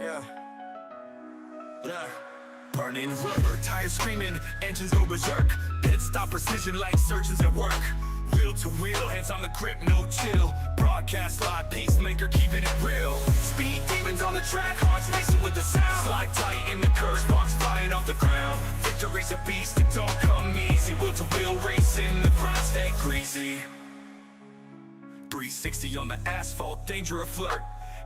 Yeah. Burning rubber, tires screaming, engines go berserk. Pit stop precision like surgeons at work. Wheel to wheel, hands on the grip, no chill. Broadcast live, pacemaker keeping it real. Speed demons on the track, hearts racing with the sound. Slide tight in the curves, sparks flying off the ground. Victory's a beast, it don't come easy. Wheel to wheel racing, the grind stay greasy. 360 on the asphalt, danger a flirt.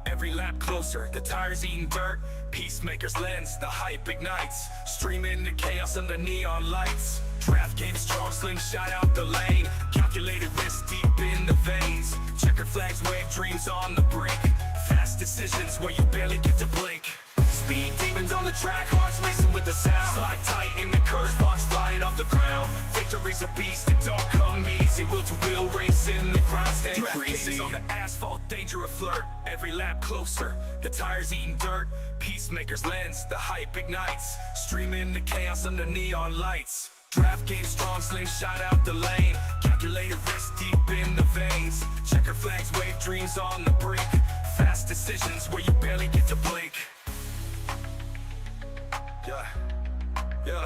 Every lap closer, the tires eating dirt. Peacemaker's lens, the hype ignites. Streaming the chaos under neon lights. Draft game strong, slingshot out the lane. Calculated risk deep in the veins. Checker flags wave dreams on the brink. Fast decisions where you barely get to blink. Speed demons on the track, hearts racing with the sound. Slide tight in the curves, box flying off the ground. Victory's a beast, it don't come easy. Wheel to wheel racing, the grind stay greasy. On the asphalt, danger a flirt. Every lap closer, the tires eating dirt. Peacemaker's lens, the hype ignites. Streaming the chaos under neon lights. Draft game strong, slingshot out the lane. Calculated risk deep in the veins. Checker flags wave dreams on the brink. Fast decisions where you barely get to blink. Yeah.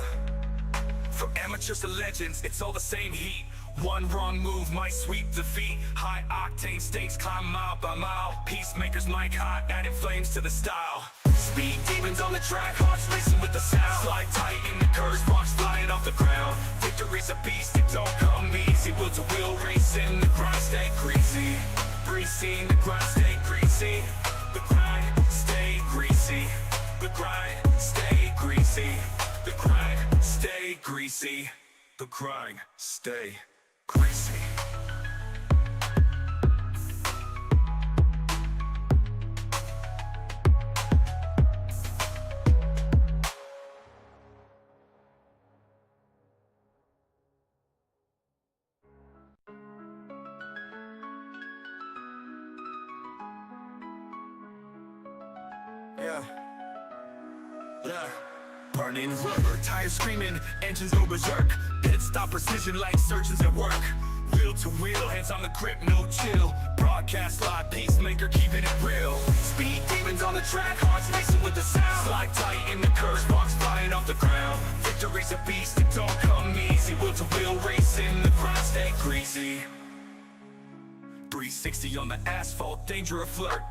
From amateurs to legends, it's all the same heat. One wrong move might sweep defeat. High octane stakes climb mile by mile. Peacemakers mic hot, adding flames to the style. Speed demons on the track, hearts racing with the sound. Slide tight in the curves, rocks flying off the ground. Victory's a beast, it don't come easy. Wheel to wheel racing, the grind stay greasy. Greasy, the grind stay greasy. The grind stay greasy. The grind stay greasy. The grind stay greasy. The grind stay greasy. Yeah. Burning rubber, tires screaming, engines go berserk. Pit stop precision like surgeons at work. Wheel to wheel, hands on the grip, no chill. Broadcast live, pacemaker keeping it real. Speed demons on the track, hearts racing with the sound. Slide tight in the curves, box flying off the ground. Victory's a beast, it don't come easy. Wheel to wheel racing, the grind stay greasy. 360 on the asphalt, danger a flirt.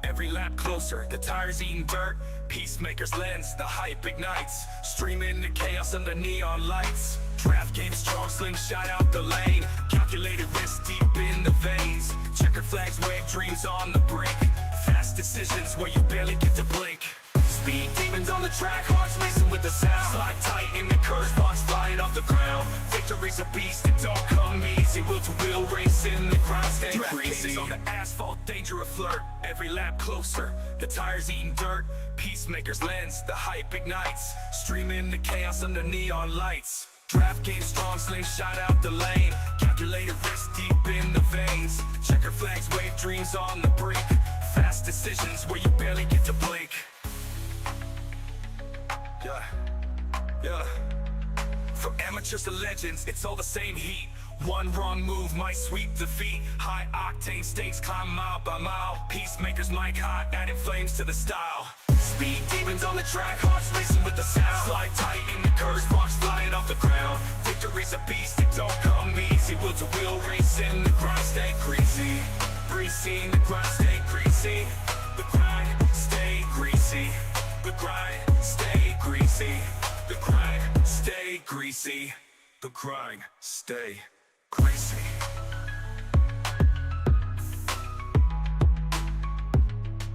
Every lap closer, the tires eating dirt. Peacemaker's lens, the hype ignites. Streaming the chaos under neon lights. Draft game strong, slingshot out the lane. Calculated risk deep in the veins. Checker flags wave dreams on the brink. Fast decisions where you barely get to blink. Speed demons on the track, hearts racing with the sound. Slide tight in the curves, box flying off the ground. Victory's a beast, it don't come easy. Wheel to wheel racing, the grind stay greasy. On the asphalt, danger a flirt. Every lap closer, the tires eating dirt. Peacemaker's lens, the hype ignites. Streaming the chaos under neon lights. Draft game strong, slingshot out the lane. Calculated risk deep in the veins. Checker flags wave dreams on the brink. Fast decisions where you barely get to blink. Yeah. From amateurs to legends, it's all the same heat. One wrong move might sweep defeat. High octane stakes climb mile by mile. Peacemakers mic hot, adding flames to the style. Speed demons on the track, hearts racing with the sound. Slide tight in the curves, rocks flying off the ground. Victory's a beast, it don't come easy. Wheel to wheel racing, the grind stay greasy. Greasy, the grind stay greasy. The grind stay greasy. The grind stay greasy. The grind stay greasy. The grind stay greasy.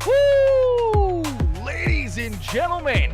Woo! Ladies and gentlemen,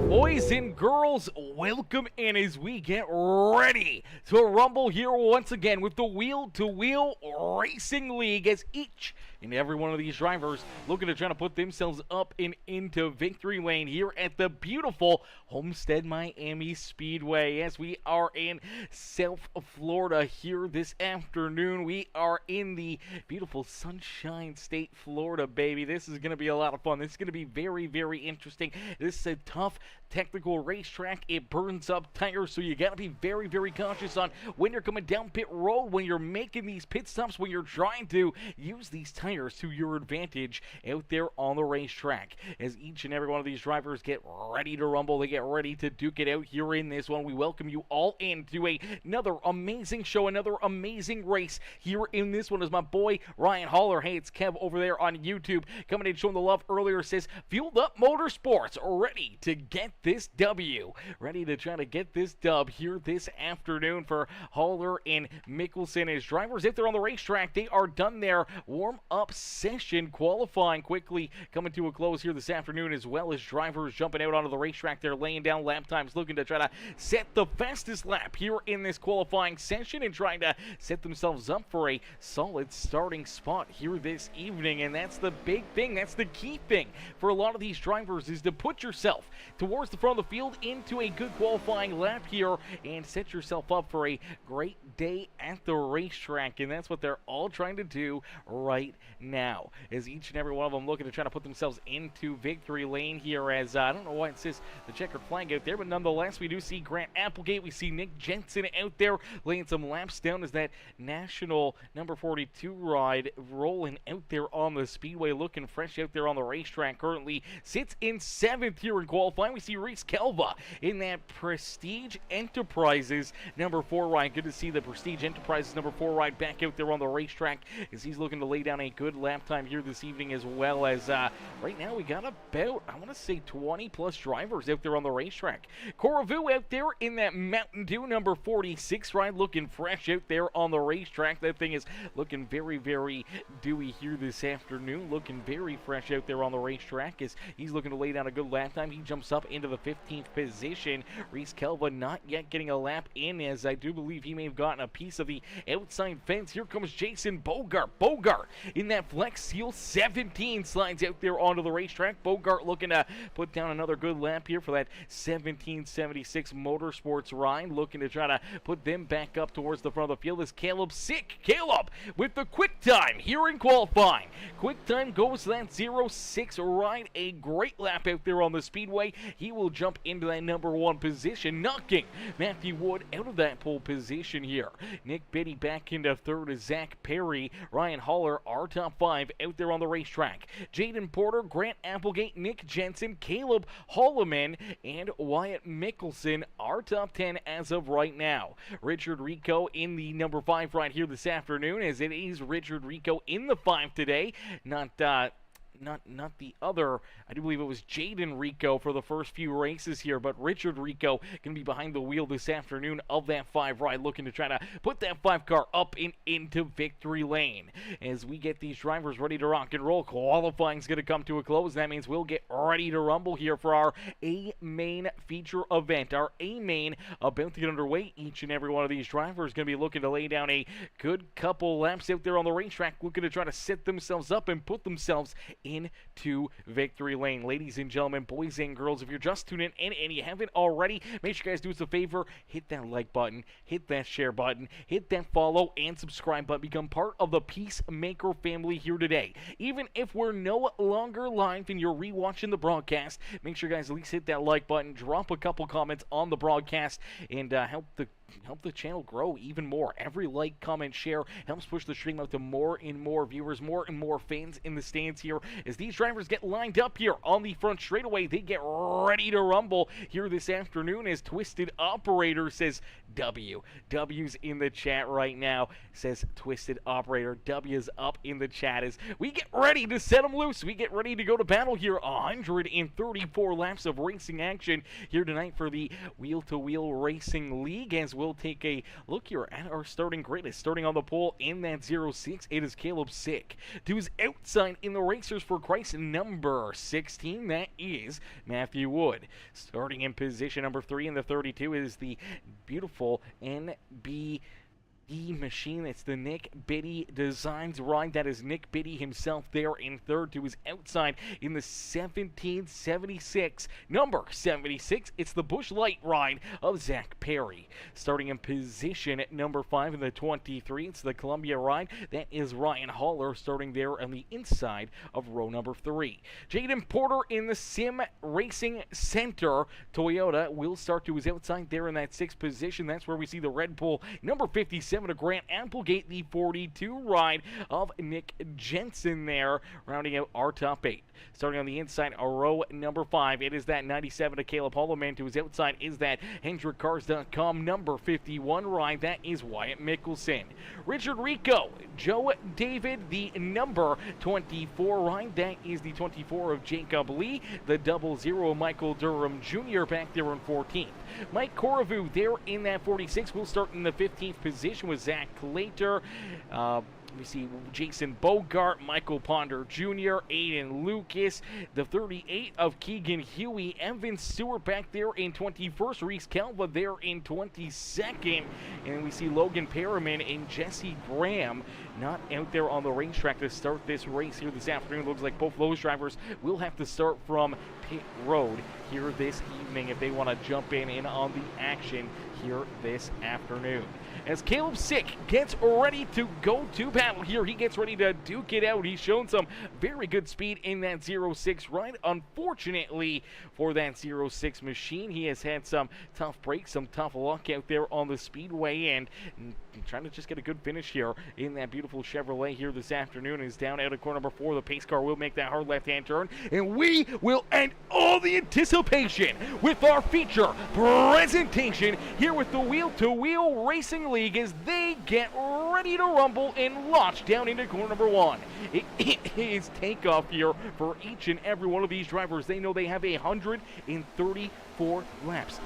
boys and girls, welcome in as we get ready to rumble here once again with the Wheel to Wheel Racing League, as each and every one of these drivers looking to try to put themselves up and into victory lane here at the beautiful Homestead Miami Speedway. As we are in South Florida here this afternoon, we are in the beautiful Sunshine State, Florida, baby. This is going to be a lot of fun. This is going to be very, very interesting. This is a tough technical racetrack. It burns up tires, so you got to be very, very cautious on when you're coming down pit road, when you're making these pit stops, when you're trying to use these tires to your advantage out there on the racetrack. As each and every one of these drivers get ready to rumble, they get ready to duke it out here in this one. We welcome you all into another amazing show, another amazing race here in this one. As my boy Ryan Holler, hey, it's Kev over there on YouTube, coming in showing the love earlier, says Fueled Up Motorsports, ready to get this W, ready to try to get this dub here this afternoon for Holler and Mickelson. As drivers, if they're on the racetrack, they are done their warm-up session. Qualifying quickly coming to a close here this afternoon, as well as drivers jumping out onto the racetrack. They're laying down lap times, looking to try to set the fastest lap here in this qualifying session and trying to set themselves up for a solid starting spot here this evening. And that's the big thing, that's the key thing for a lot of these drivers, is to put yourself towards the front of the field into a good qualifying lap here and set yourself up for a great day at the racetrack. And that's what they're all trying to do right now, as each and every one of them looking to try to put themselves into victory lane here. As I don't know why it says the checkered flag out there, but nonetheless, we do see Grant Applegate, we see Nick Jensen out there laying some laps down as that national number 42 ride rolling out there on the Speedway, looking fresh out there on the racetrack. Currently sits in 7th here in qualifying. We see Reese Kelva in that Prestige Enterprises number 4 ride. Good to see the Prestige Enterprises number 4 ride back out there on the racetrack, as he's looking to lay down a good lap time here this evening, as well as right now we got about, I want to say, 20 plus drivers out there on the racetrack. Coravu out there in that Mountain Dew number 46 ride, looking fresh out there on the racetrack. That thing is looking very, very dewy here this afternoon, looking very fresh out there on the racetrack, as he's looking to lay down a good lap time. He jumps up into the 15th position. Reese Kelva not yet getting a lap in, as I do believe he may have gotten a piece of the outside fence. Here comes Jason Bogart. Bogart in that Flex Seal 17 slides out there onto the racetrack. Bogart looking to put down another good lap here for that 1776 Motorsports ride, looking to try to put them back up towards the front of the field. Is Caleb Sick. Caleb with the quick time here in qualifying. Quick time goes to that 06 ride. A great lap out there on the Speedway. He will jump into that number 1 position, knocking Matthew Wood out of that pole position here. Nick Biddy back into 3rd as Zach Perry. Ryan Holler, our top 5 out there on the racetrack. Jaden Porter, Grant Applegate, Nick Jensen, Caleb Holloman, and Wyatt Mickelson, our top 10 as of right now. Richard Rico in the number 5 right here this afternoon, as it is Richard Rico in the 5 today. Not the other, I do believe it was Jaden Rico for the first few races here, but Richard Rico going to be behind the wheel this afternoon of that 5 ride, looking to try to put that 5 car up and into victory lane. As we get these drivers ready to rock and roll, qualifying is going to come to a close. That means we'll get ready to rumble here for our A-Main feature event. Our A-Main about to get underway. Each and every one of these drivers going to be looking to lay down a good couple laps out there on the racetrack, looking to try to set themselves up and put themselves into victory lane. Ladies and gentlemen, boys and girls, if you're just tuning in and you haven't already, make sure you guys do us a favor, hit that like button, hit that share button, hit that follow and subscribe button. Become part of the Peacemaker family here today. Even if we're no longer live and you're rewatching the broadcast, make sure you guys at least hit that like button, drop a couple comments on the broadcast, and help the channel grow even more. Every like, comment, share helps push the stream out to more and more viewers, more and more fans in the stands here. As these drivers get lined up here on the front straightaway, they get ready to rumble here this afternoon, as Twisted Operator says W. W's in the chat right now, says Twisted Operator. W's up in the chat as we get ready to set them loose. We get ready to go to battle here. 134 laps of racing action here tonight for the Wheel to Wheel Racing League, as we'll take a look here at our starting grid. Starting on the pole in that 06, it is Caleb Sick. To his outside in the Racers for Christ number 16, that is Matthew Wood. Starting in position number 3 in the 32 is the beautiful NB the machine. It's the Nick Biddy Designs ride. That is Nick Biddy himself there in third to his outside in the 1776. Number 76, it's the Busch Light ride of Zach Perry. Starting in position at number 5 in the 23, it's the Columbia ride. That is Ryan Haller starting there on the inside of row number 3. Jaden Porter in the Sim Racing Center. Toyota will start to his outside there in that 6th position. That's where we see the Red Bull number 57 of Grant Applegate, the 42 ride of Nick Jensen there, rounding out our top 8. Starting on the inside, row number 5, it is that 97 of Caleb Holloman. To his outside is that HendrickCars.com number 51 ride. That is Wyatt Mickelson. Richard Rico, Joe David, the number 24 ride. That is the 24 of Jacob Lee. The 00 Michael Durham Jr. back there in 14th. Mike Koravu there in that 46 will start in the 15th position with Zach Clater. We see Jason Bogart, Michael Ponder Jr., Aiden Lucas, the 38 of Keegan Huey, Evan Stewart back there in 21st, Reese Calva there in 22nd, and we see Logan Perriman and Jesse Graham not out there on the racetrack to start this race here this afternoon. Looks like both those drivers will have to start from pit road here this evening if they want to jump in on the action here this afternoon. As Caleb Sick gets ready to go to battle here, he gets ready to duke it out. He's shown some very good speed in that 06 ride. Unfortunately for that 06 machine, he has had some tough breaks, some tough luck out there on the Speedway, and trying to just get a good finish here in that beautiful Chevrolet here this afternoon. Is down out of corner number 4. The pace car will make that hard left-hand turn, and we will end all the anticipation with our feature presentation here with the Wheel to Wheel Racing League as they get ready to rumble and launch down into corner number 1. It is takeoff here for each and every one of these drivers. They know they have 134 laps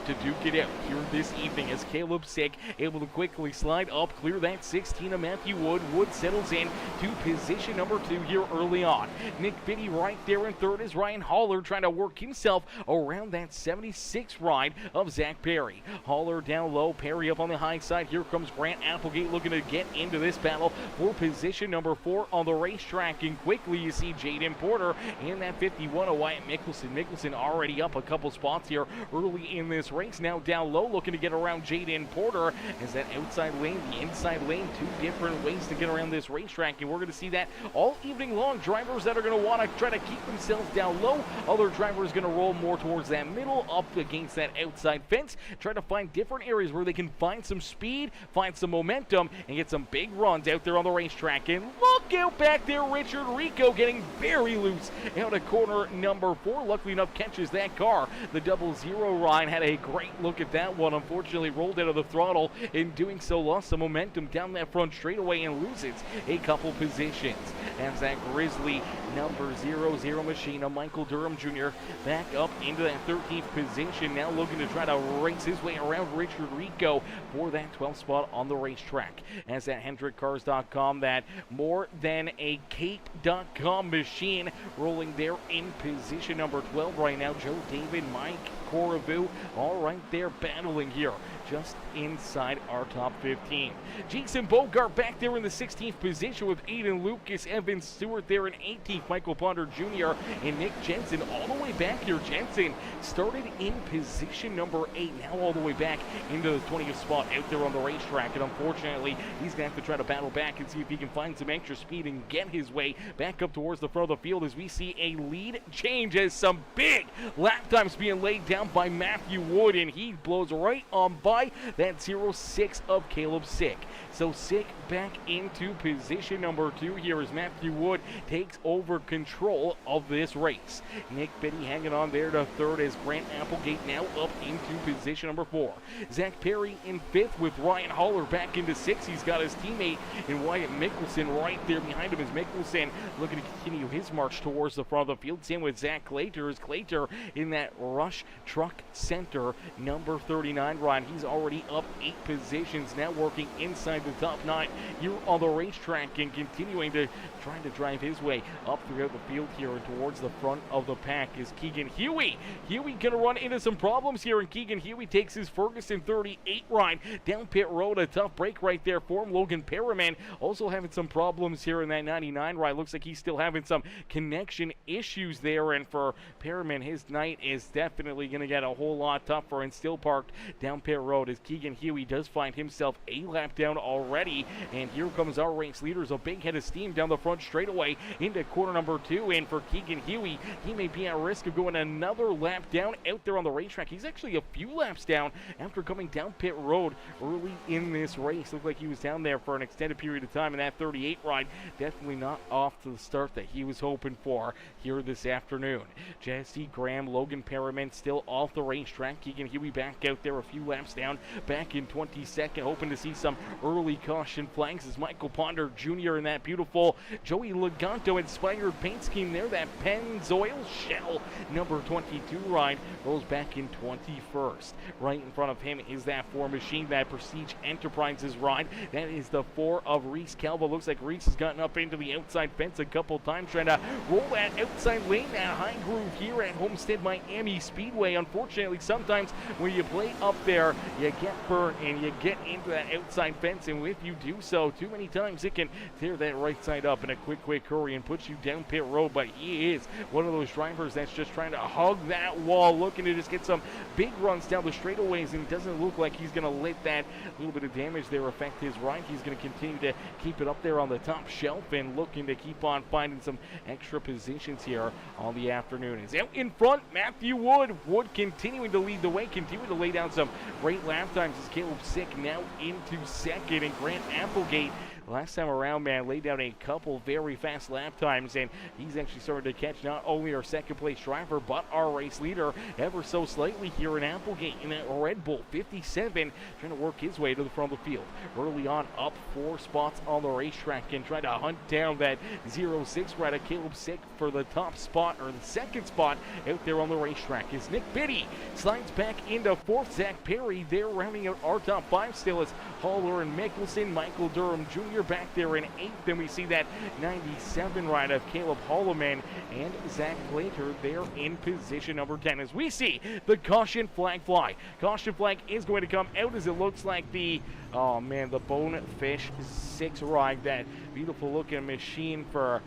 to duke it out here this evening as Caleb Sick able to quickly slide up, clear that 16 of Matthew Wood. Wood settles in to position number 2 here early on. Nick Biddy right there in third as Ryan Haller trying to work himself around that 76 ride of Zach Perry. Haller down low, Perry up on the high side. Here comes Grant Applegate looking to get into this battle for position number 4 on the racetrack. And quickly you see Jaden Porter and that 51 of Wyatt Mickelson. Mickelson already up a couple spots here early in this race. Now down low looking to get around Jaden Porter as that outside lane, the inside lane, 2 different ways to get around this racetrack, and we're going to see that all evening long. Drivers that are going to want to try to keep themselves down low, other drivers going to roll more towards that middle, up against that outside fence, try to find different areas where they can find some speed, find some momentum, and get some big runs out there on the racetrack. And look out back there, Richard Rico getting very loose out of corner number 4. Luckily enough catches that car. The 00 ride had a great look at that one. Unfortunately rolled out of the throttle. In doing so lost some momentum down that front straightaway and loses a couple positions. As that Grizzly number 00 machine of Michael Durham Jr. back up into that 13th position. Now looking to try to race his way around Richard Rico for that 12th spot on the racetrack. As that HendrickCars.com, that more than a cape.com machine rolling there in position number 12 right now. Joe David, Mike Koravu, all right there battling here just inside our top 15. Jason Bogart back there in the 16th position with Aiden Lucas, Evan Stewart there in 18th, Michael Ponder Jr. and Nick Jensen all the way back here. Jensen started in position number 8, now all the way back into the 20th spot out there on the racetrack, and unfortunately he's going to have to try to battle back and see if he can find some extra speed and get his way back up towards the front of the field as we see a lead change as some big lap times being laid down by Matthew Wood, and he blows right on by that 06 of Caleb Sick. So Sick back into position number 2 here as Matthew Wood takes over control of this race. Nick Biddy hanging on there to third as Grant Applegate now up into position number 4. Zach Perry in 5th with Ryan Haller back into 6th. He's got his teammate in Wyatt Mickelson right there behind him as Mickelson looking to continue his march towards the front of the field. Same with Zach Clater as Clater in that Rush Truck Center number 39 ride. He's is already up 8 positions, now working inside the top 9 here on the racetrack and continuing to trying to drive his way up throughout the field here and towards the front of the pack is Keegan Huey. Huey gonna run into some problems here, and Keegan Huey takes his Ferguson 38 ride down pit road. A tough break right there for him. Logan Perriman also having some problems here in that 99 ride. Looks like he's still having some connection issues there, and for Perriman, his night is definitely gonna get a whole lot tougher and still parked down pit road as Keegan Huey does find himself a lap down already. And here comes our race leaders, a big head of steam down the front straightaway into corner number 2. And for Keegan Huey, he may be at risk of going another lap down out there on the racetrack. He's actually a few laps down after coming down pit road early in this race. Looked like he was down there for an extended period of time, and that 38 ride definitely not off to the start that he was hoping for here this afternoon. Jesse Graham, Logan Perriman still off the racetrack. Keegan Huey back out there a few laps down, back in 22nd, hoping to see some early caution flags as Michael Ponder Jr. in that beautiful Joey Leganto inspired paint scheme there. That Pennzoil Shell number 22 ride rolls back in 21st. Right in front of him is that 4 machine, that Prestige Enterprises ride. That is the 4 of Reese Calva. Looks like Reese has gotten up into the outside fence a couple times, trying to roll that outside lane, that high groove here at Homestead Miami Speedway. Unfortunately, sometimes when you play up there, you get burnt and you get into that outside fence, and if you do so too many times, it can tear that right side up in a quick hurry and put you down pit road. But he is one of those drivers that's just trying to hug that wall, looking to just get some big runs down the straightaways, and it doesn't look like he's going to let that little bit of damage there affect his ride. He's going to continue to keep it up there on the top shelf and looking to keep on finding some extra positions here on the afternoon. Is out in front, Matthew Wood. Wood continuing to lead the way, continuing to lay down some great lap times as Caleb Sick now into second, and Grant Applegate last time around, man, laid down a couple very fast lap times, and he's actually starting to catch not only our second place driver, but our race leader ever so slightly here in Applegate in that Red Bull 57, trying to work his way to the front of the field. Early on, up 4 spots on the racetrack and trying to hunt down that 06 rider, Caleb Sick, for the top spot, or the second spot out there on the racetrack is Nick Biddy. Slides back into 4th. Zach Perry there rounding out our top 5 still is Haller and Mickelson. Michael Durham Jr. back there in 8th. Then we see that 97 ride of Caleb Holloman and Zach Glater there in position number 10 as we see the caution flag fly. Caution flag is going to come out as it looks like the Bonefish 6 ride, that beautiful looking machine for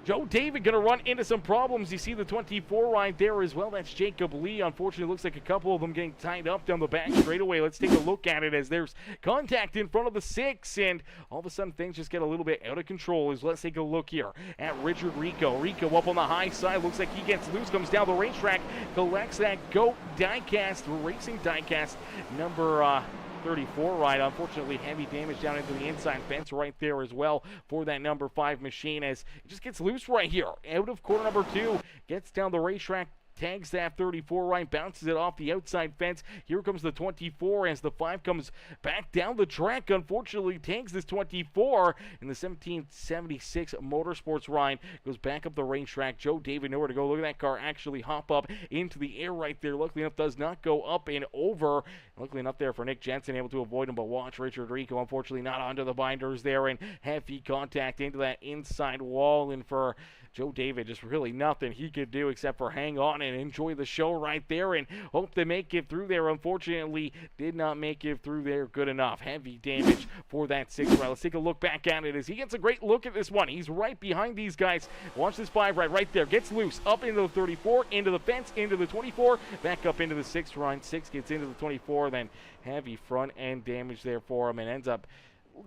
Joe David, going to run into some problems. You see the 24 ride there as well. That's Jacob Lee. Unfortunately, looks like a couple of them getting tied up down the back straightaway. Let's take a look at it as there's contact in front of the 6, and all of a sudden things just get a little bit out of control. Let's take a look here at Richard Rico. Rico up on the high side. Looks like he gets loose, comes down the racetrack, collects that GOAT diecast, racing diecast number 34 ride. Unfortunately, heavy damage down into the inside fence right there as well for that number 5 machine as it just gets loose right here out of corner number 2, gets down the racetrack, tags that 34 right, bounces it off the outside fence. Here comes the 24 as the 5 comes back down the track. Unfortunately, tags this 24, and the 1776 Motorsports ride goes back up the racetrack. Joe David nowhere to go. Look at that car actually hop up into the air right there. Luckily enough, does not go up and over. Luckily enough there for Nick Jensen, able to avoid him, but watch Richard Rico, unfortunately not onto the binders there, and heavy contact into that inside wall. And for Joe David, just really nothing he could do except for hang on and enjoy the show right there and hope to make it through there. Unfortunately, did not make it through there good enough. Heavy damage for that 6 ride. Let's take a look back at it as he gets a great look at this one. He's right behind these guys. Watch this 5 ride right there. Gets loose, up into the 34, into the fence, into the 24, back up into the 6 ride. 6 gets into the 24, then heavy front end damage there for him and ends up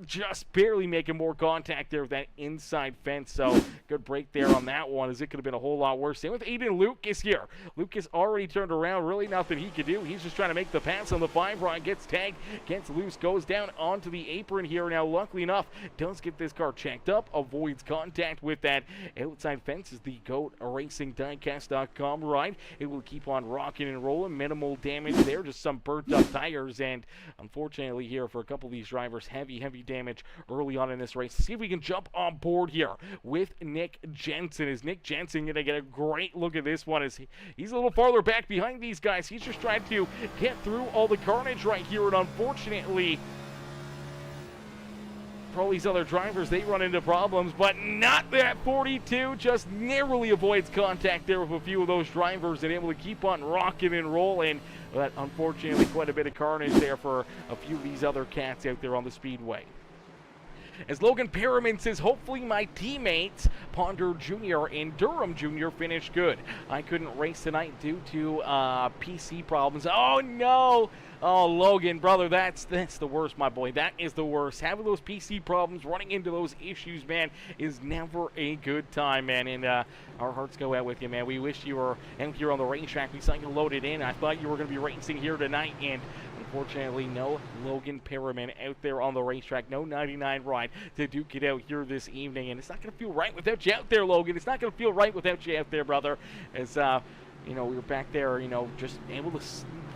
just barely making more contact there with that inside fence. So good break there on that one, as it could have been a whole lot worse. Same with Aiden Lucas here. Lucas already turned around, really nothing he could do. He's just trying to make the pass on the 5 ride, gets tagged, gets loose, goes down onto the apron here. Now luckily enough, does get this car checked up, avoids contact with that outside fence as the GOAT Racing Diecast.com ride. It will keep on rocking and rolling. Minimal damage there, just some burnt up tires, and unfortunately here for a couple of these drivers, heavy heavy damage early on in this race. See if we can jump on board here with Nick Jensen. Is Nick Jensen going to get a great look at this one? As he's a little farther back behind these guys. He's just trying to get through all the carnage right here, and unfortunately, for all these other drivers, they run into problems, but not that 42. Just narrowly avoids contact there with a few of those drivers and able to keep on rocking and rolling. But unfortunately, quite a bit of carnage there for a few of these other cats out there on the speedway. As Logan Perriman says, hopefully my teammates, Ponder Jr. and Durham Jr. finish good. I couldn't race tonight due to PC problems. Oh, no. Oh, Logan, brother, that's the worst, my boy. That is the worst. Having those PC problems, running into those issues, man, is never a good time, man. And our hearts go out with you, man. We wish you were out here on the racetrack. We saw you loaded in. I thought you were going to be racing here tonight, and unfortunately, no Logan Perriman out there on the racetrack. No 99 ride to duke it out here this evening. And it's not going to feel right without you out there, Logan. It's not going to feel right without you out there, brother. As, we were back there, just able to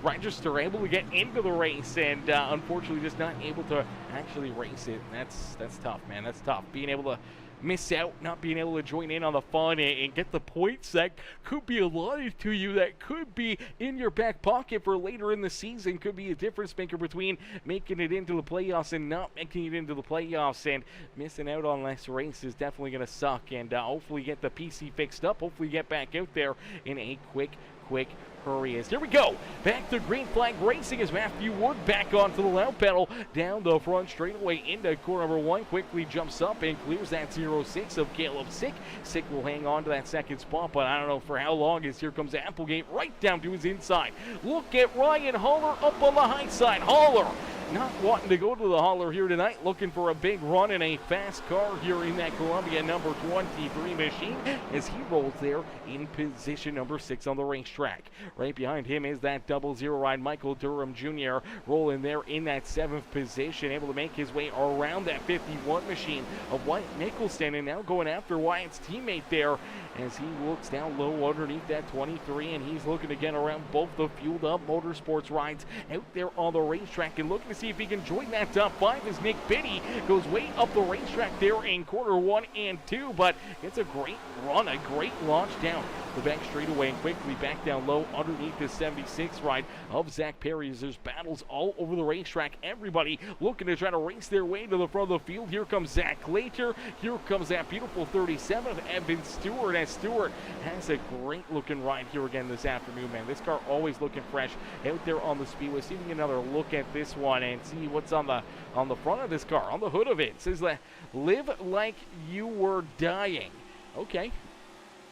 register, able to get into the race, and unfortunately just not able to actually race it. And that's tough, man. That's tough. Being able to miss out, not being able to join in on the fun and get the points that could be allotted to you, that could be in your back pocket for later in the season, could be a difference maker between making it into the playoffs and not making it into the playoffs. And missing out on this race is definitely going to suck. And hopefully get the PC fixed up, hopefully get back out there in a quick hurry. As here we go, back to green flag racing as Matthew Wood back onto the loud pedal down the front straightaway into corner number 1, quickly jumps up and clears that 0-6 of Caleb Sick. Sick will hang on to that second spot, but I don't know for how long, as here comes Applegate right down to his inside. Look at Ryan Haller up on the high side. Haller not wanting to go to the hauler here tonight, looking for a big run in a fast car here in that Columbia number 23 machine as he rolls there in position number 6 on the racetrack. Right behind him is that 00 ride Michael Durham Jr. rolling there in that 7th position, able to make his way around that 51 machine of Wyatt Nicholson, and now going after Wyatt's teammate there as he looks down low underneath that 23, and he's looking to get around both the fueled up motorsports rides out there on the racetrack and looking to see if he can join that top 5 as Nick Biddy goes way up the racetrack there in quarter 1 and 2, but it's a great run, a great launch down the back straightaway and quickly back down low underneath the 76 ride of Zach Perry as there's battles all over the racetrack. Everybody looking to try to race their way to the front of the field. Here comes Zach Later. Here comes that beautiful 37 of Evan Stewart, as Stewart has a great looking ride here again this afternoon, man. This car always looking fresh out there on the speedway. See if we can get another look at this one and see what's on the front of this car, on the hood of it. It says that live like you were dying. Okay.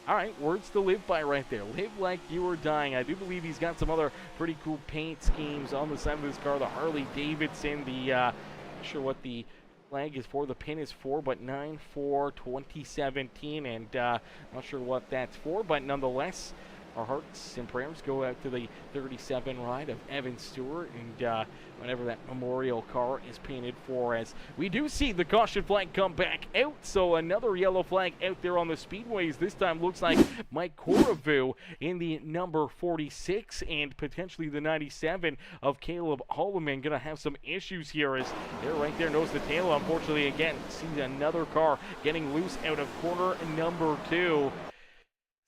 All right, words to live by right there. Live like you were dying. I do believe he's got some other pretty cool paint schemes on the side of this car. The Harley Davidson, not sure what the flag is for. The pin is for, but 9/4/2017, and not sure what that's for, but nonetheless, our hearts and prayers go out to the 37 ride of Evan Stewart and whatever that memorial car is painted for, as we do see the caution flag come back out. So another yellow flag out there on the speedways. This time looks like Mike Coravu in the number 46 and potentially the 97 of Caleb Holloman going to have some issues here, as they're right there, nose to tail. Unfortunately, again, see another car getting loose out of corner number 2.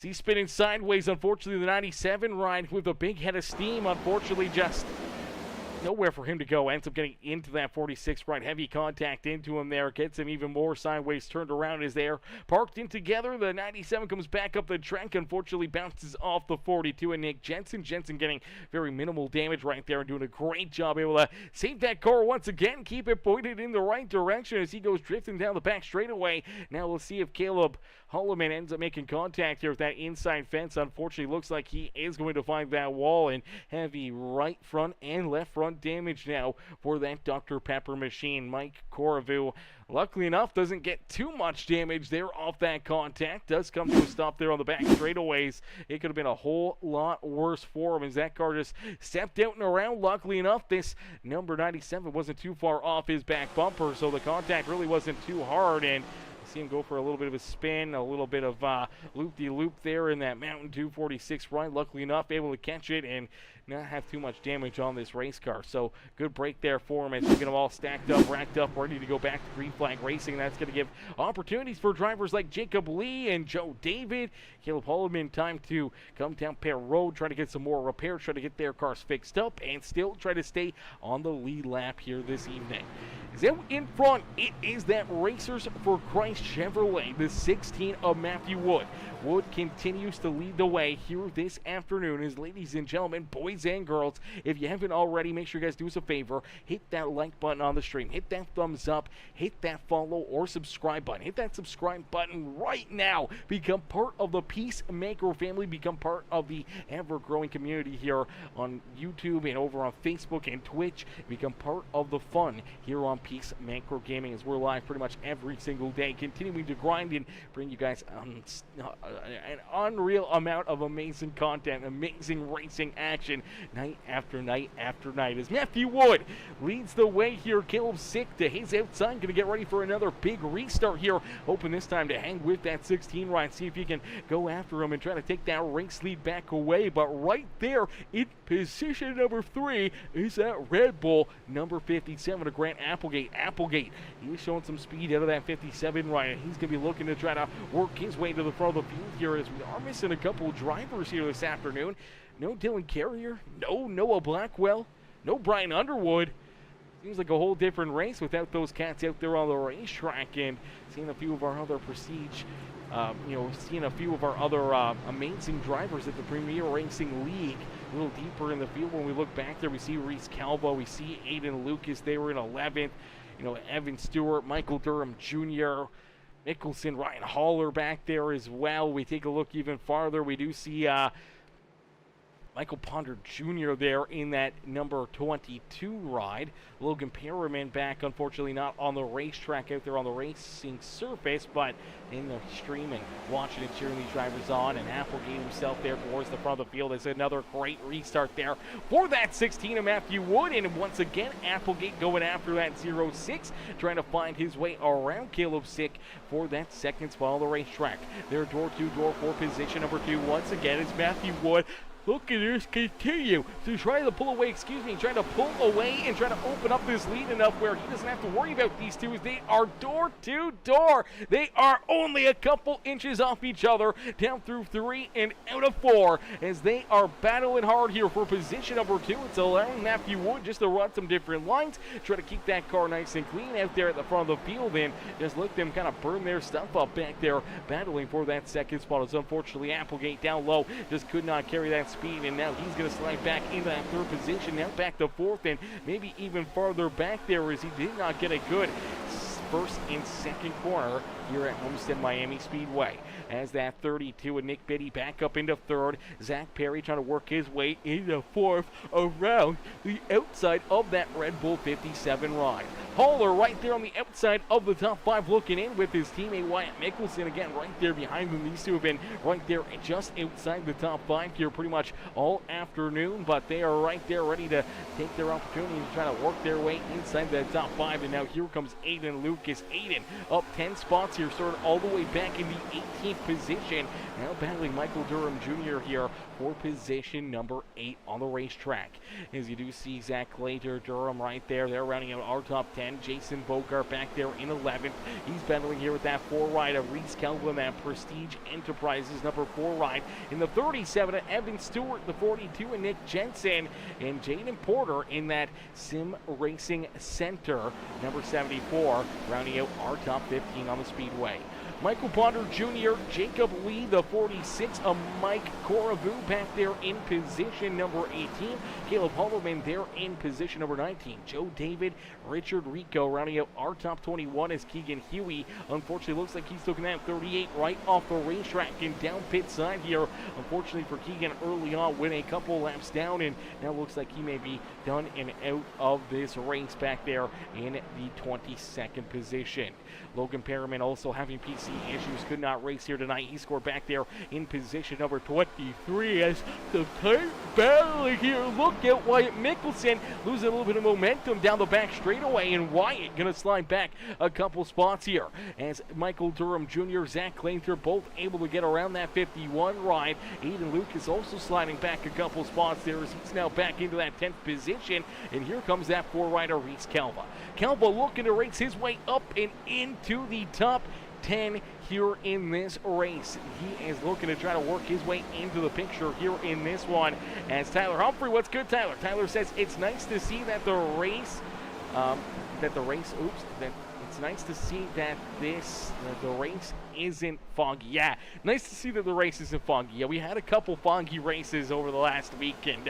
He's spinning sideways. Unfortunately, the 97 ride with a big head of steam, unfortunately, just nowhere for him to go. Ends up getting into that 46 ride. Heavy contact into him there. Gets him even more sideways, turned around as they're parked in together. The 97 comes back up the track. Unfortunately, bounces off the 42 and Nick Jensen. Jensen getting very minimal damage right there and doing a great job able to save that car once again. Keep it pointed in the right direction as he goes drifting down the back straightaway. Now we'll see if Caleb Holloman ends up making contact here with that inside fence. Unfortunately, looks like he is going to find that wall, and heavy right front and left front damage now for that Dr. Pepper machine. Mike Coravu, luckily enough, doesn't get too much damage there off that contact. Does come to a stop there on the back straightaways. It could have been a whole lot worse for him as that car just stepped out and around. Luckily enough, this number 97 wasn't too far off his back bumper, so the contact really wasn't too hard, and see him go for a little bit of a spin, a little bit of loop-de-loop there in that Mountain 246 ride. Luckily enough, able to catch it and not have too much damage on this race car. So good break there for him as we get them all stacked up, racked up, ready to go back to green flag racing. That's going to give opportunities for drivers like Jacob Lee and Joe David. Caleb Holloman time to come down Pear Road, try to get some more repairs, try to get their cars fixed up, and still try to stay on the lead lap here this evening. Out in front, it is that Racers for Christ Chevrolet, the 16 of Matthew Wood. Wood continues to lead the way here this afternoon. As ladies and gentlemen, boys and girls, if you haven't already, make sure you guys do us a favor. Hit that like button on the stream. Hit that thumbs up. Hit that follow or subscribe button. Hit that subscribe button right now. Become part of the Peacemaker family. Become part of the ever-growing community here on YouTube and over on Facebook and Twitch. Become part of the fun here on Peacemaker Gaming, as we're live pretty much every single day, continuing to grind and bring you guys an unreal amount of amazing content, amazing racing action, night after night after night. As Matthew Wood leads the way here, Caleb Sick to his outside, going to get ready for another big restart here, hoping this time to hang with that 16 ride, see if he can go after him and try to take that race lead back away. But right there in position number 3 is that Red Bull number 57 to Grant Applegate. Applegate, he's showing some speed out of that 57 ride, and he's going to be looking to try to work his way to the front of the field here, as we are missing a couple of drivers here this afternoon. No Dylan Carrier, no Noah Blackwell, no Brian Underwood. Seems like a whole different race without those cats out there on the racetrack, and seeing a few of our other prestige, seeing a few of our other amazing drivers at the Premier Racing League a little deeper in the field. When we look back there, we see Reese Calvo, we see Aiden Lucas, they were in 11th. Evan Stewart, Michael Durham Jr., Mickelson, Ryan Haller back there as well. We take a look even farther, we do see Michael Ponder Jr. there in that number 22 ride. Logan Perriman back, unfortunately not on the racetrack out there on the racing surface, but in the streaming, watching and cheering these drivers on. And Applegate himself there towards the front of the field. Is another great restart there for that 16 of Matthew Wood. And once again, Applegate going after that 06, trying to find his way around Caleb Sick for that second spot on the racetrack. Their door-to-door for position number 2 once again is Matthew Wood. Look at this continue to try to pull away, trying to pull away and try to open up this lead enough where he doesn't have to worry about these two, as they are door to door. They are only a couple inches off each other, down through 3 and out of 4, as they are battling hard here for position number 2. It's allowing Matthew Wood just to run some different lines, try to keep that car nice and clean out there at the front of the field, and just let them kind of burn their stuff up back there, battling for that second spot. As unfortunately Applegate down low just could not carry that speed, and now he's going to slide back into that 3rd position, now back to 4th, and maybe even farther back there, as he did not get a good 1st and 2nd corner here at Homestead Miami Speedway. As that 32 and Nick Biddy back up into 3rd. Zach Perry trying to work his way into 4th around the outside of that Red Bull 57 ride. Haller right there on the outside of the top 5, looking in with his teammate Wyatt Mickelson again right there behind them. These two have been right there just outside the top 5 here pretty much all afternoon, but they are right there ready to take their opportunity to try to work their way inside the top 5. And now here comes Aiden Lucas. Aiden up 10 spots here, started all the way back in the 18th position, now battling Michael Durham Jr. here for position number 8 on the racetrack. As you do see Zach Later, Durham right there, they're rounding out our top 10. Jason Bogart back there in 11th. He's battling here with that 4 ride of Reese Kelvin, that Prestige Enterprises number 4 ride. In the 37, Evan Stewart, the 42, and Nick Jensen, and Jaden Porter in that Sim Racing Center number 74, rounding out our top 15 on the Speedway. Michael Ponder Jr., Jacob Lee, the 46, a Mike Coravu back there in position number 18. Caleb Holloman there in position number 19. Joe David, Richard Rico rounding out our top 21 as Keegan Huey. Unfortunately, looks like he's looking at 38 right off the racetrack and down pit side here. Unfortunately for Keegan, early on went a couple laps down, and now looks like he may be done and out of this race back there in the 22nd position. Logan Perriman also having PC issues, could not race here tonight. He scored back there in position number 23 as the tight battling here. Look at Wyatt Mickelson losing a little bit of momentum down the back straightaway, and Wyatt going to slide back a couple spots here as Michael Durham Jr., Zach Clanther both able to get around that 51 ride. Aiden Lucas also sliding back a couple spots there as he's now back into that 10th position, and here comes that 4-rider Reese Calva. Calva looking to race his way up and into the top 10 here in this race. He is looking to try to work his way into the picture here in this one. As Tyler Humphrey, what's good, Tyler? Tyler says it's nice to see that the race, it's nice to see that the race isn't foggy. Yeah, nice to see that the race isn't foggy. Yeah, we had a couple foggy races over the last week, and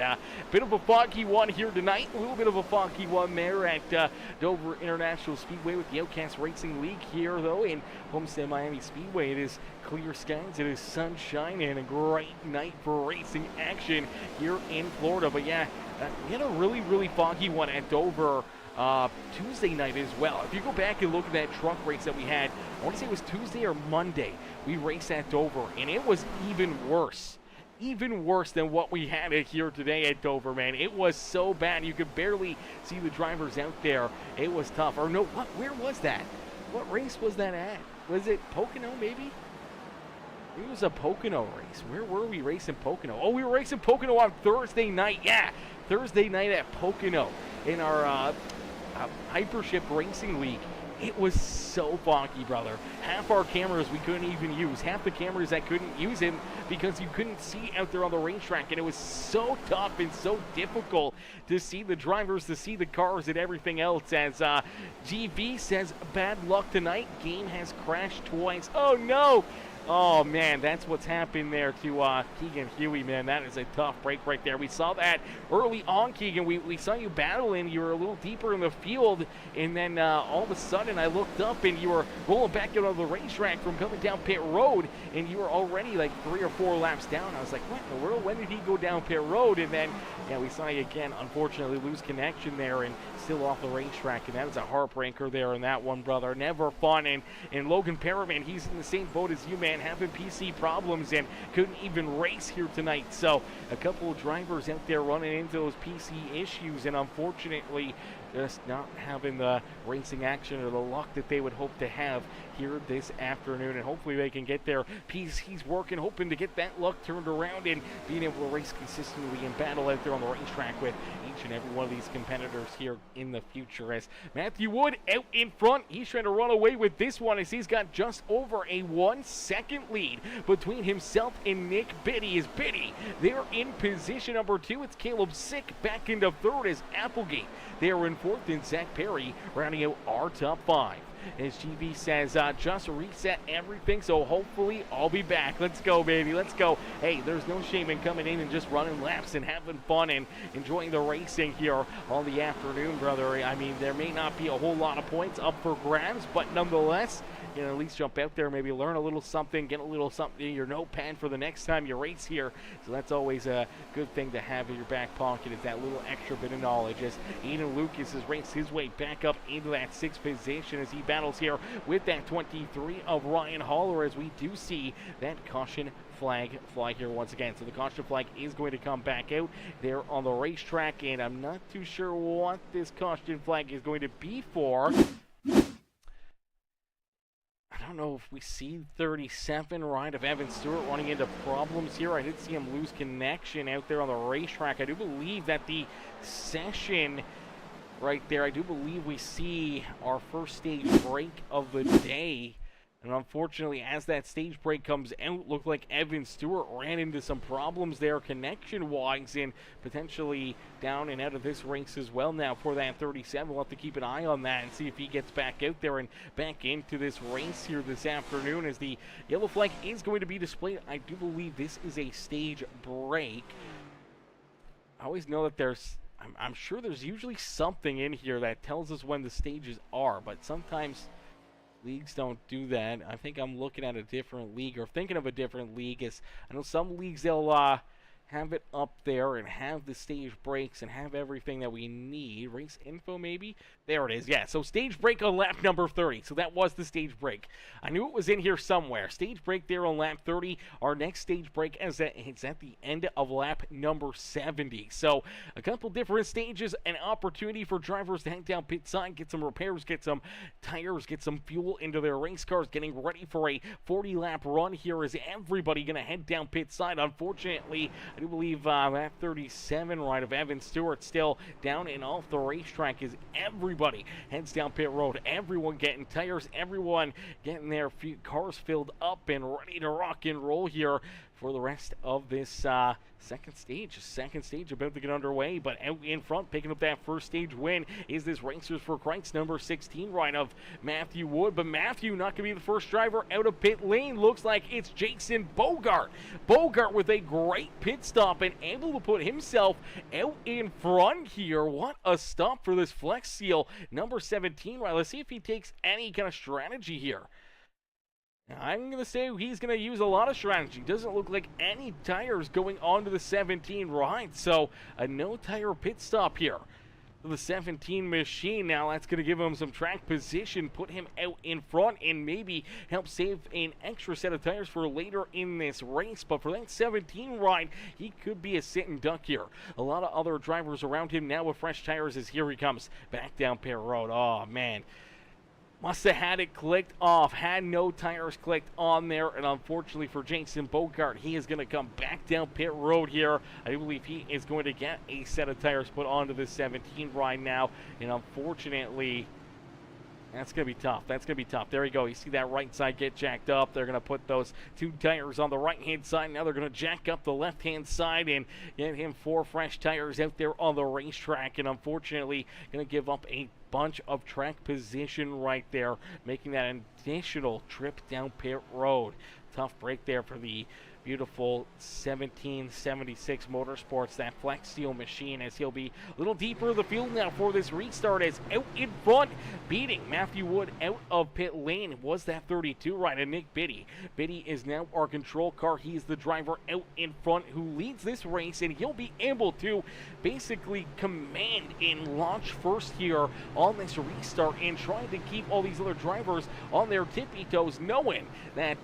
bit of a foggy one here tonight, a little bit of a foggy one there at Dover International Speedway with the Outcast Racing League here, though, in Homestead, Miami Speedway. It is clear skies, it is sunshine, and a great night for racing action here in Florida. But yeah, we had a really, really foggy one at Dover Tuesday night as well. If you go back and look at that truck race that we had, I want to say it was Tuesday or Monday, we raced at Dover, and it was even worse than what we had it here today at Dover, man. It was so bad. You could barely see the drivers out there. It was tough. Or no, where was that? What race was that at? Was it Pocono, maybe? It was a Pocono race. Where were we racing Pocono? Oh, we were racing Pocono on Thursday night. Yeah, Thursday night at Pocono in our Hypership Racing League. It was so foggy, brother. Half our cameras we couldn't even use. Half the cameras that couldn't use him because you couldn't see out there on the racetrack. And it was so tough and so difficult to see the drivers, to see the cars and everything else. As GV says, bad luck tonight. Game has crashed twice. Oh, no. Oh, man, that's what's happened there to Keegan Huey, man. That is a tough break right there. We saw that early on, Keegan. We saw you battling. You were a little deeper in the field, and then all of a sudden I looked up, and you were rolling back out of the racetrack from coming down pit road, and you were already like 3 or 4 laps down. I was like, what in the world? When did he go down pit road? And then, yeah, we saw you again, unfortunately, lose connection there and still off the racetrack, and that is a heartbreaker there in that one, brother. Never fun. And Logan Perriman, he's in the same boat as you, man, having PC problems and couldn't even race here tonight. So a couple of drivers out there running into those PC issues, and unfortunately just not having the racing action or the luck that they would hope to have here this afternoon. And hopefully they can get their PCs working, hoping to get that luck turned around and being able to race consistently and battle out there on the racetrack with each and every one of these competitors here in the future. As Matthew Wood out in front, he's trying to run away with this one as he's got just over a 1-second lead between himself and Nick Biddy. As Biddy, they're in position number 2. It's Caleb Sick back into 3rd as Applegate. They are in 4th, and Zach Perry rounding out our top 5. As GV says, just reset everything, so hopefully I'll be back. Let's go, baby. Let's go. Hey, there's no shame in coming in and just running laps and having fun and enjoying the racing here on the afternoon, brother. I mean, there may not be a whole lot of points up for grabs, but nonetheless, you know, at least jump out there, maybe learn a little something, get a little something in your notepad for the next time you race here. So that's always a good thing to have in your back pocket, is that little extra bit of knowledge. As Aiden Lucas has raced his way back up into that 6th position as he battles here with that 23 of Ryan Holler, as we do see that caution flag fly here once again. So the caution flag is going to come back out there on the racetrack, and I'm not too sure what this caution flag is going to be for. I don't know if we see 37 right of Evan Stewart running into problems here. I did see him lose connection out there on the racetrack. I do believe that the session right there, I do believe we see our first stage break of the day. And unfortunately, as that stage break comes out, looked like Evan Stewart ran into some problems there connection-wise and potentially down and out of this race as well now for that 37. We'll have to keep an eye on that and see if he gets back out there and back into this race here this afternoon, as the yellow flag is going to be displayed. I do believe this is a stage break. I always know that there's, I'm sure there's usually something in here that tells us when the stages are, but sometimes leagues don't do that. I think I'm looking at a different league, or thinking of a different league. As I know some leagues, they'll have it up there and have the stage breaks and have everything that we need. Race info, maybe? There it is, yeah. So stage break on lap number 30. So that was the stage break. I knew it was in here somewhere. Stage break there on lap 30. Our next stage break is it's at the end of lap number 70. So a couple different stages, an opportunity for drivers to head down pit side, get some repairs, get some tires, get some fuel into their race cars, getting ready for a 40-lap run here. Is everybody going to head down pit side? Unfortunately, I do believe lap 37, right, of Evan Stewart still down and off the racetrack as everybody heads down pit road. Everyone getting tires, everyone getting their cars filled up and ready to rock and roll here for the rest of this second stage. Second stage about to get underway, but out in front, picking up that first stage win is this Racers for Christ number 16 ride of Matthew Wood. But Matthew not going to be the first driver out of pit lane. Looks like it's Jason Bogart. Bogart with a great pit stop and able to put himself out in front here. What a stop for this Flex Seal number 17 ride. Let's see if he takes any kind of strategy here. I'm going to say he's going to use a lot of strategy. Doesn't look like any tires going onto the 17 ride. So a no tire pit stop here for the 17 machine. Now that's going to give him some track position, put him out in front, and maybe help save an extra set of tires for later in this race. But for that 17 ride, he could be a sitting duck here. A lot of other drivers around him now with fresh tires as here he comes back down pit road. Oh, man. Must have had it clicked off, had no tires clicked on there, and unfortunately for Jason Bogart, he is going to come back down pit road here. I believe he is going to get a set of tires put onto the 17 ride now, and unfortunately, that's going to be tough. That's going to be tough. There you go. You see that right side get jacked up. They're going to put those two tires on the right-hand side. Now they're going to jack up the left-hand side and get him 4 fresh tires out there on the racetrack, and unfortunately going to give up a bunch of track position right there, making that an additional trip down pit road. Tough break there for the beautiful 1776 Motorsports, that Flex Seal machine, as he'll be a little deeper in the field now for this restart, as out in front, beating Matthew Wood out of pit lane was that 32 rider, Nick Biddy. Biddy is now our control car. He's the driver out in front who leads this race, and he'll be able to basically command and launch first here on this restart and trying to keep all these other drivers on their tippy toes, knowing that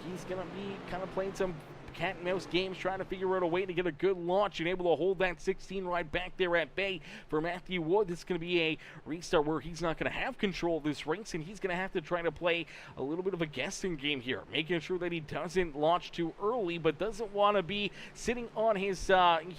he's going to be kind of playing some cat and mouse games, trying to figure out a way to get a good launch and able to hold that 16 ride back there at bay for Matthew Wood. This is going to be a restart where he's not going to have control of this race, and he's going to have to try to play a little bit of a guessing game here, making sure that he doesn't launch too early, but doesn't want to be sitting on his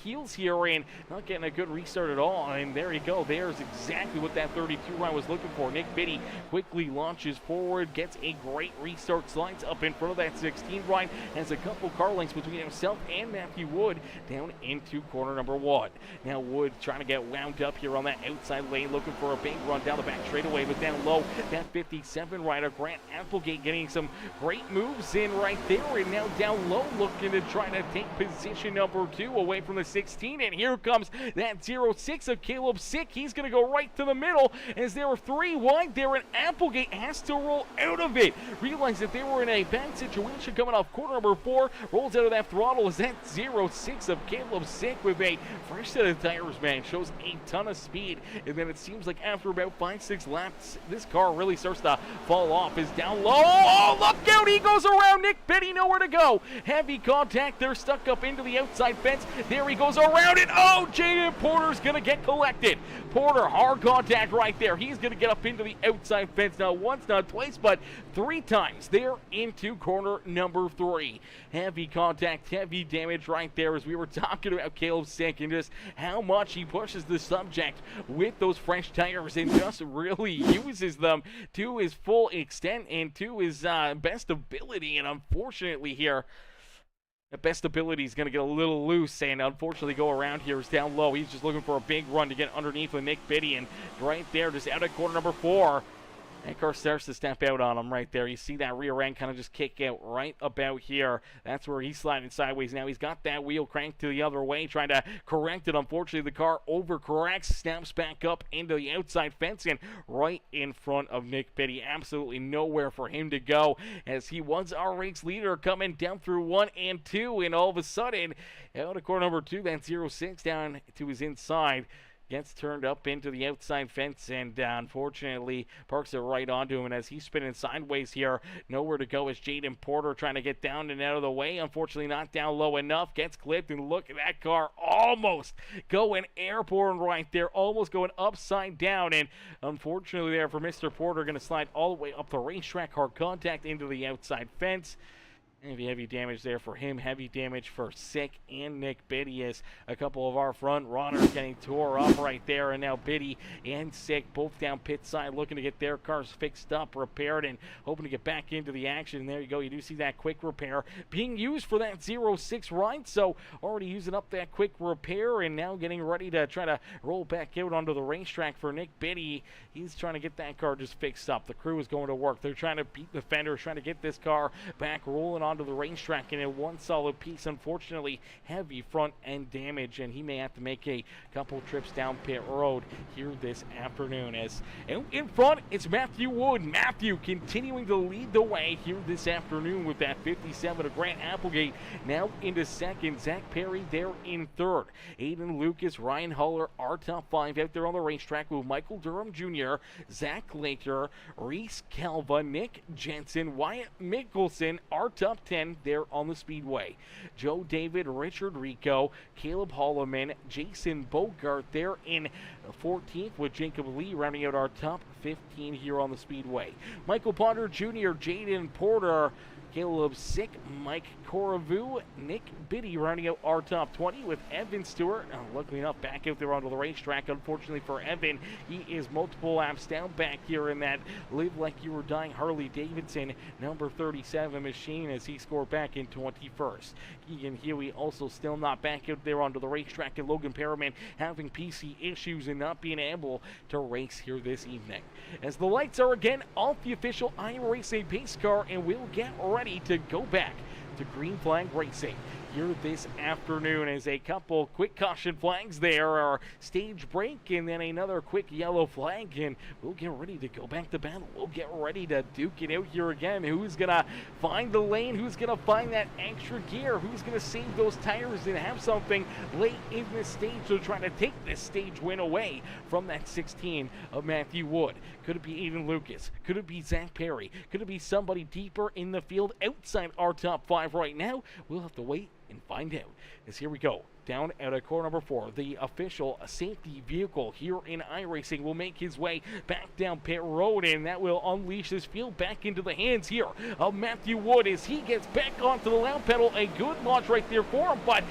heels here and not getting a good restart at all. And there you go. There's exactly what that 32 ride was looking for. Nick Biddy quickly launches forward, gets a great restart, slides up in front of that 16 ride, has a couple car lengths between himself and Matthew Wood down into corner number 1. Now Wood trying to get wound up here on that outside lane, looking for a big run down the back straightaway, but down low, that 57 rider, Grant Applegate, getting some great moves in right there, and now down low, looking to try to take position number 2 away from the 16, and here comes that 06 of Caleb Sick. He's going to go right to the middle as there were 3 wide there, and Applegate has to roll out of it. Realize that they were in a bad situation coming off corner number 4, rolls out of that throttle is that 06 of Caleb Sick with a fresh set of tires, man. Shows a ton of speed, and then it seems like after about 5-6 laps, this car really starts to fall off. Is down low. Oh, look out! He goes around Nick Biddy, nowhere to go. Heavy contact. They're stuck up into the outside fence. There he goes around it. Oh, Jaden Porter's going to get collected. Porter, hard contact right there. He's going to get up into the outside fence, not once, not twice, but 3 times there into corner number 3. Heavy contact, heavy damage right there, as we were talking about Caleb Sick and just how much he pushes the subject with those fresh tires and just really uses them to his full extent and to his best ability. And unfortunately here, the best ability is going to get a little loose and unfortunately go around here. Is down low. He's just looking for a big run to get underneath with Nick Biddy, and right there, just out at corner number 4. That car starts to step out on him right there. You see that rear end kind of just kick out right about here. That's where he's sliding sideways now. He's got that wheel cranked to the other way, trying to correct it. Unfortunately, the car overcorrects, snaps back up into the outside fence and right in front of Nick Biddy. Absolutely nowhere for him to go, as he was our race leader coming down through 1 and 2, and all of a sudden, out of corner number 2, that 06 down to his inside. gets turned up into the outside fence and unfortunately parks it right onto him. And as he's spinning sideways here, nowhere to go is Jaden Porter trying to get down and out of the way. Unfortunately not down low enough, gets clipped, and look at that car almost going airborne right there, almost going upside down. And unfortunately there for Mr. Porter, going to slide all the way up the racetrack, hard contact into the outside fence. Heavy damage there for him. Heavy damage for Sick and Nick Biddy as a couple of our front runners getting tore up right there. And now Biddy and Sick both down pit side looking to get their cars fixed up, repaired, and hoping to get back into the action. And there you go. You do see that quick repair being used for that 0-6 ride. So already using up that quick repair and now getting ready to try to roll back out onto the racetrack for Nick Biddy. He's trying to get that car just fixed up. The crew is going to work. They're trying to beat the fenders, trying to get this car back rolling onto the racetrack, and in one solid piece, unfortunately heavy front end damage, and he may have to make a couple trips down pit road here this afternoon. As in front it's Matthew Wood. Matthew continuing to lead the way here this afternoon with that 57 of Grant Applegate. Now into second, Zach Perry there in third. Aiden Lucas, Ryan Huller, our top five out there on the racetrack with Michael Durham Jr., Zach Laker, Reese Calva, Nick Jensen, Wyatt Mickelson, our top 10 there on the Speedway. Joe David, Richard Rico, Caleb Holloman, Jason Bogart there in 14th with Jacob Lee rounding out our top 15 here on the Speedway. Michael Ponder Jr., Jaden Porter, Caleb Sick, Mike Coravu, Nick Biddy rounding out our top 20 with Evan Stewart. Luckily enough, back out there onto the racetrack. Unfortunately for Evan, he is multiple laps down back here in that Live Like You Were Dying Harley Davidson number 37 machine as he scored back in 21st. Keegan Huey also still not back out there onto the racetrack, and Logan Perriman having PC issues and not being able to race here this evening. As the lights are again off the official iRacing pace car, and we'll get ready to go back to green flag racing here this afternoon as a couple quick caution flags there are stage break and then another quick yellow flag, and we'll get ready to go back to battle. We'll get ready to duke it out here again. Who's gonna find the lane? Who's gonna find that extra gear? Who's gonna save those tires and have something late in this stage to try to take this stage win away from that 16 of Matthew Wood? Could it be Aiden Lucas? Could it be Zach Perry? Could it be somebody deeper in the field outside our top five right now? We'll have to wait and find out. As here we go. Down at corner number 4, the official safety vehicle here in iRacing will make his way back down pit road, and that will unleash this field back into the hands here of Matthew Wood as he gets back onto the loud pedal. A good launch right there for him, but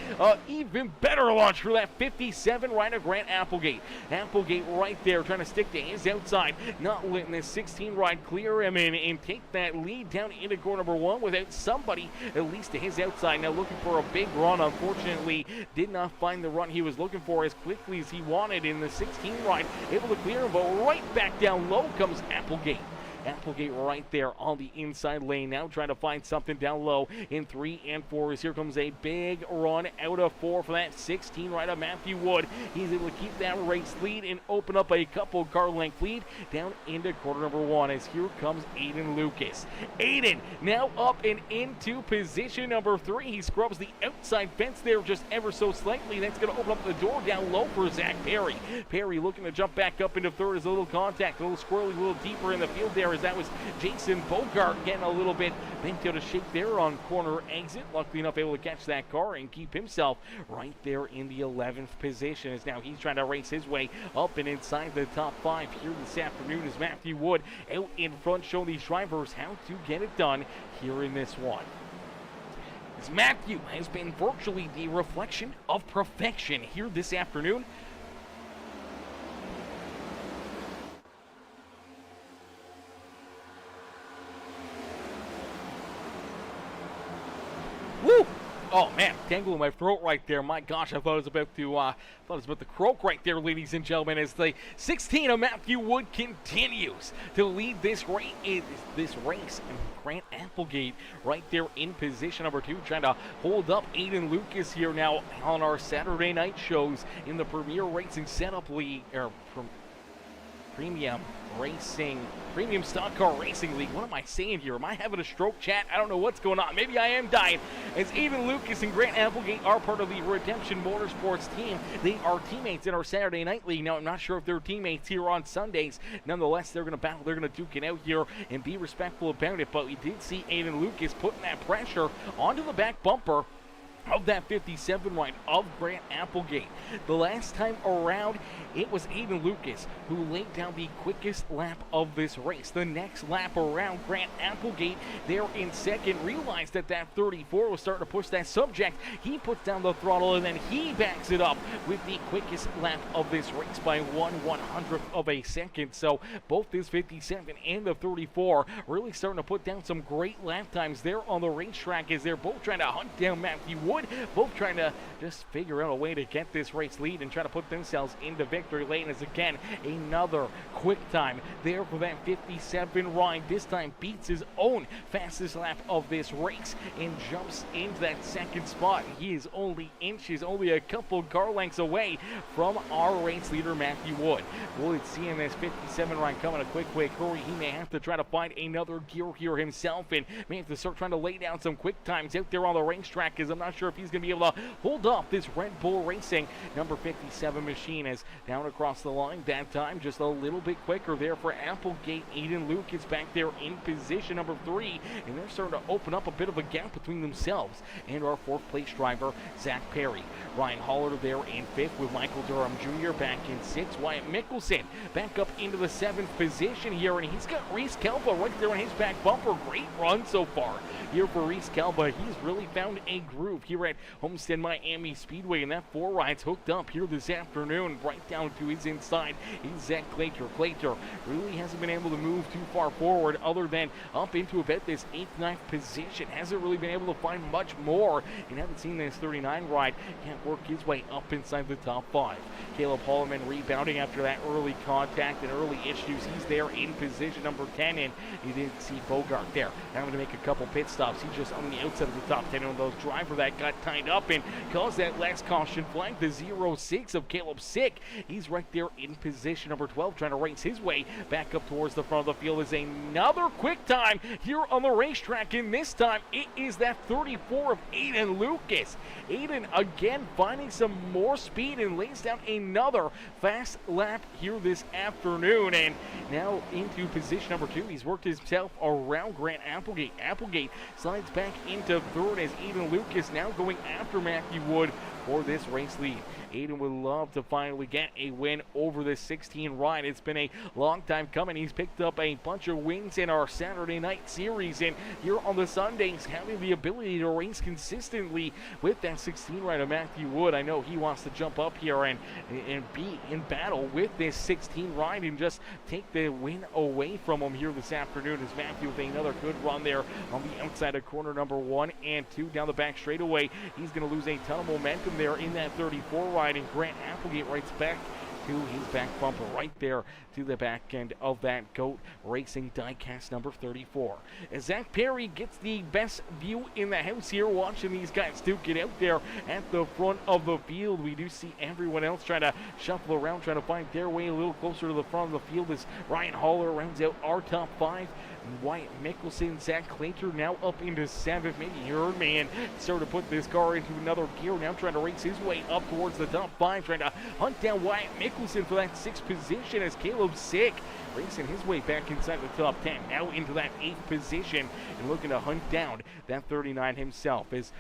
even better launch for that 57 right of Grant Applegate. Applegate right there trying to stick to his outside, not letting this 16 ride clear him in and take that lead down into corner number 1 without somebody at least to his outside. Now looking for a big run, unfortunately did not find the run he was looking for as quickly as he wanted in the 16 ride, able to clear him, but right back down low comes Applegate. Applegate right there on the inside lane, now trying to find something down low in 3 and 4 as here comes a big run out of 4 for that 16 right of Matthew Wood. He's able to keep that race lead and open up a couple car length lead down into quarter number 1 as here comes Aiden Lucas. Aiden now up and into position number 3. He scrubs the outside fence there just ever so slightly. That's going to open up the door down low for Zach Perry. Perry looking to jump back up into third as a little contact, a little squirrely, a little deeper in the field there as that was Jason Bogart getting a little bit bent out of shape there on corner exit. Luckily enough able to catch that car and keep himself right there in the 11th position as now he's trying to race his way up and inside the top 5 here this afternoon as Matthew Wood out in front showing these drivers how to get it done here in this one. As Matthew has been virtually the reflection of perfection here this afternoon. Woo! Oh man, tangle in my throat right there. My gosh, I thought it was about to croak right there, ladies and gentlemen, as the 16 of Matthew Wood continues to lead this race. And Grant Applegate right there in position number 2, trying to hold up Aiden Lucas here now on our Saturday night shows in the Premier Racing Setup League. Premium Stock Car Racing League. What am I saying here? Am I having a stroke, chat? I don't know what's going on. Maybe I am dying. As Aiden Lucas and Grant Applegate are part of the Redemption Motorsports team. They are teammates in our Saturday Night League. Now, I'm not sure if they're teammates here on Sundays. Nonetheless, they're going to battle. They're going to duke it out here and be respectful about it. But we did see Aiden Lucas putting that pressure onto the back bumper of that 57 ride of Grant Applegate. The last time around, it was Aiden Lucas who laid down the quickest lap of this race. The next lap around, Grant Applegate there in second realized that that 34 was starting to push that subject. He puts down the throttle and then he backs it up with the quickest lap of this race by 1/100th of a second. So both this 57 and the 34 really starting to put down some great lap times there on the racetrack as they're both trying to hunt down Matthew Wood, both trying to just figure out a way to get this race lead and try to put themselves into victory lane. As again, another quick time there for that 57 ride. This time beats his own fastest lap of this race and jumps into that second spot. He is only inches, only a couple car lengths away from our race leader, Matthew Wood. Wood seeing this 57 ride coming a quick hurry. He may have to try to find another gear here himself and may have to start trying to lay down some quick times out there on the racetrack, as I'm not sure if he's going to be able to hold off this Red Bull Racing number 57 machine. As down across the line that time, just a little bit quicker there for Applegate. Aiden Lucas back there in position number 3, and they're starting to open up a bit of a gap between themselves and our 4th place driver, Zach Perry. Ryan Holler there in 5th with Michael Durham Jr. back in 6th. Wyatt Mickelson back up into the 7th position here, and he's got Reese Kelba right there on his back bumper. Great run so far here for Reese Kelba. He's really found a groove here at Homestead Miami Speedway, and that 4 ride's hooked up here this afternoon. Right down to his inside is Zach Claytor. Claytor really hasn't been able to move too far forward other than up into about this 8th, 9th position. Hasn't really been able to find much more, and haven't seen this 39 ride can't work his way up inside the top 5. Caleb Holloman rebounding after that early contact and early issues. He's there in position number 10, and you didn't see Bogart there having to make a couple pit stops. He's just on the outside of the top 10 on those driver that got tied up and caused that last caution flag. The 0-6 of Caleb Sick. He's right there in position number 12, trying to race his way back up towards the front of the field. Is another quick time here on the racetrack, and this time it is that 34 of Aiden Lucas. Aiden again finding some more speed and lays down another fast lap here this afternoon, and now into position number 2. He's worked himself around Grant Applegate. Applegate slides back into 3rd as Aiden Lucas now going after Matthew Wood for this race lead. Aiden would love to finally get a win over this 16 ride. It's been a long time coming. He's picked up a bunch of wins in our Saturday night series, and here on the Sundays, having the ability to race consistently with that 16 ride of Matthew Wood. I know he wants to jump up here and be in battle with this 16 ride and just take the win away from him here this afternoon, as Matthew with another good run there on the outside of corner number 1 and 2 down the back straightaway. He's going to lose a ton of momentum there in that 34 ride, and Grant Applegate rights back to his back bumper right there to the back end of that GOAT Racing diecast number 34. As Zach Perry gets the best view in the house here, watching these guys duke it out there at the front of the field. We do see everyone else trying to shuffle around, trying to find their way a little closer to the front of the field as Ryan Holler rounds out our top 5. Wyatt Mickelson, Zach Claytor now up into 7th. Maybe you heard me, and started to put this car into another gear. Now trying to race his way up towards the top 5, trying to hunt down Wyatt Mickelson for that 6th position as Caleb Sick racing his way back inside the top 10, now into that 8th position and looking to hunt down that 39 himself. Is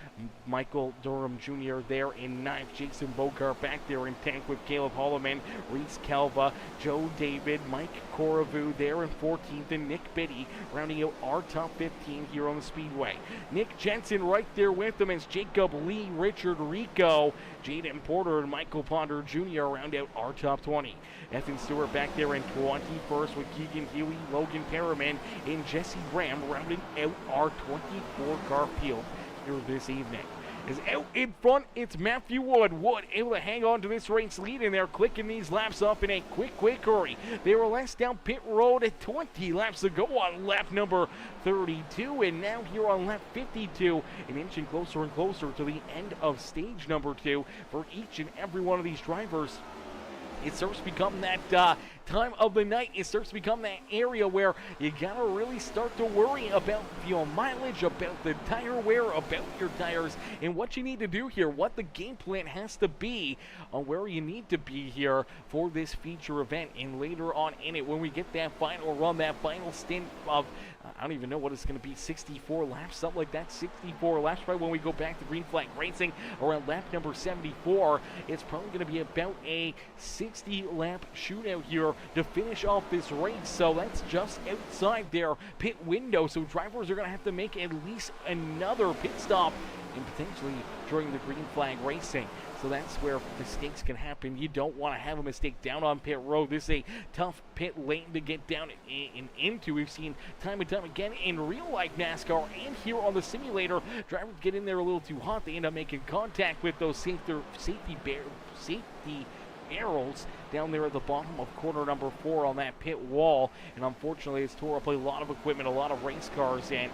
Michael Durham Jr. there in 9th, Jason Bogart back there in 10th with Caleb Holloman, Reese Kelva, Joe David, Mike Coravu there in 14th, and Nick Biddy rounding out our top 15 here on the Speedway. Nick Jensen right there with them as Jacob Lee, Richard Rico, Jaden Porter, and Michael Ponder Jr. round out our top 20. Ethan Stewart back there in 21st with Keegan Huey, Logan Perriman, and Jesse Graham rounding out our 24-car field here this evening. Is out in front, it's Matthew Wood. Wood able to hang on to this race lead, and they're clicking these laps up in a quick hurry. They were last down pit road at 20 laps ago on lap number 32, and now here on lap 52, and inching closer and closer to the end of stage number 2 for each and every one of these drivers. it starts to become that time of the night. It starts to become that area where you gotta really start to worry about fuel mileage, about the tire wear, about your tires, and what you need to do here, what the game plan has to be on where you need to be here for this feature event. And later on in it, when we get that final run, that final stint of, I don't even know what it's going to be, 64 laps, something like that, 64 laps, right when we go back to green flag racing around lap number 74, it's probably going to be about a 60 lap shootout here to finish off this race. So that's just outside their pit window, so drivers are going to have to make at least another pit stop and potentially during the green flag racing. So that's where mistakes can happen. You don't want to have a mistake down on pit road. This is a tough pit lane to get down and into. We've seen time and time again in real life NASCAR and here on the simulator, drivers get in there a little too hot. They end up making contact with those safety arrows down there at the bottom of corner number 4 on that pit wall, and unfortunately it's tore up a lot of equipment, a lot of race cars, and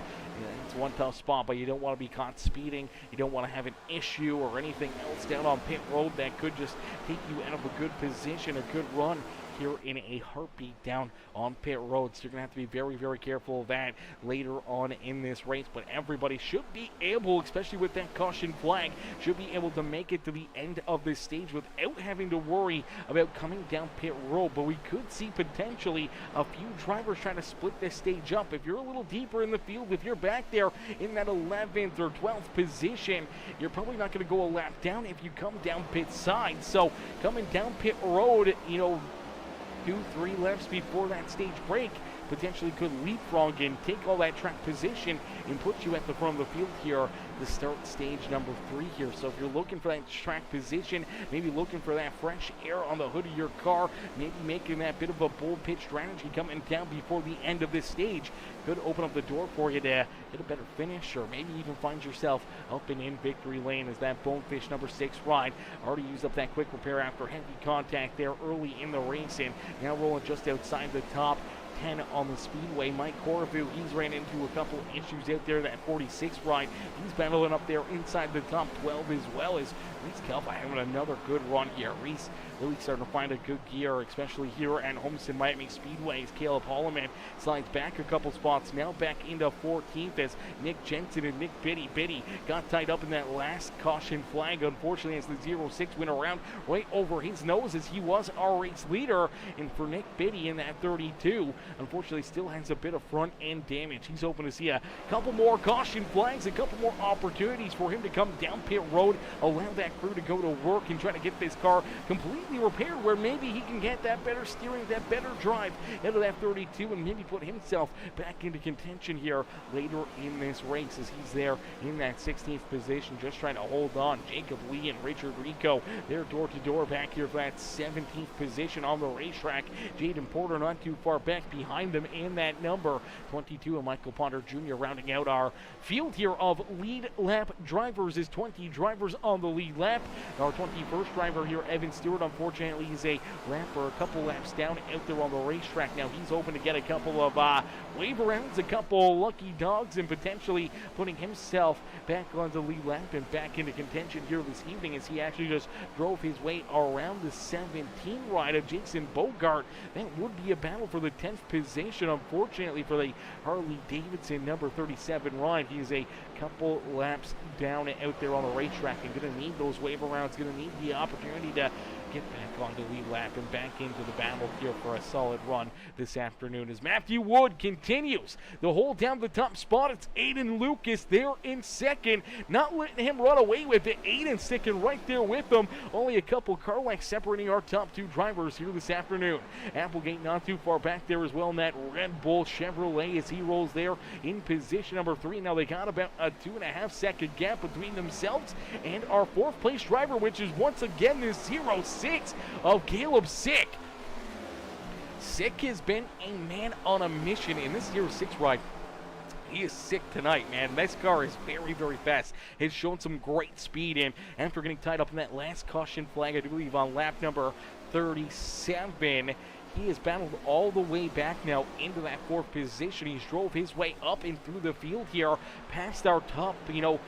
it's one tough spot. But you don't want to be caught speeding, you don't want to have an issue or anything else down on pit road that could just take you out of a good position, a good run here in a heartbeat down on pit road. So you're going to have to be very, very careful of that later on in this race. But everybody should be able, especially with that caution flag, should be able to make it to the end of this stage without having to worry about coming down pit road. But we could see potentially a few drivers trying to split this stage up. If you're a little deeper in the field, if you're back there in that 11th or 12th position, you're probably not going to go a lap down if you come down pit side. So coming down pit road, 2-3 laps before that stage break potentially could leapfrog and take all that track position and put you at the front of the field here to start stage number 3 here. So if you're looking for that track position, maybe looking for that fresh air on the hood of your car, maybe making that bit of a bull pitch strategy coming down before the end of this stage, could open up the door for you to get a better finish, or maybe even find yourself up and in victory lane as that Bonefish number 6 ride already used up that quick repair after heavy contact there early in the race, and now rolling just outside the top 10 on the Speedway. Mike Corriveau, he's ran into a couple issues out there. That 46 ride, he's battling up there inside the top 12, as well as Reese Kelpa having another good run here. Reese really starting to find a good gear, especially here at Homestead Miami Speedway, as Caleb Holloman slides back a couple spots, now back into 14th as Nick Jensen and Nick Biddy got tied up in that last caution flag. Unfortunately, as the 0-6 went around right over his nose, as he was our race leader. And for Nick Biddy in that 32, unfortunately still has a bit of front end damage. He's hoping to see a couple more caution flags, a couple more opportunities for him to come down pit road, allow that crew to go to work and try to get this car completely repaired, where maybe he can get that better steering, that better drive out of that 32, and maybe put himself back into contention here later in this race, as he's there in that 16th position, just trying to hold on. Jacob Lee and Richard Rico, they're door to door back here for that 17th position on the racetrack. Jaden Porter not too far back behind them in that number 22, and Michael Ponder Jr. rounding out our field here of lead lap drivers. Is 20 drivers on the lead lap. Our 21st driver here, Evan Stewart, unfortunately he's a lap or a couple laps down out there on the racetrack. Now he's hoping to get a couple of wave arounds, a couple lucky dogs, and potentially putting himself back on the lead lap and back into contention here this evening, as he actually just drove his way around the 17 ride of Jason Bogart. That would be a battle for the 10th position, unfortunately, for the Harley Davidson number 37 ride. He is a couple laps down out there on the racetrack and going to need those wave arounds, going to need the opportunity to get back on the lead lap and back into the battle here for a solid run this afternoon, as Matthew Wood continues the hold down the top spot. It's Aiden Lucas there in second, not letting him run away with it. Aiden sticking right there with him. Only a couple car lengths separating our top 2 drivers here this afternoon. Applegate not too far back there as well in that Red Bull Chevrolet, as he rolls there in position number 3. Now they got about a 2.5 second gap between themselves and our 4th place driver, which is once again this 0-6 of Caleb Sick. Sick has been a man on a mission in this 0-6 ride. He is sick tonight, man. This car is very, very fast. Has shown some great speed, and after getting tied up in that last caution flag, I do believe on lap number 37, he has battled all the way back now into that 4th position. He's drove his way up and through the field here, past our top, 20th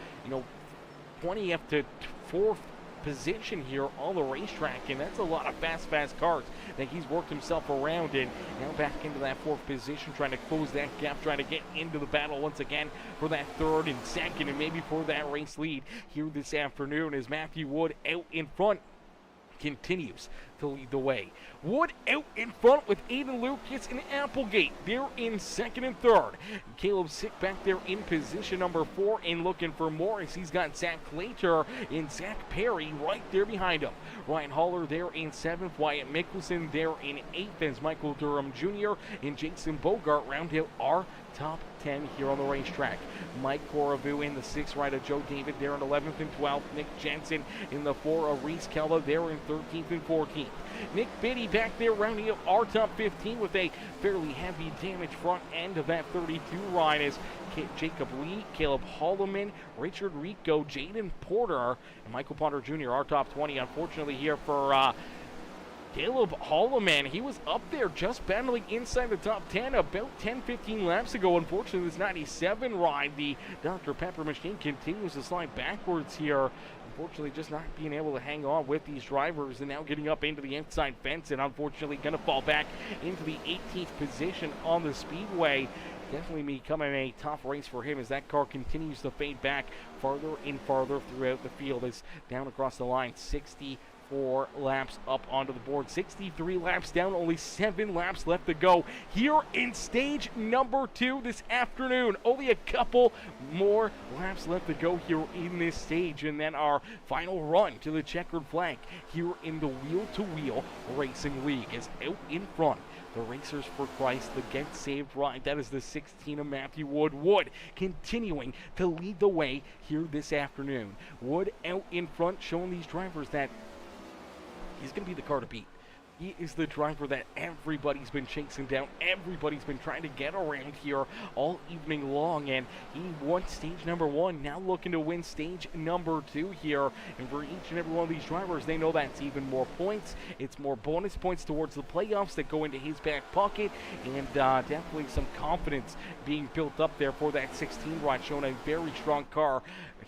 to 4th position here on the racetrack, and that's a lot of fast cars that he's worked himself around, and now back into that 4th position, trying to close that gap, trying to get into the battle once again for that 3rd and 2nd, and maybe for that race lead here this afternoon, as Matthew Wood out in front continues to lead the way. Wood out in front with Aiden Lucas and Applegate. They're in 2nd and 3rd. Caleb Sick back there in position number 4 and looking for Morris. He's got Zach Clater and Zach Perry right there behind him. Ryan Haller there in 7th. Wyatt Mickelson there in 8th as Michael Durham Jr. and Jason Bogart round out our top 10 here on the racetrack. Mike Coravu in the 6th, right of Joe David there in 11th and 12th. Nick Jensen in the 4 of Reese Kelva there in 13th and 14th. Nick Biddy back there rounding up our top 15 with a fairly heavy damage front end of that 32 ride as Jacob Lee, Caleb Holloman, Richard Rico, Jaden Porter, and Michael Ponder Jr. our top 20. Unfortunately here for Caleb Holloman, he was up there just battling inside the top 10 about 10-15 laps ago. Unfortunately, this 97 ride, the Dr. Pepper machine, continues to slide backwards here. Unfortunately, just not being able to hang on with these drivers, and now getting up into the inside fence, and unfortunately going to fall back into the 18th position on the Speedway. Definitely becoming a tough race for him as that car continues to fade back farther and farther throughout the field. As down across the line, 64 laps up onto the board, 63 laps down, only 7 laps left to go here in stage number 2 this afternoon. Only a couple more laps left to go here in this stage, and then our final run to the checkered flag here in the wheel-to-wheel racing league is out in front. The Racers for Christ, the Get Saved ride. That is the 16 of Matthew Wood. Wood continuing to lead the way here this afternoon. Wood out in front, showing these drivers that he's going to be the car to beat. He is the driver that everybody's been chasing down. Everybody's been trying to get around here all evening long, and he won stage number 1. Now looking to win stage number 2 here. And for each and every one of these drivers, they know that's even more points. It's more bonus points towards the playoffs that go into his back pocket, and definitely some confidence being built up there for that 16 ride, showing a very strong car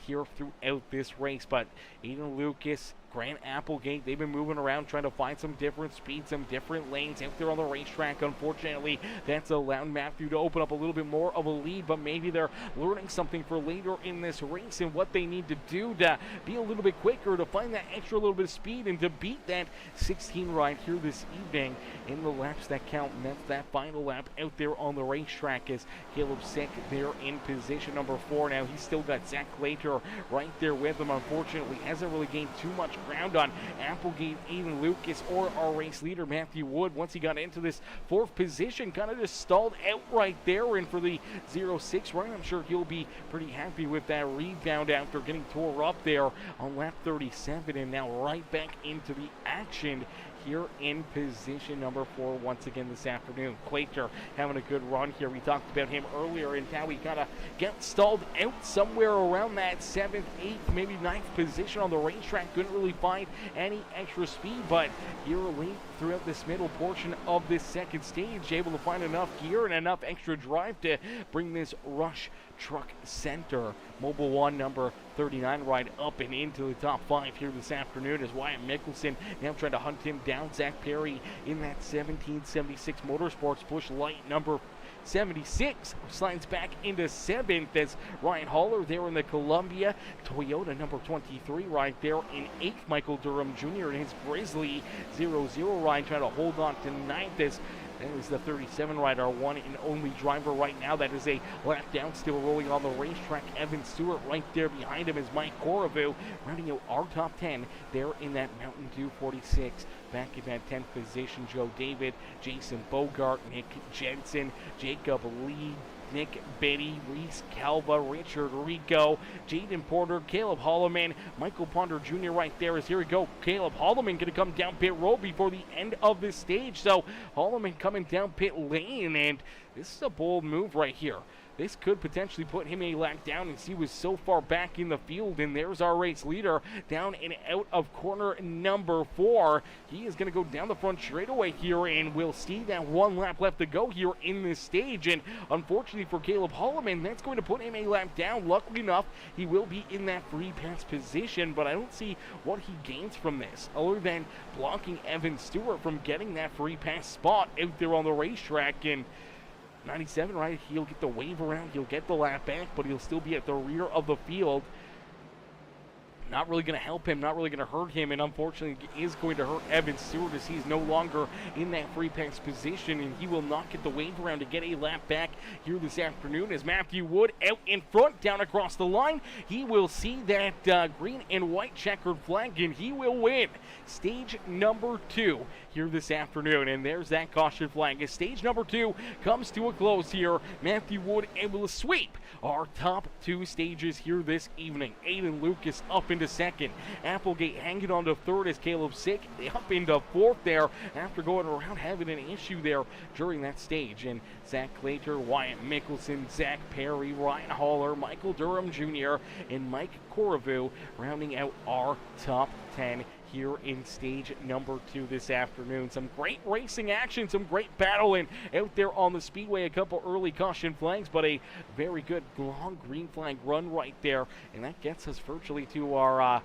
here throughout this race. But Aiden Lucas, Grant Applegate, they've been moving around trying to find some different speeds, some different lanes out there on the racetrack. Unfortunately, that's allowed Matthew to open up a little bit more of a lead, but maybe they're learning something for later in this race and what they need to do to be a little bit quicker, to find that extra little bit of speed and to beat that 16 ride here this evening in the laps that count. And that's that final lap out there on the racetrack as Caleb Sick there in position number 4. Now he's still got Zach Clater right there with him. Unfortunately, hasn't really gained too much ground on Applegate, Aiden Lucas, or our race leader Matthew Wood. Once he got into this 4th position, kind of just stalled out right there. And for the 0-6 run, I'm sure he'll be pretty happy with that rebound after getting tore up there on lap 37, and now right back into the action here in position number 4 once again this afternoon. Clater having a good run here. We talked about him earlier and how he kind of got stalled out somewhere around that 7th, 8th, maybe 9th position on the racetrack. Couldn't really find any extra speed, but here late throughout this middle portion of this 2nd stage, able to find enough gear and enough extra drive to bring this Rush Truck Center Mobile 1 number 39 ride up and into the top 5 here this afternoon, as Wyatt Mickelson now trying to hunt him down. Zach Perry in that 1776 Motorsports Busch Light number 76 slides back into 7th as Ryan Haller there in the Columbia Toyota number 23 right there in 8th. Michael Durham Jr. and his Grizzly 0-0 ride trying to hold on to 9th as that is the 37 rider, one and only driver right now. That is a lap down, still rolling on the racetrack. Evan Stewart right there behind him is Mike Coravu, rounding out our top 10 there in that Mountain Dew 46. Back in that 10th position, Joe David, Jason Bogart, Nick Jensen, Jacob Lee, Nick Betty, Reese Calva, Richard Rico, Jaden Porter, Caleb Holloman, Michael Ponder Jr. right there as here we go. Caleb Holloman going to come down pit road before the end of this stage. So Holloman coming down pit lane, and this is a bold move right here. this could potentially put him a lap down, and he was so far back in the field. And there's our race leader down and out of corner number 4. He is going to go down the front straightaway here, and we'll see that 1 lap left to go here in this stage. And unfortunately for Caleb Holloman, that's going to put him a lap down. Luckily enough, he will be in that free pass position, but I don't see what he gains from this other than blocking Evan Stewart from getting that free pass spot out there on the racetrack. And 97, right, he'll get the wave around, he'll get the lap back, but he'll still be at the rear of the field. Not really going to help him, not really going to hurt him, and unfortunately is going to hurt Evan Stewart as he's no longer in that free pass position, and he will not get the wave around to get a lap back here this afternoon as Matthew Wood out in front, down across the line. He will see that green and white checkered flag, and he will win stage number 2 here this afternoon. And there's that caution flag as stage number 2 comes to a close here. Matthew Wood able to sweep our top 2 stages here this evening. Aiden Lucas up into second. Applegate hanging on to third as Caleb Sick up into 4th there after going around having an issue there during that stage. And Zach Clater, Wyatt Mickelson, Zach Perry, Ryan Haller, Michael Durham Jr., and Mike Coravu rounding out our top 10 here in stage number 2 this afternoon. Some great racing action, some great battling out there on the Speedway. A couple early caution flags, but a very good long green flag run right there. And that gets us virtually to our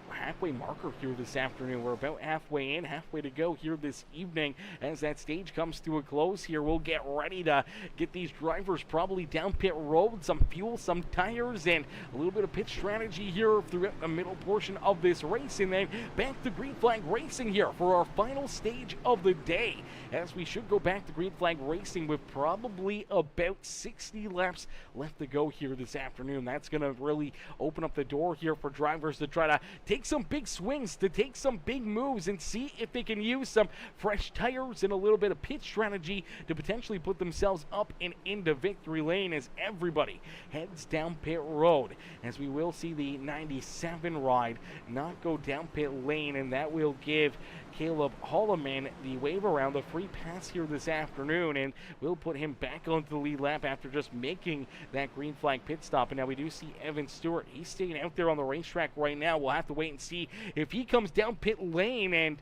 halfway marker here this afternoon. We're about halfway in, halfway to go here this evening as that stage comes to a close here. We'll get ready to get these drivers probably down pit road, some fuel, some tires, and a little bit of pit strategy here throughout the middle portion of this race, and then back to green flag racing here for our final stage of the day, as we should go back to green flag racing with probably about 60 laps left to go here this afternoon. That's going to really open up the door here for drivers to try to take some big swings, to take some big moves, and see if they can use some fresh tires and a little bit of pit strategy to potentially put themselves up and into victory lane as everybody heads down pit road, as we will see the 97 ride not go down pit lane, and that will give Caleb Holloman the wave around the free pass here this afternoon, and we'll put him back onto the lead lap after just making that green flag pit stop. And now we do see Evan Stewart. He's staying out there on the racetrack right now. We'll have to wait and see if he comes down pit lane, and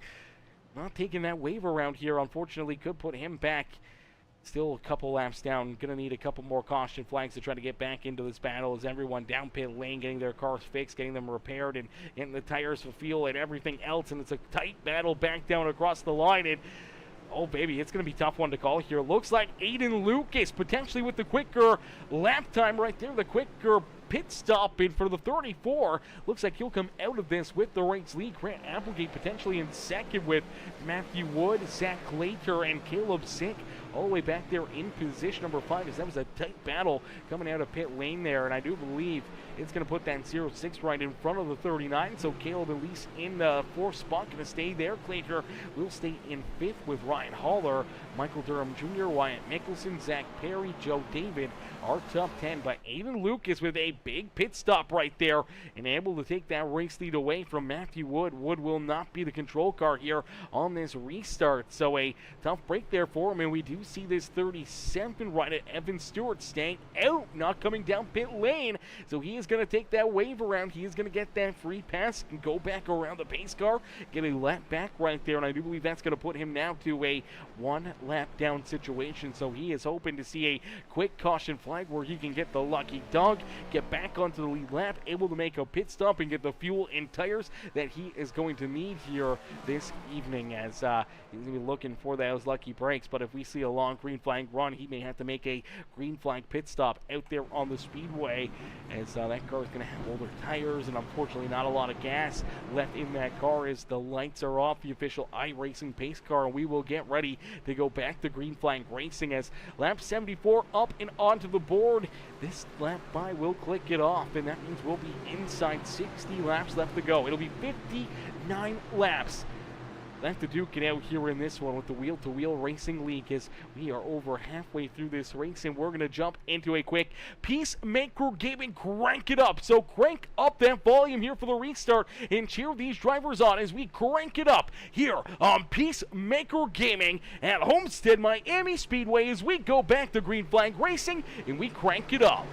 not taking that wave around here, unfortunately, could put him back still a couple laps down. Gonna need a couple more caution flags to try to get back into this battle as everyone down pit lane getting their cars fixed, getting them repaired, and getting the tires for fuel and everything else. And it's a tight battle back down across the line. And oh baby, it's going to be a tough one to call here. Looks like Aiden Lucas potentially with the quicker lap time right there, the quicker pit stop in for the 34. Looks like he'll come out of this with the race lead. Grant Applegate potentially in second with Matthew Wood, Zach Clater, and Caleb Sick all the way back there in position number 5, as that was a tight battle coming out of pit lane there. And I do believe it's going to put that 06 right in front of the 39, so Caleb at least in the 4th spot, going to stay there. Clater will stay in 5th with Ryan Haller, Michael Durham Jr., Wyatt Mickelson, Zach Perry, Joe David, our top 10. But Aiden Lucas with a big pit stop right there and able to take that race lead away from Matthew Wood. Wood will not be the control car here on this restart, so a tough break there for him. And we do see this 37 right at Evan Stewart staying out, not coming down pit lane, so he is going to take that wave around. He is going to get that free pass and go back around the pace car, get a lap back right there, and I do believe that's going to put him now to a 1 lap down situation. So he is hoping to see a quick caution flag where he can get the lucky dog, get back onto the lead lap, able to make a pit stop and get the fuel and tires that he is going to need here this evening, as he's going to be looking for those lucky breaks. But if we see a long green flag run, he may have to make a green flag pit stop out there on the Speedway, as that car is going to have older tires and unfortunately not a lot of gas left in that car as the lights are off, the official iRacing pace car. And we will get ready to go back to green flag racing as lap 74 up and onto the board. This lap by will click it off, and that means we'll be inside 60 laps left to go. It'll be 59 laps have to duke it out here in this one with the Wheel to Wheel Racing League, as we are over halfway through this race, and we're going to jump into a quick Peacemaker Gaming. Crank it up. So crank up that volume here for the restart and cheer these drivers on as we crank it up here on Peacemaker Gaming at Homestead Miami Speedway as we go back to green flag racing and we crank it up.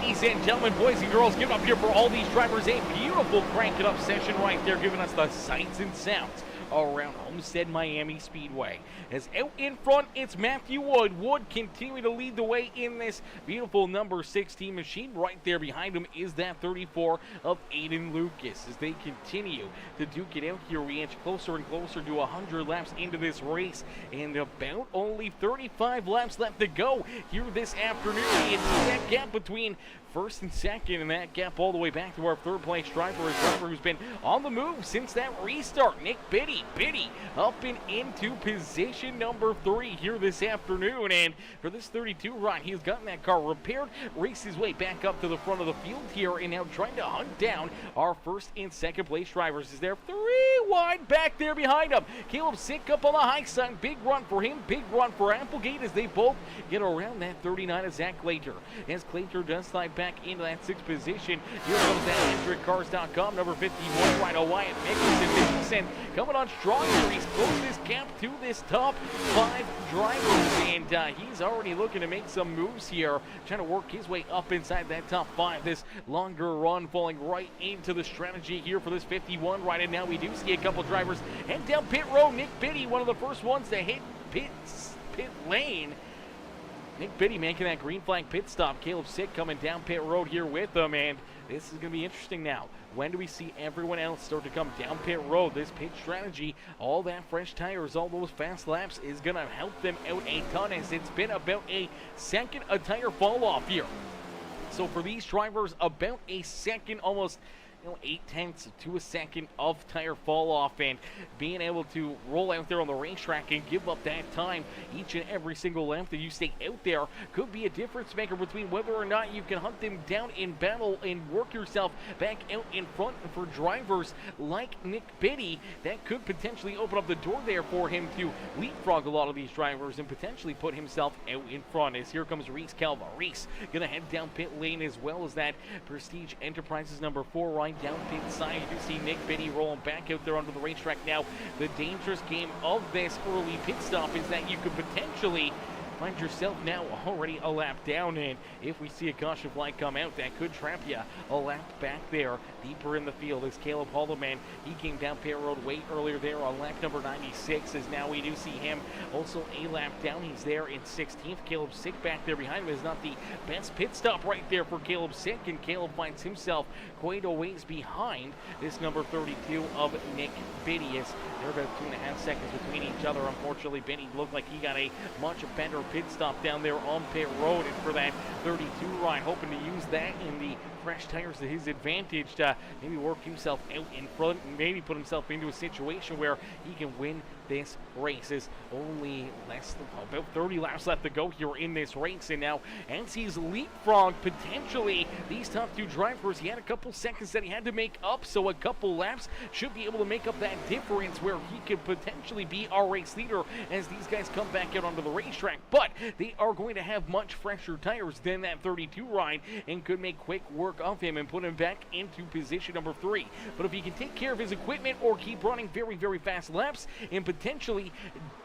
ladies and gentlemen, boys and girls, give it up here for all these drivers. A beautiful crank it up session right there, giving us the sights and sounds around Homestead Miami Speedway. As out in front, it's Matthew Wood. Wood continuing to lead the way in this beautiful number 16 machine. Right there behind him is that 34 of Aiden Lucas. As they continue to duke it out here, we inch closer and closer to 100 laps into this race, and about only 35 laps left to go here this afternoon. You see that gap between first and second, and that gap all the way back to our third place driver, a driver who's been on the move since that restart, Nick Biddy. Up and into position number 3 here this afternoon, and for this 32 ride, he's gotten that car repaired, raced his way back up to the front of the field here, and now trying to hunt down our first and second place drivers. Is there 3 wide back there behind him? Caleb Sick up on the high side. Big run for him, big run for Applegate as they both get around that 39 of Zach Claytor. As Claytor does slide back into that 6th position, here comes that HendrickCars.com number 51 right away at Mickelson coming on strong here. He's closed this gap to this top 5 drivers, and he's already looking to make some moves here, trying to work his way up inside that top 5. This longer run falling right into the strategy here for this 51 right, and now we do see a couple drivers head down pit road. Nick Biddy, one of the first ones to hit pit lane. Nick Biddy making that green flag pit stop. Caleb Sick coming down pit road here with them, and this is going to be interesting now. When do we see everyone else start to come down pit road? This pit strategy, all that fresh tires, all those fast laps is going to help them out a ton, as it's been about a second a tire fall off here. So for these drivers, about a second, almost 0.8 to a second of tire fall off, and being able to roll out there on the racetrack and give up that time each and every single lap that you stay out there could be a difference maker between whether or not you can hunt them down in battle and work yourself back out in front. For drivers like Nick Biddy, that could potentially open up the door there for him to leapfrog a lot of these drivers and potentially put himself out in front. As here comes Reese Calva. Reese gonna head down pit lane, as well as that Prestige Enterprises number 4 right down pit side. You see Nick Biddy rolling back out there onto the racetrack now. The dangerous game of this early pit stop is that you could potentially find yourself now already a lap down, and if we see a caution flag come out, that could trap you a lap back there deeper in the field. As Caleb Holloman, he came down pit road way earlier there on lap number 96, as now we do see him also a lap down. He's there in 16th. Caleb Sick back there behind him is not the best pit stop right there for Caleb Sick, and Caleb finds himself quite a ways behind this number 32 of Nick Biddy. As they're about 2.5 seconds between each other. Unfortunately, Biddy looked like he got a much better pit stop down there on pit road, and for that 32 ride, hoping to use that in the fresh tires to his advantage to maybe work himself out in front and maybe put himself into a situation where he can win this race. Is only less than about 30 laps left to go here in this race, and now as he's leapfrogged potentially these top 2 drivers, he had a couple seconds that he had to make up, so a couple laps should be able to make up that difference where he could potentially be our race leader as these guys come back out onto the racetrack. But they are going to have much fresher tires than that 32 ride and could make quick work of him and put him back into position number 3. But if he can take care of his equipment or keep running very, very fast laps and potentially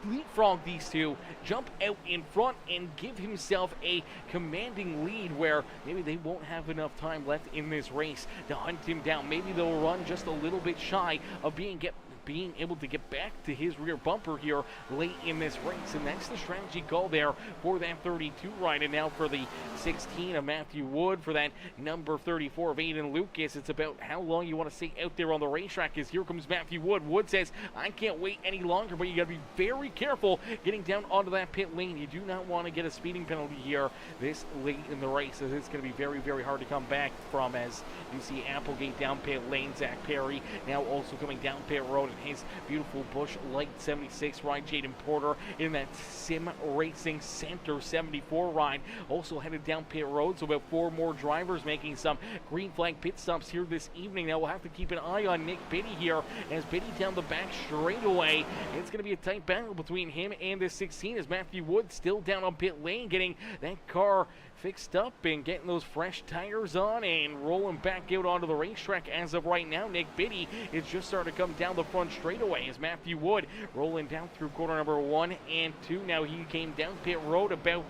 leapfrog these two, jump out in front and give himself a commanding lead where maybe they won't have enough time left in this race to hunt him down. Maybe they'll run just a little bit shy of being able to get back to his rear bumper here late in this race, and that's the strategy call there for that 32 ride. And now for the 16 of Matthew Wood, for that number 34 of Aiden Lucas, it's about how long you want to stay out there on the racetrack. As here comes Matthew Wood. Wood says, I can't wait any longer, but you got to be very careful getting down onto that pit lane. You do not want to get a speeding penalty here this late in the race, as it's going to be very, very hard to come back from. As you see Applegate down pit lane, Zach Perry now also coming down pit road, his beautiful Busch Light 76 ride. Jaden Porter in that Sim Racing Center 74 ride also headed down pit road. So about 4 more drivers making some green flag pit stops here this evening. Now we'll have to keep an eye on Nick Biddy here, as Biddy down the back straightaway. It's going to be a tight battle between him and the 16, as Matthew Wood still down on pit lane, getting that car fixed up and getting those fresh tires on and rolling back out onto the racetrack. As of right now, Nick Biddy is just starting to come down the front straightaway as Matthew Wood rolling down through corner number 1 and 2. Now he came down pit road about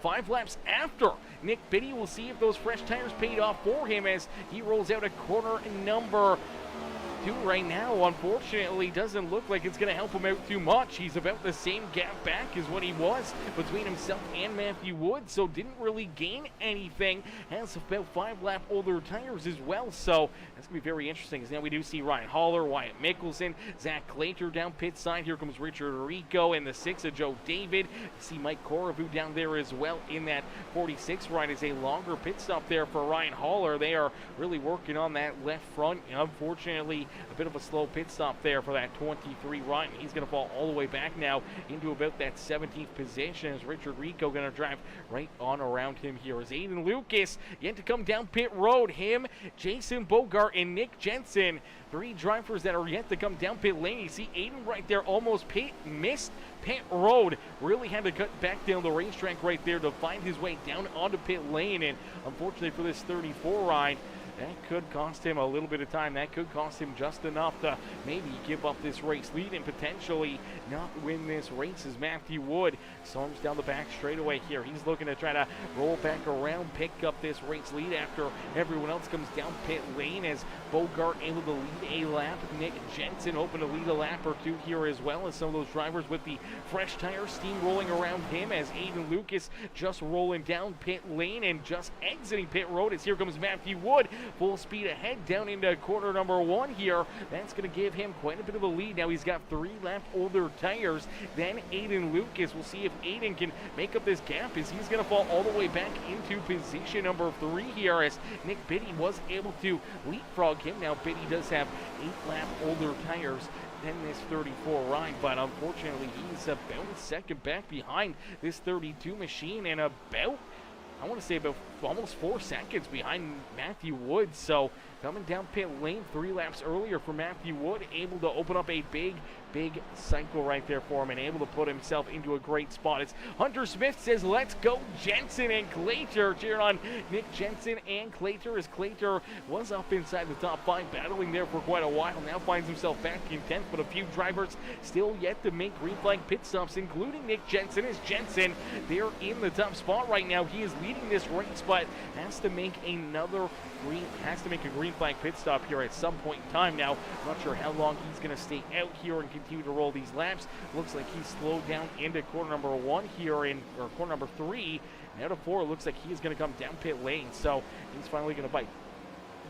5 laps after Nick Biddy. We'll see if those fresh tires paid off for him as he rolls out at corner number 2 right now. Unfortunately, doesn't look like it's going to help him out too much. He's about the same gap back as what he was between himself and Matthew Wood, so didn't really gain anything. Has about 5 lap older tires as well, so that's going to be very interesting. As now we do see Ryan Haller, Wyatt Mickelson, Zach Claytor down pit side. Here comes Richard Rico in the 6 of Joe David. See Mike Corriveau down there as well in that 46 ride. Is a longer pit stop there for Ryan Haller. They are really working on that left front. Unfortunately, a bit of a slow pit stop there for that 23 ride. He's going to fall all the way back now into about that 17th position as Richard Rico going to drive right on around him here. As Aiden Lucas yet to come down pit road. Him, Jason Bogart, and Nick Jensen. 3 drivers that are yet to come down pit lane. You see Aiden right there almost missed pit road. Really had to cut back down the racetrack right there to find his way down onto pit lane. And unfortunately for this 34 ride, that could cost him a little bit of time. That could cost him just enough to maybe give up this race lead and potentially not win this race as Matthew Wood storms down the back straightaway here. He's looking to try to roll back around, pick up this race lead after everyone else comes down pit lane as Bogart able to lead a lap. Nick Jensen hoping to lead a lap or 2 here as well as some of those drivers with the fresh tires steam rolling around him as Aiden Lucas just rolling down pit lane and just exiting pit road as here comes Matthew Wood. Full speed ahead down into corner number 1 here. That's going to give him quite a bit of a lead. Now he's got 3 lap older tires than Aiden Lucas. We'll see if Aiden can make up this gap as he's going to fall all the way back into position number 3 here as Nick Biddy was able to leapfrog him. Now Biddy does have 8 lap older tires than this 34 ride, but unfortunately he's about a second back behind this 32 machine and about, I want to say, about almost 4 seconds behind Matthew Wood. So coming down pit lane 3 laps earlier for Matthew Wood, able to open up a big cycle right there for him and able to put himself into a great spot. It's Hunter Smith says, let's go Jensen and Claytor. Cheering on Nick Jensen and Claytor as Claytor was up inside the top 5, battling there for quite a while. Now finds himself back in 10th, but a few drivers still yet to make green flag pit stops, including Nick Jensen. As Jensen, they're in the top spot right now. He is leading this race, but has to make a green flag pit stop here at some point in time. Now, not sure how long he's going to stay out here and continue to roll these laps. Looks like he's slowed down into corner number 1 here or corner number 3. Now to 4, looks like he's going to come down pit lane. So he's finally going to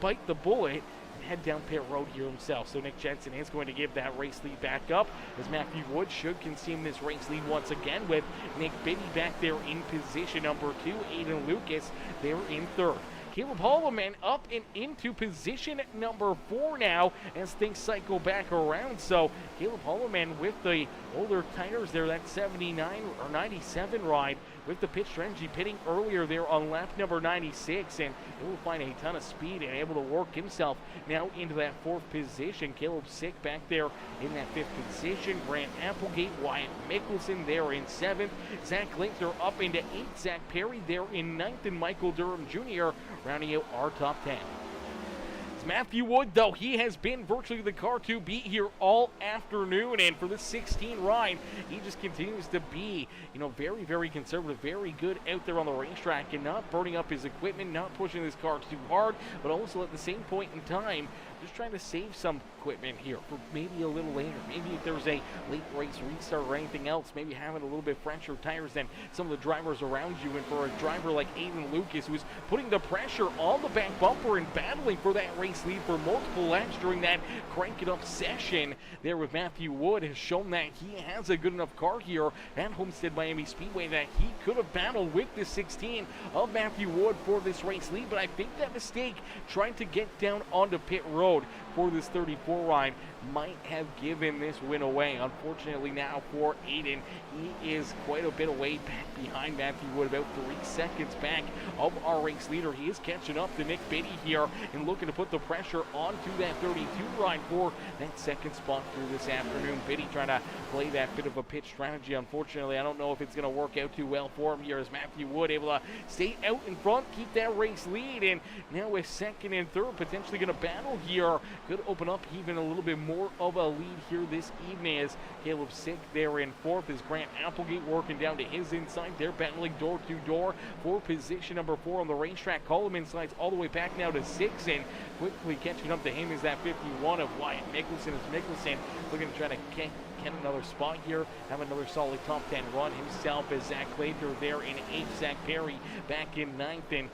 bite the bullet and head down pit road here himself. So Nick Jensen is going to give that race lead back up as Matthew Wood should consume this race lead once again with Nick Biddy back there in position number 2. Aiden Lucas there in 3rd. Caleb Holloman up and into position number 4 now as things cycle back around. So Caleb Holloman with the older tires there, that 79 or 97 ride with the pit strategy, pitting earlier there on lap number 96, and he will find a ton of speed and able to work himself now into that 4th position. Caleb Sick back there in that 5th position. Grant Applegate, Wyatt Mickelson there in 7th. Zach Linkner up into 8th. Zach Perry there in 9th, and Michael Durham Jr. rounding out our top 10. Matthew Wood, though, he has been virtually the car to beat here all afternoon, and for this 16 ride, he just continues to be, very conservative, very good out there on the racetrack and not burning up his equipment, not pushing this car too hard, but also at the same point in time, just trying to save some equipment here for maybe a little later. Maybe if there's a late race restart or anything else, maybe having a little bit fresher tires than some of the drivers around you. And for a driver like Aiden Lucas, who's putting the pressure on the back bumper and battling for that race lead for multiple laps during that crank it up session there with Matthew Wood, has shown that he has a good enough car here at Homestead Miami Speedway that he could have battled with the 16 of Matthew Wood for this race lead. But I think that mistake trying to get down onto pit road for this 34 ride might have given this win away. Unfortunately now for Aiden, he is quite a bit away back behind Matthew Wood, about 3 seconds back of our race leader. He is catching up to Nick Biddy here and looking to put the pressure onto that 32 ride for that second spot through this afternoon. Biddy trying to play that bit of a pitch strategy. Unfortunately, I don't know if it's going to work out too well for him here, as Matthew Wood able to stay out in front, keep that race lead, and now with second and third potentially going to battle here. Could open up even a little bit more of a lead here this evening, as Caleb Sick there in fourth, as Grant Applegate working down to his inside. They're battling door to door for position number 4 on the racetrack. Coleman slides all the way back now to 6, and quickly catching up to him is that 51 of Wyatt Mickelson, as Mickelson looking to try to get another spot here, have another solid top 10 run himself, as Zach Claytor there in 8th, Zach Perry back in 9th, and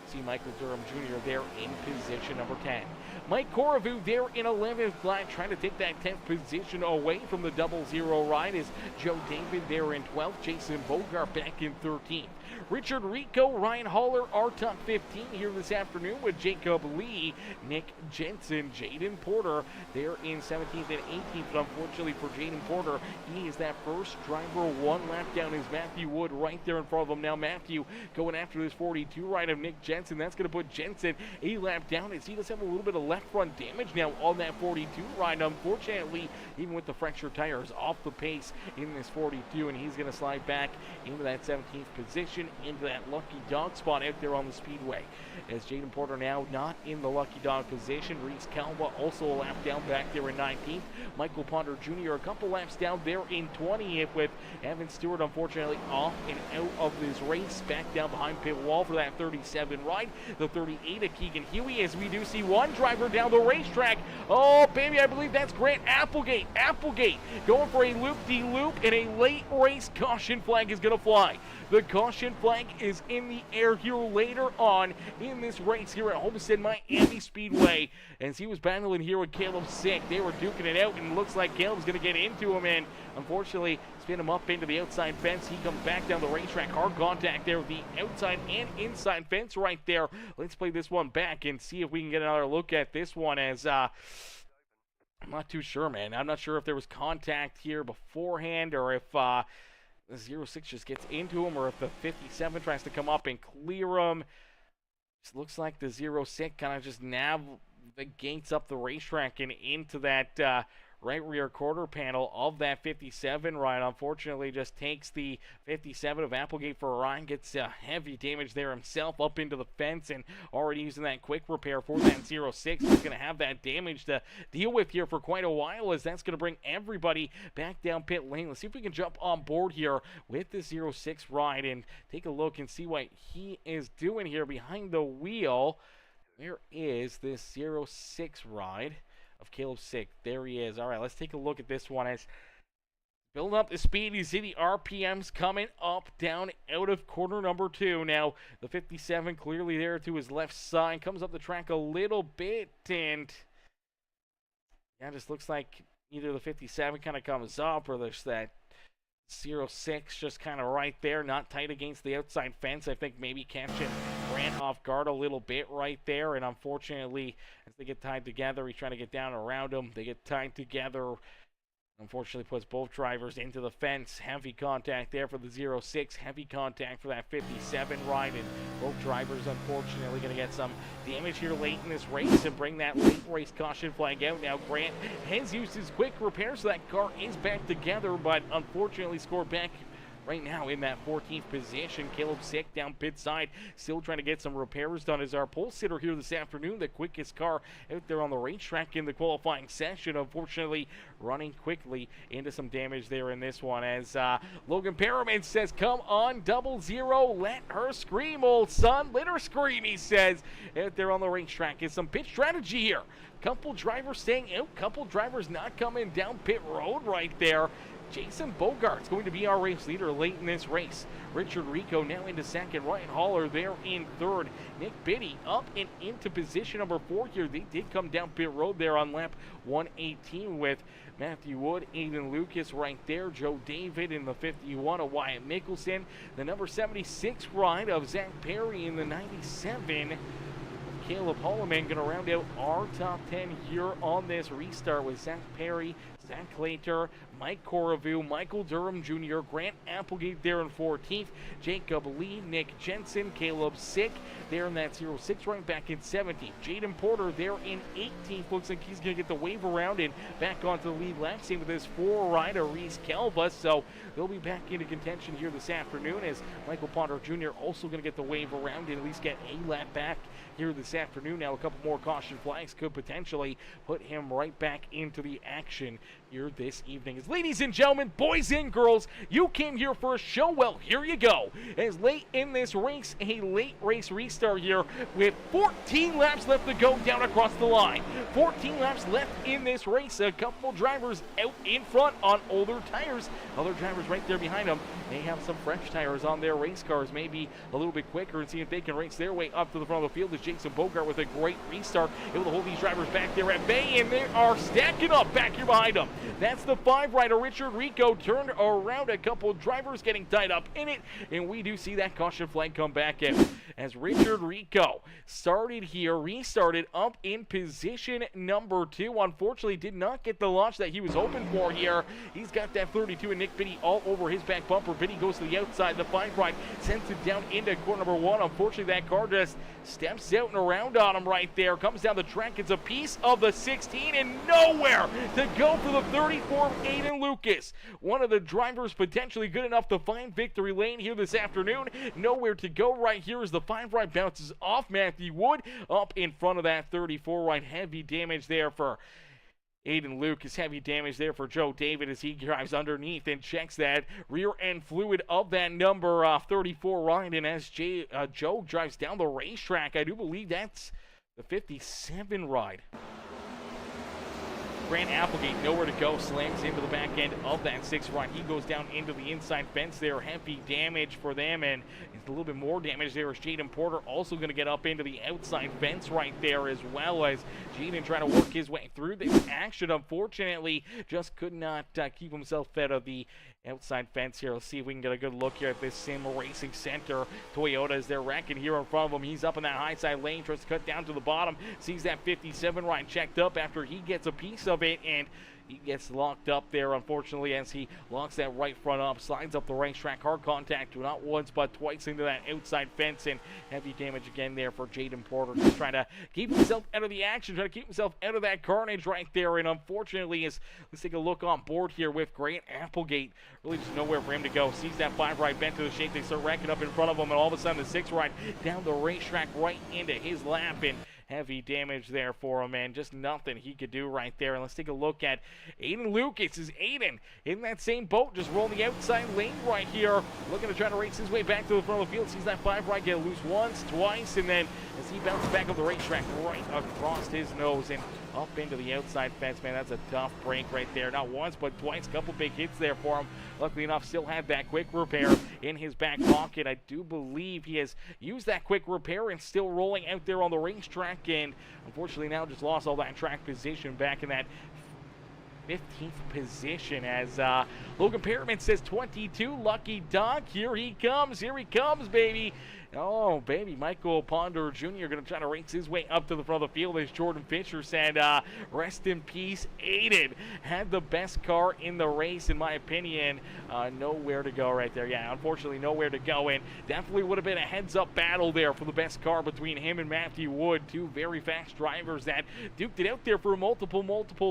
see Michael Durham Jr. there in position number 10. Mike Corriveau there in 11th, trying to take that 10th position away from the 00 ride, is Joe David there in 12th, Jason Bogart back in 13th. Richard Rico, Ryan Haller are top 15 here this afternoon, with Jacob Lee, Nick Jensen, Jaden Porter there in 17th and 18th. But unfortunately for Jaden Porter, he is that first driver one lap down, is Matthew Wood right there in front of him. Now Matthew going after this 42 ride of Nick Jensen. That's going to put Jensen a lap down, as he does have a little bit of left front damage now on that 42 ride. Unfortunately, even with the fractured tires, off the pace in this 42, and he's going to slide back into that 17th position, into that lucky dog spot out there on the Speedway, as Jaden Porter now not in the lucky dog position. Reese Calva also a lap down back there in 19th. Michael Ponder Jr. a couple laps down there in 20th, with Evan Stewart unfortunately off and out of this race, back down behind pit wall for that 37 ride. The 38 of Keegan Huey, as we do see one driver down the racetrack. Oh baby, I believe that's Grant Applegate. Applegate going for a loop-de-loop, and a late race caution flag is going to fly. The caution flag is in the air here later on in this race here at Homestead Miami Speedway, as he was battling here with Caleb Sick. They were duking it out, and it looks like Caleb's going to get into him, and unfortunately spin him up into the outside fence. He comes back down the racetrack. Hard contact there with the outside and inside fence right there. Let's play this one back and see if we can get another look at this one, as I'm not too sure, man. I'm not sure if there was contact here beforehand, or if the 06 just gets into him, or if the 57 tries to come up and clear him. Just looks like the 06 kind of just navigates up the racetrack and into that right rear quarter panel of that 57 ride. Unfortunately, just takes the 57 of Applegate for a ride, gets heavy damage there himself up into the fence, and already using that quick repair for that 06. He's going to have that damage to deal with here for quite a while, as that's going to bring everybody back down pit lane. Let's see if we can jump on board here with the 06 ride and take a look and see what he is doing here behind the wheel. Where is this 06 ride of Caleb Sick? There he is. All right, let's take a look at this one. As building up the speed, you see the RPMs coming up, down out of corner number 2. Now, the 57 clearly there to his left side, comes up the track a little bit, and yeah, it just looks like either the 57 kind of comes up, or there's that 06 just kind of right there, not tight against the outside fence. I think maybe catching Grant off guard a little bit right there, and unfortunately, as they get tied together, he's trying to get down around him. They get tied together. Unfortunately, puts both drivers into the fence. Heavy contact there for the 06. Heavy contact for that 57 ride, and both drivers unfortunately going to get some damage here late in this race and bring that late race caution flag out. Now Grant has used his quick repair, so that car is back together, but unfortunately scored back right now in that 14th position. Caleb Sick down pit side, still trying to get some repairs done, as our pole sitter here this afternoon, the quickest car out there on the racetrack in the qualifying session, unfortunately running quickly into some damage there in this one, as Logan Perriman says, come on 00, let her scream, old son, let her scream, he says, out there on the racetrack. Is some pit strategy here. Couple drivers staying out, couple drivers not coming down pit road right there. Jason Bogart's going to be our race leader late in this race. Richard Rico now into second. Ryan Haller there in third. Nick Biddy up and into position number 4 here. They did come down pit road there on lap 118 with Matthew Wood, Aiden Lucas right there. Joe David in the 51 of Wyatt Mickelson. The number 76 ride of Zach Perry in the 97. Caleb Holloman going to round out our top 10 here on this restart, with Zach Perry Zach Claytor, Mike Coravu, Michael Durham Jr., Grant Applegate there in 14th, Jacob Lee, Nick Jensen, Caleb Sick there in that 06 right back in 17th. Jaden Porter there in 18th. Looks like he's going to get the wave around and back onto the lead lap. Same with his 4 rider, Reese Calva. So they'll be back into contention here this afternoon as Michael Ponder Jr. also going to get the wave around and at least get a lap back here this afternoon. Now a couple more caution flags could potentially put him right back into the action here this evening. As ladies and gentlemen, boys and girls, you came here for a show. Well, here you go. As late in this race, a late race restart here with 14 laps left to go down across the line. 14 laps left in this race. A couple drivers out in front on older tires. Other drivers right there behind them may have some fresh tires on their race cars, maybe a little bit quicker, and see if they can race their way up to the front of the field. As Jason Bogart with a great restart, able to hold these drivers back there at bay, and they are stacking up back here behind them. That's the 5 rider, Richard Rico, turned around. A couple drivers getting tied up in it, and we do see that caution flag come back in as Richard Rico started here, restarted up in position number 2. Unfortunately, did not get the launch that he was hoping for here. He's got that 32 and Nick Biddy all over his back bumper. Biddy goes to the outside. The 5 right sends it down into corner number 1. Unfortunately, that car just steps out and around on him right there. Comes down the track. It's a piece of the 16 and nowhere to go for the 34 of Aiden Lucas. One of the drivers potentially good enough to find victory lane here this afternoon. Nowhere to go right here as the 5 right bounces off Matthew Wood up in front of that 34 right. Heavy damage there for Aiden Lucas. Heavy damage there for Joe David as he drives underneath and checks that rear end fluid of that number 34 right. And as Joe drives down the racetrack, I do believe that's the 57 ride. Grant Applegate nowhere to go, slams into the back end of that 6 right. He goes down into the inside fence there. Heavy damage for them, and it's a little bit more damage there as Jaden Porter also going to get up into the outside fence right there, as well as Jaden trying to work his way through this action. Unfortunately, just could not keep himself out of the outside fence here. Let's see if we can get a good look here at this Sim Racing Center. Toyota is there wrecking here in front of him. He's up in that high side lane, tries to cut down to the bottom, sees that 57 right checked up after he gets a piece of it, and he gets locked up there, unfortunately, as he locks that right front up, slides up the racetrack. Hard contact, not once but twice into that outside fence, and heavy damage again there for Jaden Porter. Just trying to keep himself out of the action, trying to keep himself out of that carnage right there, and unfortunately, let's take a look on board here with Grant Applegate. Really just nowhere for him to go. Sees that 5 right bent to the shape. They start racking up in front of him, and all of a sudden the 6 right down the racetrack right into his lap, and heavy damage there for him, and just nothing he could do right there. And let's take a look at Aiden Lucas. Is Aiden in that same boat, just rolling the outside lane right here, looking to try to race his way back to the front of the field. Sees that 5 right get loose once, twice, and then as he bounces back up the racetrack right across his nose and up into the outside fence. Man, that's a tough break right there. Not once, but twice. Couple big hits there for him. Luckily enough, still had that quick repair in his back pocket. I do believe he has used that quick repair and still rolling out there on the racetrack, and unfortunately now just lost all that track position back in that 15th position as Logan Perriman says 22. Lucky Dog, here he comes, baby. Oh, baby, Michael Ponder Jr. going to try to race his way up to the front of the field, as Jordan Fisher said, rest in peace, Aiden. Had the best car in the race, in my opinion. Nowhere to go right there. Yeah, unfortunately, nowhere to go, and definitely would have been a heads-up battle there for the best car between him and Matthew Wood, 2 very fast drivers that duked it out there for multiple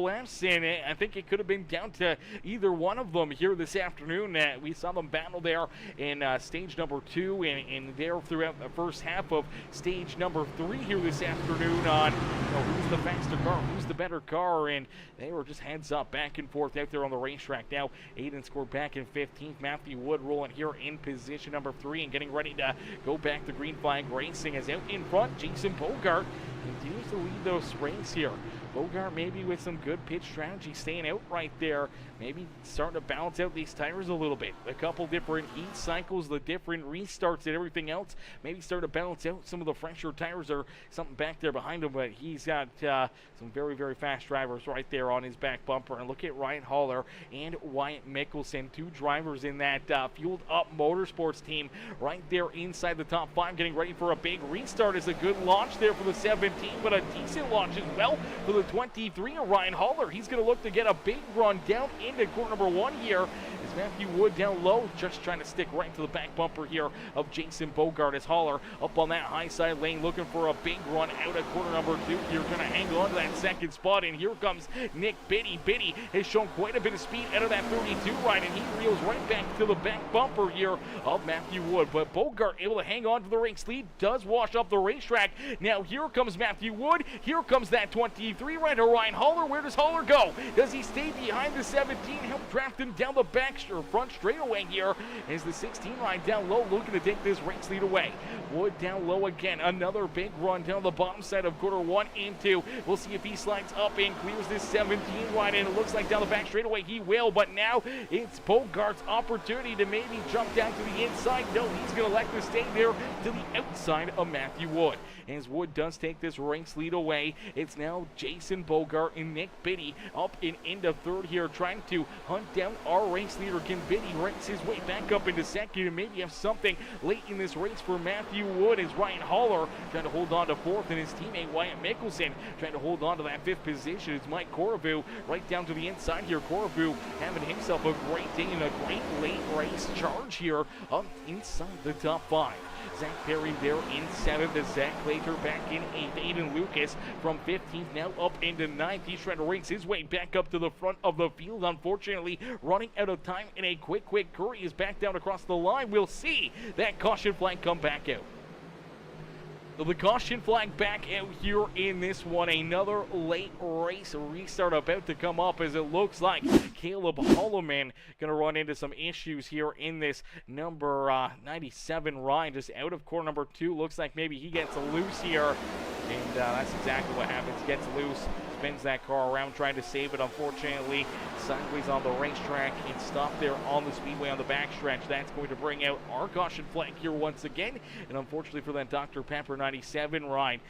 laps, and I think it could have been down to either one of them here this afternoon. We saw them battle there in stage number 2 and there throughout the first half of stage number 3 here this afternoon on who's the faster car, who's the better car, and they were just heads up back and forth out there on the racetrack. Now Aiden scored back in 15th. Matthew Wood rolling here in position number 3 and getting ready to go back to green flag racing, as out in front Jason Bogart continues to lead those race here. Bogart maybe with some good pitch strategy, staying out right there, maybe starting to balance out these tires a little bit. A couple different heat cycles, the different restarts and everything else, maybe start to balance out some of the fresher tires or something back there behind him, but he's got some very fast drivers right there on his back bumper. And look at Ryan Haller and Wyatt Mickelson, 2 drivers in that Fueled Up Motorsports team right there inside the top 5, getting ready for a big restart. Is a good launch there for the 17, but a decent launch as well for the the 23 of Ryan Haller. He's going to look to get a big run down into corner number 1 here. As Matthew Wood down low, just trying to stick right to the back bumper here of Jason Bogart as Haller up on that high side lane looking for a big run out of corner number 2. You're going to hang on to that second spot, and here comes Nick Biddy. Biddy has shown quite a bit of speed out of that 32 ride, and he reels right back to the back bumper here of Matthew Wood. But Bogart able to hang on to the race lead, does wash up the racetrack. Now here comes Matthew Wood. Here comes that 23 rider Ryan Haller. Where does Haller go? Does he stay behind the 17? Help draft him down the back or front straightaway here as the 16 ride down low looking to take this race lead away. Wood down low again. Another big run down the bottom side of quarter 1 and 2. We'll see if he slides up and clears this 17 ride, and it looks like down the back straightaway he will, but now it's Bogart's opportunity to maybe jump down to the inside. No, he's going to elect to stay there to the outside of Matthew Wood. As Wood does take this race lead away, it's now Jason Bogart and Nick Biddy up and into third here, trying to hunt down our race leader. Can Biddy race his way back up into second and maybe have something late in this race for Matthew Wood, as Ryan Haller trying to hold on to fourth, and his teammate Wyatt Mickelson trying to hold on to that fifth position. It's Mike Corriveau right down to the inside here. Corriveau having himself a great day and a great late race charge here up inside the top 5. Zach Perry there in 7th, as Zach Claytor back in 8th. Aiden Lucas from 15th now up into 9th. He's trying to race his way back up to the front of the field. Unfortunately, running out of time in a quick Curry is back down across the line. We'll see that caution flag come back out. So the caution flag back out here in this one. Another late race restart about to come up, as it looks like Caleb Holloman going to run into some issues here in this number 97 ride. Just out of corner number 2. Looks like maybe he gets loose here. And that's exactly what happens. Gets loose, spins that car around trying to save it. Unfortunately, sideways on the racetrack and stopped there on the speedway on the backstretch. That's going to bring out our caution flag here once again. And unfortunately for that Dr. Pepper 97 ride,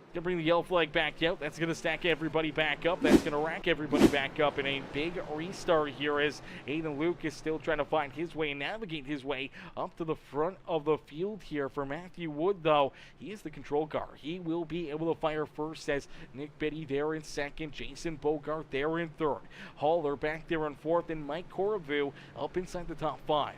going to bring the yellow flag back out. That's going to stack everybody back up. That's going to rack everybody back up in a big restart here, as Aiden Luke is still trying to find his way and navigate his way up to the front of the field here. For Matthew Wood, though, he is the control car. He will be able to fire first, as Nick Biddy there in 2nd, Jason Bogart there in 3rd, Haller back there in 4th, and Mike Corriveau up inside the top 5.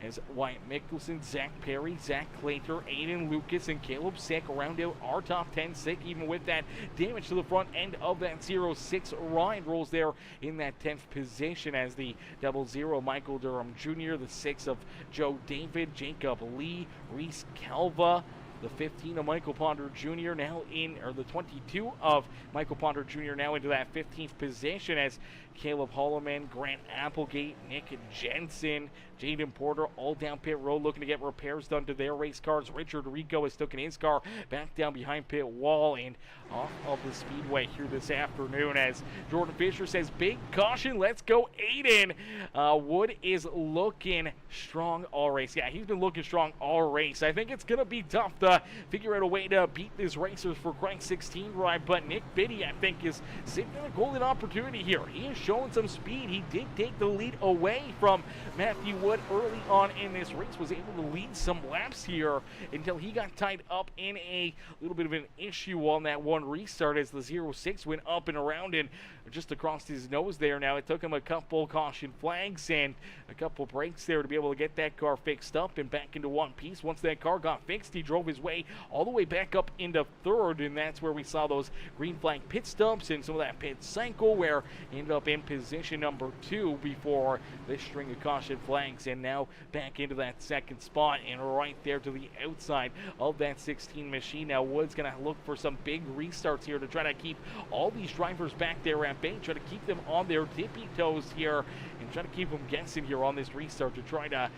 As Wyatt Mickelson, Zach Perry, Zach Claytor, Aiden Lucas, and Caleb Sick round out our top 10. Sick, even with that damage to the front end of that 06 ride, rolls there in that 10th position, as the 00 Michael Durham Jr., the 6 of Joe David, Jacob Lee, Reese Calva, the 15 of Michael Ponder Jr. now in, or the 22 of Michael Ponder Jr. now into that 15th position, as Caleb Holloman, Grant Applegate, Nick Jensen, Jaden Porter all down pit road looking to get repairs done to their race cars. Richard Rico has taken his car back down behind pit wall and off of the speedway here this afternoon, as Jordan Fisher says, big caution, let's go Aiden. Wood is looking strong all race. Yeah, he's been looking strong all race. I think it's going to be tough to figure out a way to beat these racers for Crank 16 ride, but Nick Biddy, I think, is sitting in a golden opportunity here. He is showing some speed. He did take the lead away from Matthew Wood early on in this race, was able to lead some laps here until he got tied up in a little bit of an issue on that one restart, as the 06 went up and around and just across his nose there. Now it took him a couple caution flags and a couple breaks there to be able to get that car fixed up and back into one piece. Once that car got fixed, he drove his way all the way back up into 3rd, and that's where we saw those green flag pit stops and some of that pit cycle, where he ended up in position number 2 before this string of caution flags, and now back into that 2nd spot and right there to the outside of that 16 machine. Now Wood's going to look for some big restarts here to try to keep all these drivers back there at bay, try to keep them on their tippy toes here and try to keep them guessing here on this restart to try to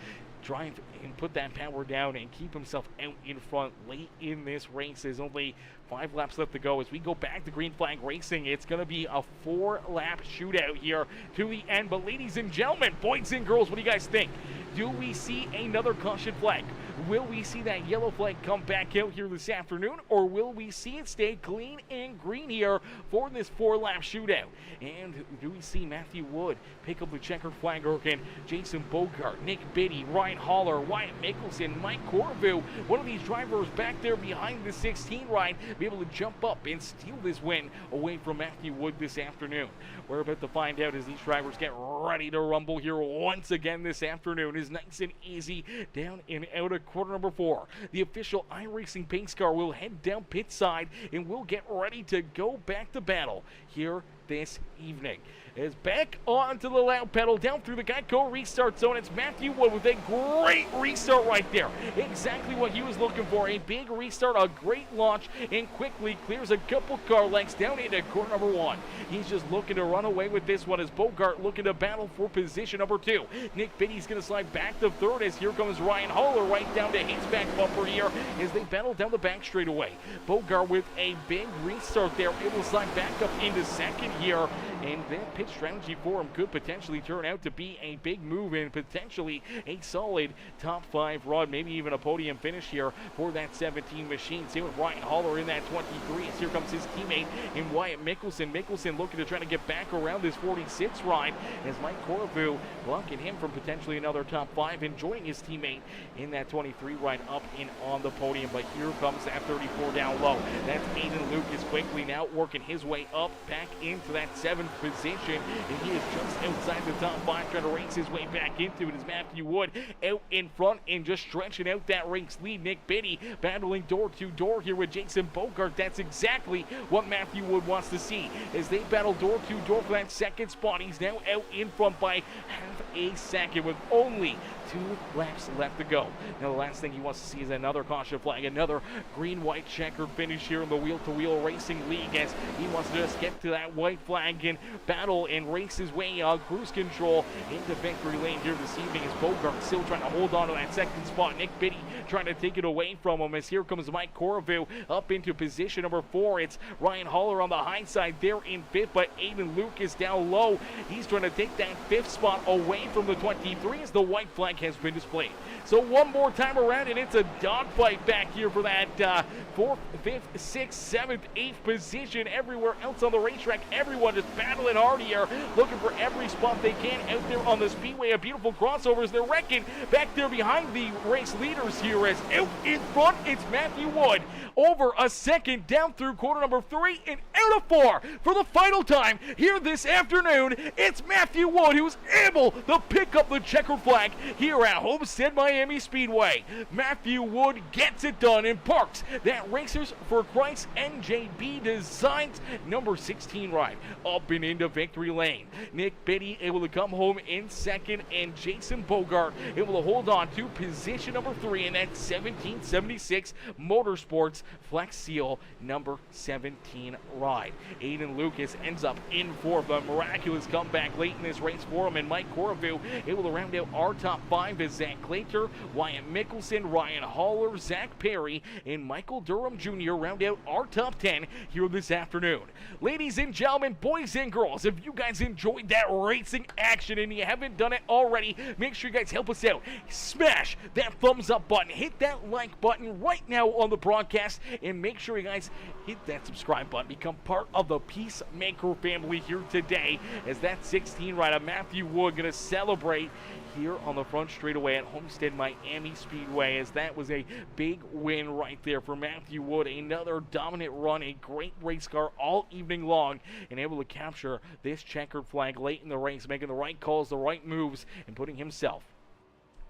drive and put that power down and keep himself out in front late in this race. There's only 5 laps left to go as we go back to green flag racing. It's going to be a 4-lap shootout here to the end. But ladies and gentlemen, boys and girls, what do you guys think? Do we see another caution flag? Will we see that yellow flag come back out here this afternoon, or will we see it stay clean and green here for this 4-lap shootout? And do we see Matthew Wood pick up the checkered flag, or can Jason Bogart, Nick Biddy, Ryan Haller, Wyatt Mickelson, Mike Corvu, one of these drivers back there behind the 16 ride, be able to jump up and steal this win away from Matthew Wood this afternoon? We're about to find out as these drivers get ready to rumble here once again this afternoon. Is nice and easy down and out of quarter number 4. The official iRacing pace car will head down pit side and we'll get ready to go back to battle here this evening. Is back onto the loud pedal down through the Geico restart zone. It's Matthew Wood with a great restart right there. Exactly what he was looking for. A big restart, a great launch, and quickly clears a couple car lengths down into corner number 1. He's just looking to run away with this one as Bogart looking to battle for position number 2. Nick Biddy's going to slide back to 3rd as here comes Ryan Haller right down to his back bumper here as they battle down the back straightaway. Bogart with a big restart there, able to slide back up into 2nd here, and that pit strategy for him could potentially turn out to be a big move and potentially a solid top 5 run, maybe even a podium finish here for that 17 machine. Same with Ryan Haller in that 23 as here comes his teammate in Wyatt Mickelson. Mickelson looking to try to get back around this 46 ride as Mike Corvu blocking him from potentially another top 5 and joining his teammate in that 23 ride up and on the podium. But here comes that 34 down low. That's Aiden Lucas quickly now working his way up back into that 7th position, and he is just outside the top 5 trying to race his way back into it as Matthew Wood out in front and just stretching out that race lead. Nick Biddy battling door to door here with Jason Bogart. That's exactly what Matthew Wood wants to see as they battle door to door for that 2nd spot. He's now out in front by half a second with only 2 laps left to go. Now the last thing he wants to see is another caution flag, another green-white checkered finish here in the wheel-to-wheel racing league as he wants to just get to that white flag and battle and race his way on cruise control into victory lane here this evening as Bogart still trying to hold on to that 2nd spot. Nick Biddy trying to take it away from him as here comes Mike Corvu up into position number 4. It's Ryan Haller on the high side there in 5th, but Aiden Lucas down low. He's trying to take that 5th spot away from the 23 as the white flag has been displayed. So one more time around and it's a dogfight back here for that 4th, 5th, 6th, 7th, 8th position. Everywhere else on the racetrack, everyone just battling hard here, looking for every spot they can out there on the Speedway. A beautiful crossovers. They're wrecking back there behind the race leaders here as out in front it's Matthew Wood. Over a second down through quarter number 3 and out of 4 for the final time here this afternoon. It's Matthew Wood who's able to pick up the checkered flag here at Homestead Miami Speedway. Matthew Wood gets it done and parks that Racers for Christ NJB Designs number 16 ride up and into victory lane. Nick Biddy able to come home in 2nd and Jason Bogart able to hold on to position number 3 in that 1776 Motorsports Flex Seal number 17 ride. Aiden Lucas ends up in 4th. A miraculous comeback late in this race for him, and Mike Corvu able to round out our top 5 as Zach Clater, Wyatt Mickelson, Ryan Haller, Zach Perry, and Michael Durham Jr. round out our top 10 here this afternoon. Ladies and gentlemen, boys and girls, if you guys enjoyed that racing action and you haven't done it already, make sure you guys help us out. Smash that thumbs up button, hit that like button right now on the broadcast, and make sure you guys hit that subscribe button. Become part of the Peacemaker family here today as that 16 rider Matthew Wood going to celebrate here on the front straightaway at Homestead Miami Speedway, as that was a big win right there for Matthew Wood. Another dominant run, a great race car all evening long, and able to capture this checkered flag late in the race, making the right calls, the right moves, and putting himself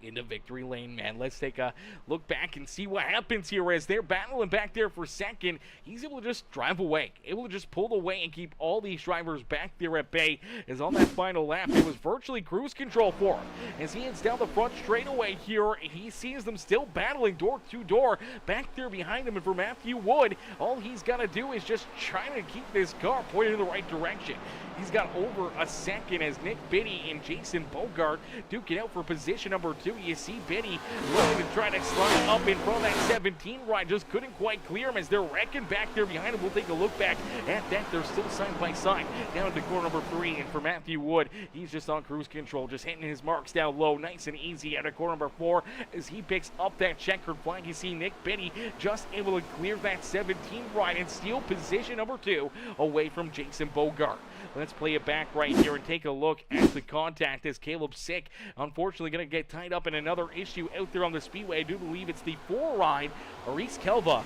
into victory lane, man. Let's take a look back and see what happens here as they're battling back there for 2nd. He's able to just drive away, able to just pull away and keep all these drivers back there at bay, as on that final lap it was virtually cruise control for him. As he heads down the front straightaway here, he sees them still battling door to door back there behind him, and for Matthew Wood, all he's got to do is just try to keep this car pointed in the right direction. He's got over a second as Nick Biddy and Jason Bogart duke it out for position number 2. 2. You see Benny looking to try to slide up in front of that 17 ride. Just couldn't quite clear him as they're wrecking back there behind him. We'll take a look back at that. They're still side by side down to corner number 3. And for Matthew Wood, he's just on cruise control, just hitting his marks down low, nice and easy out of corner number 4 as he picks up that checkered flag. You see Nick Benny just able to clear that 17 ride and steal position number 2 away from Jason Bogart. Let's play it back right here and take a look at the contact as Caleb Sick, unfortunately, going to get tied up in another issue out there on the Speedway. I do believe it's the 4 ride, Aris Kelva,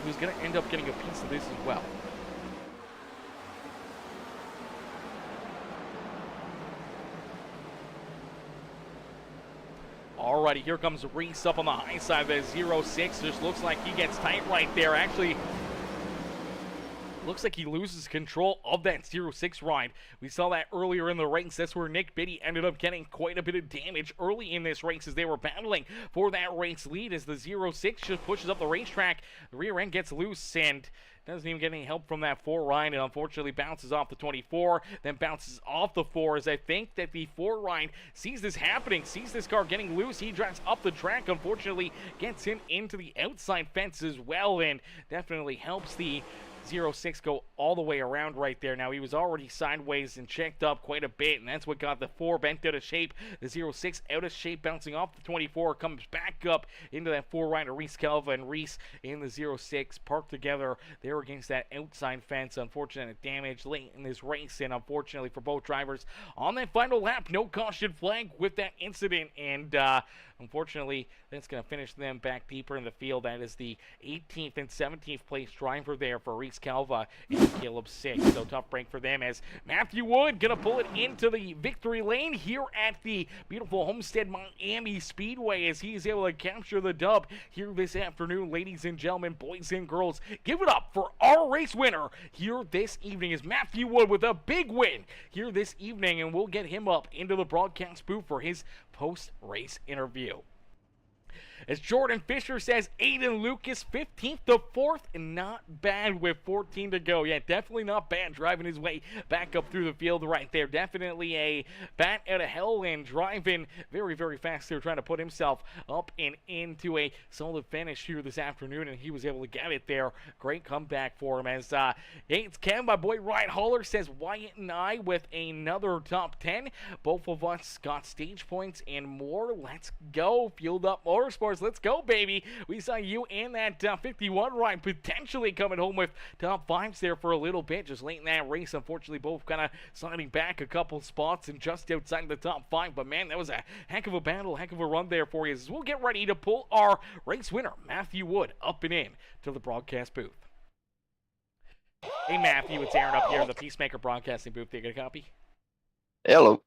who's going to end up getting a piece of this as well. Alrighty, here comes Reese up on the high side of the 0-6. Just looks like he gets tight right there. Actually, looks like he loses control of that 0-6 ride. We saw that earlier in the race. That's where Nick Biddy ended up getting quite a bit of damage early in this race as they were battling for that race lead as the 0-6 just pushes up the racetrack. The rear end gets loose and doesn't even get any help from that 4 ride, and unfortunately bounces off the 24, then bounces off the 4 as I think that the 4 ride sees this happening, sees this car getting loose. He drives up the track, unfortunately gets him into the outside fence as well, and definitely helps the 0-6 go all the way around right there. Now, he was already sideways and checked up quite a bit, and that's what got the 4 bent out of shape. The 0-6 out of shape, bouncing off the 24, comes back up into that 4 rider, Reese Kelva, and Reese in the 0-6 parked together there against that outside fence. Unfortunate damage late in this race, and unfortunately for both drivers on that final lap, no caution flag with that incident, and unfortunately, that's going to finish them back deeper in the field. That is the 18th and 17th place driver there for Reese Calva and Caleb Sick. So tough break for them as Matthew Wood going to pull it into the victory lane here at the beautiful Homestead Miami Speedway as he is able to capture the dub here this afternoon. Ladies and gentlemen, boys and girls, give it up for our race winner here this evening is Matthew Wood with a big win here this evening, and we'll get him up into the broadcast booth for his post-race interview. As Jordan Fisher says, Aiden Lucas, 15th to 4th, and not bad with 14 to go. Yeah, definitely not bad driving his way back up through the field right there. Definitely a bat out of hell and driving very, very fast there, trying to put himself up and into a solid finish here this afternoon, and he was able to get it there. Great comeback for him as it's Cam, my boy Ryan Holler says, Wyatt and I with another top 10. Both of us got stage points and more. Let's go. Fueled Up Motorsports. Let's go, baby. We saw you and that 51 ride potentially coming home with top 5s there for a little bit. Just late in that race, unfortunately, both kind of sliding back a couple spots and just outside the top 5. But, man, that was a heck of a battle, heck of a run there for you. As we'll get ready to pull our race winner, Matthew Wood, up and in to the broadcast booth. Hey, Matthew, it's Aaron up here in the Peacemaker broadcasting booth. You get a copy? Hello.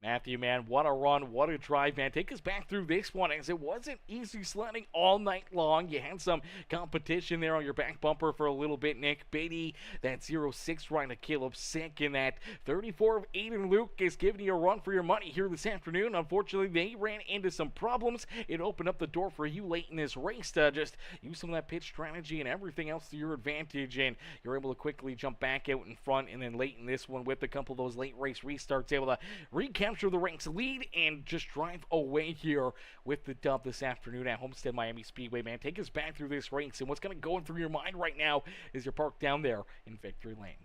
Matthew, man, what a run, what a drive, man. Take us back through this one, as it wasn't easy sledding all night long. You had some competition there on your back bumper for a little bit. Nick Beatty, that 0-6 ride to Caleb Sick, and that 34 of Aiden Lucas giving you a run for your money here this afternoon. Unfortunately, they ran into some problems. It opened up the door for you late in this race to just use some of that pitch strategy and everything else to your advantage, and you're able to quickly jump back out in front, and then late in this one with a couple of those late race restarts, able to recapture the ranks lead and just drive away here with the dub this afternoon at Homestead Miami Speedway. Man, take us back through this race and what's going to go through your mind right now as you're parked down there in victory lane.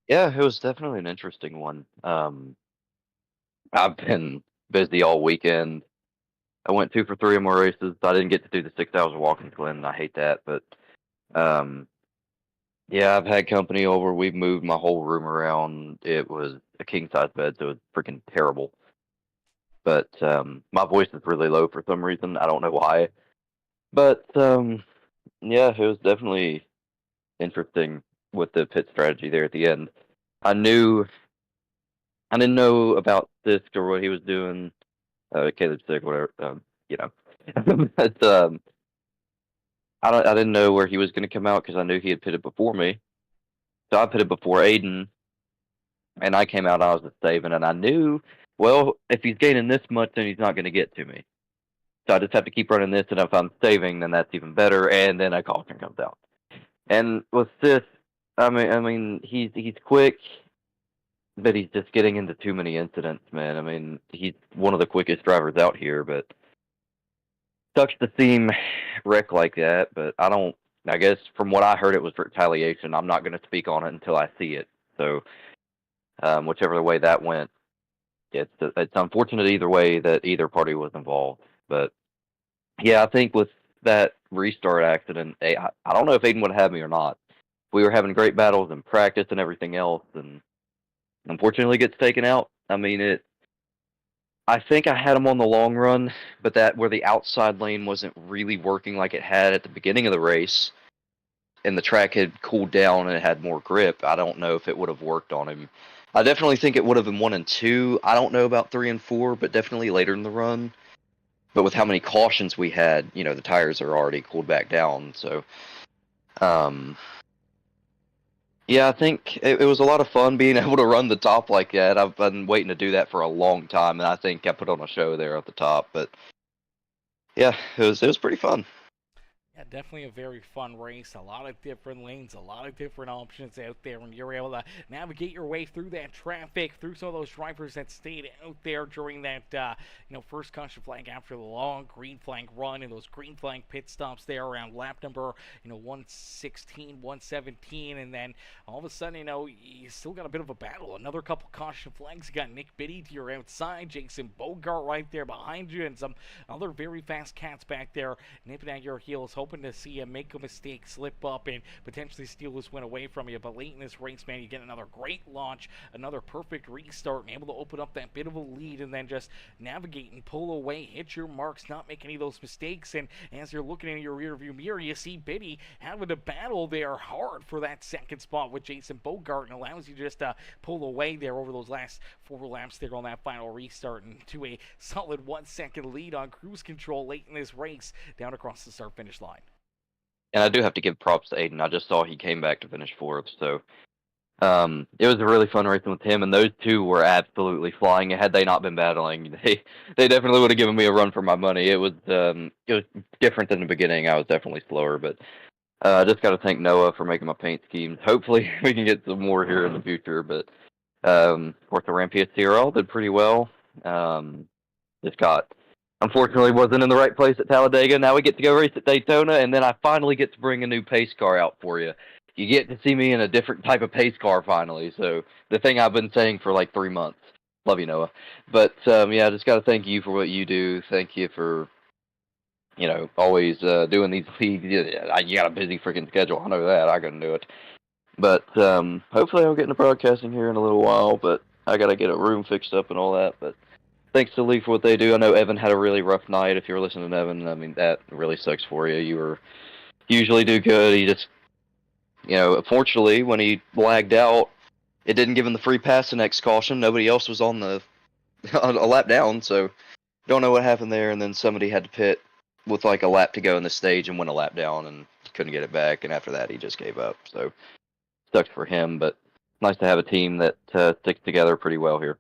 Yeah, it was definitely an interesting one. I've been busy all weekend. I went 2 for 3 of my races. I didn't get to do the 6 hours of walking to Glen, and I hate that. But yeah, I've had company over. We've moved my whole room around. It was a king-size bed, so it was freaking terrible. But my voice is really low for some reason. I don't know why. But yeah, it was definitely interesting with the pit strategy there at the end. I didn't know about Sisk or what he was doing. Caleb Sick, whatever, you know. But I didn't know where he was going to come out because I knew he had pitted before me. So I pitted before Aiden, and I came out, I was just saving, and I knew, well, if he's gaining this much, then he's not going to get to me. So I just have to keep running this, and if I'm saving, then that's even better, and then a caution comes out. And with this, I mean, he's quick. but he's just getting into too many incidents, man. I mean, he's one of the quickest drivers out here, but sucks to see him wreck like that. But I guess from what I heard, it was retaliation. I'm not going to speak on it until I see it. So, whichever way that went, it's unfortunate either way that either party was involved. But yeah, I think with that restart accident, I don't know if Aiden would have had me or not. We were having great battles in practice and everything else, and unfortunately gets taken out. I mean, I think I had him on the long run, but that where the outside lane wasn't really working like it had at the beginning of the race, and the track had cooled down and it had more grip. I don't know if it would have worked on him. I definitely think it would have been 1 and 2. I don't know about 3 and 4, but definitely later in the run. But with how many cautions we had, the tires are already cooled back down. So, yeah, I think it was a lot of fun being able to run the top like that. I've been waiting to do that for a long time, and I think I put on a show there at the top. But yeah, it was pretty fun. Yeah, definitely a very fun race. A lot of different lanes, a lot of different options out there, and you're able to navigate your way through that traffic, through some of those drivers that stayed out there during that, first caution flag after the long green flag run and those green flag pit stops there around lap number, 116, 117, and then all of a sudden, you still got a bit of a battle. Another couple caution flags. You got Nick Biddy to your outside, Jason Bogart right there behind you, and some other very fast cats back there nipping at your heels, hoping to see you make a mistake, slip up, and potentially steal this win away from you. But late in this race, man, you get another great launch, another perfect restart, and able to open up that bit of a lead, and then just navigate and pull away, hit your marks, not make any of those mistakes. And as you're looking in your rearview mirror, you see Biddy having to battle there hard for that second spot with Jason Bogart, and allows you just to pull away there over those last 4 laps there on that final restart, and to a solid 1 second lead on cruise control late in this race down across the start-finish line. And I do have to give props to Aiden. I just saw he came back to finish 4th, so it was a really fun racing with him, and those two were absolutely flying. Had they not been battling, they definitely would have given me a run for my money. It was different than the beginning. I was definitely slower, but I just got to thank Noah for making my paint schemes. Hopefully, we can get some more here in the future. But of course, the Ramp CRL did pretty well. Unfortunately, wasn't in the right place at Talladega. Now we get to go race at Daytona, and then I finally get to bring a new pace car out for you. You get to see me in a different type of pace car finally. So the thing I've been saying for like 3 months. Love you, Noah. But yeah, I just got to thank you for what you do. Thank you for always doing these leagues. You got a busy freaking schedule. I know that. I couldn't do it. But hopefully I'll get into broadcasting here in a little while. But I got to get a room fixed up and all that. But thanks to the league for what they do. I know Evan had a really rough night. If you're listening to Evan, I mean, that really sucks for you. You usually do good. He just, unfortunately, when he lagged out, it didn't give him the free pass the next caution. Nobody else was on a lap down, so don't know what happened there. And then somebody had to pit with like a lap to go in the stage and went a lap down and couldn't get it back. And after that, he just gave up. So sucks for him, but nice to have a team that sticks together pretty well here.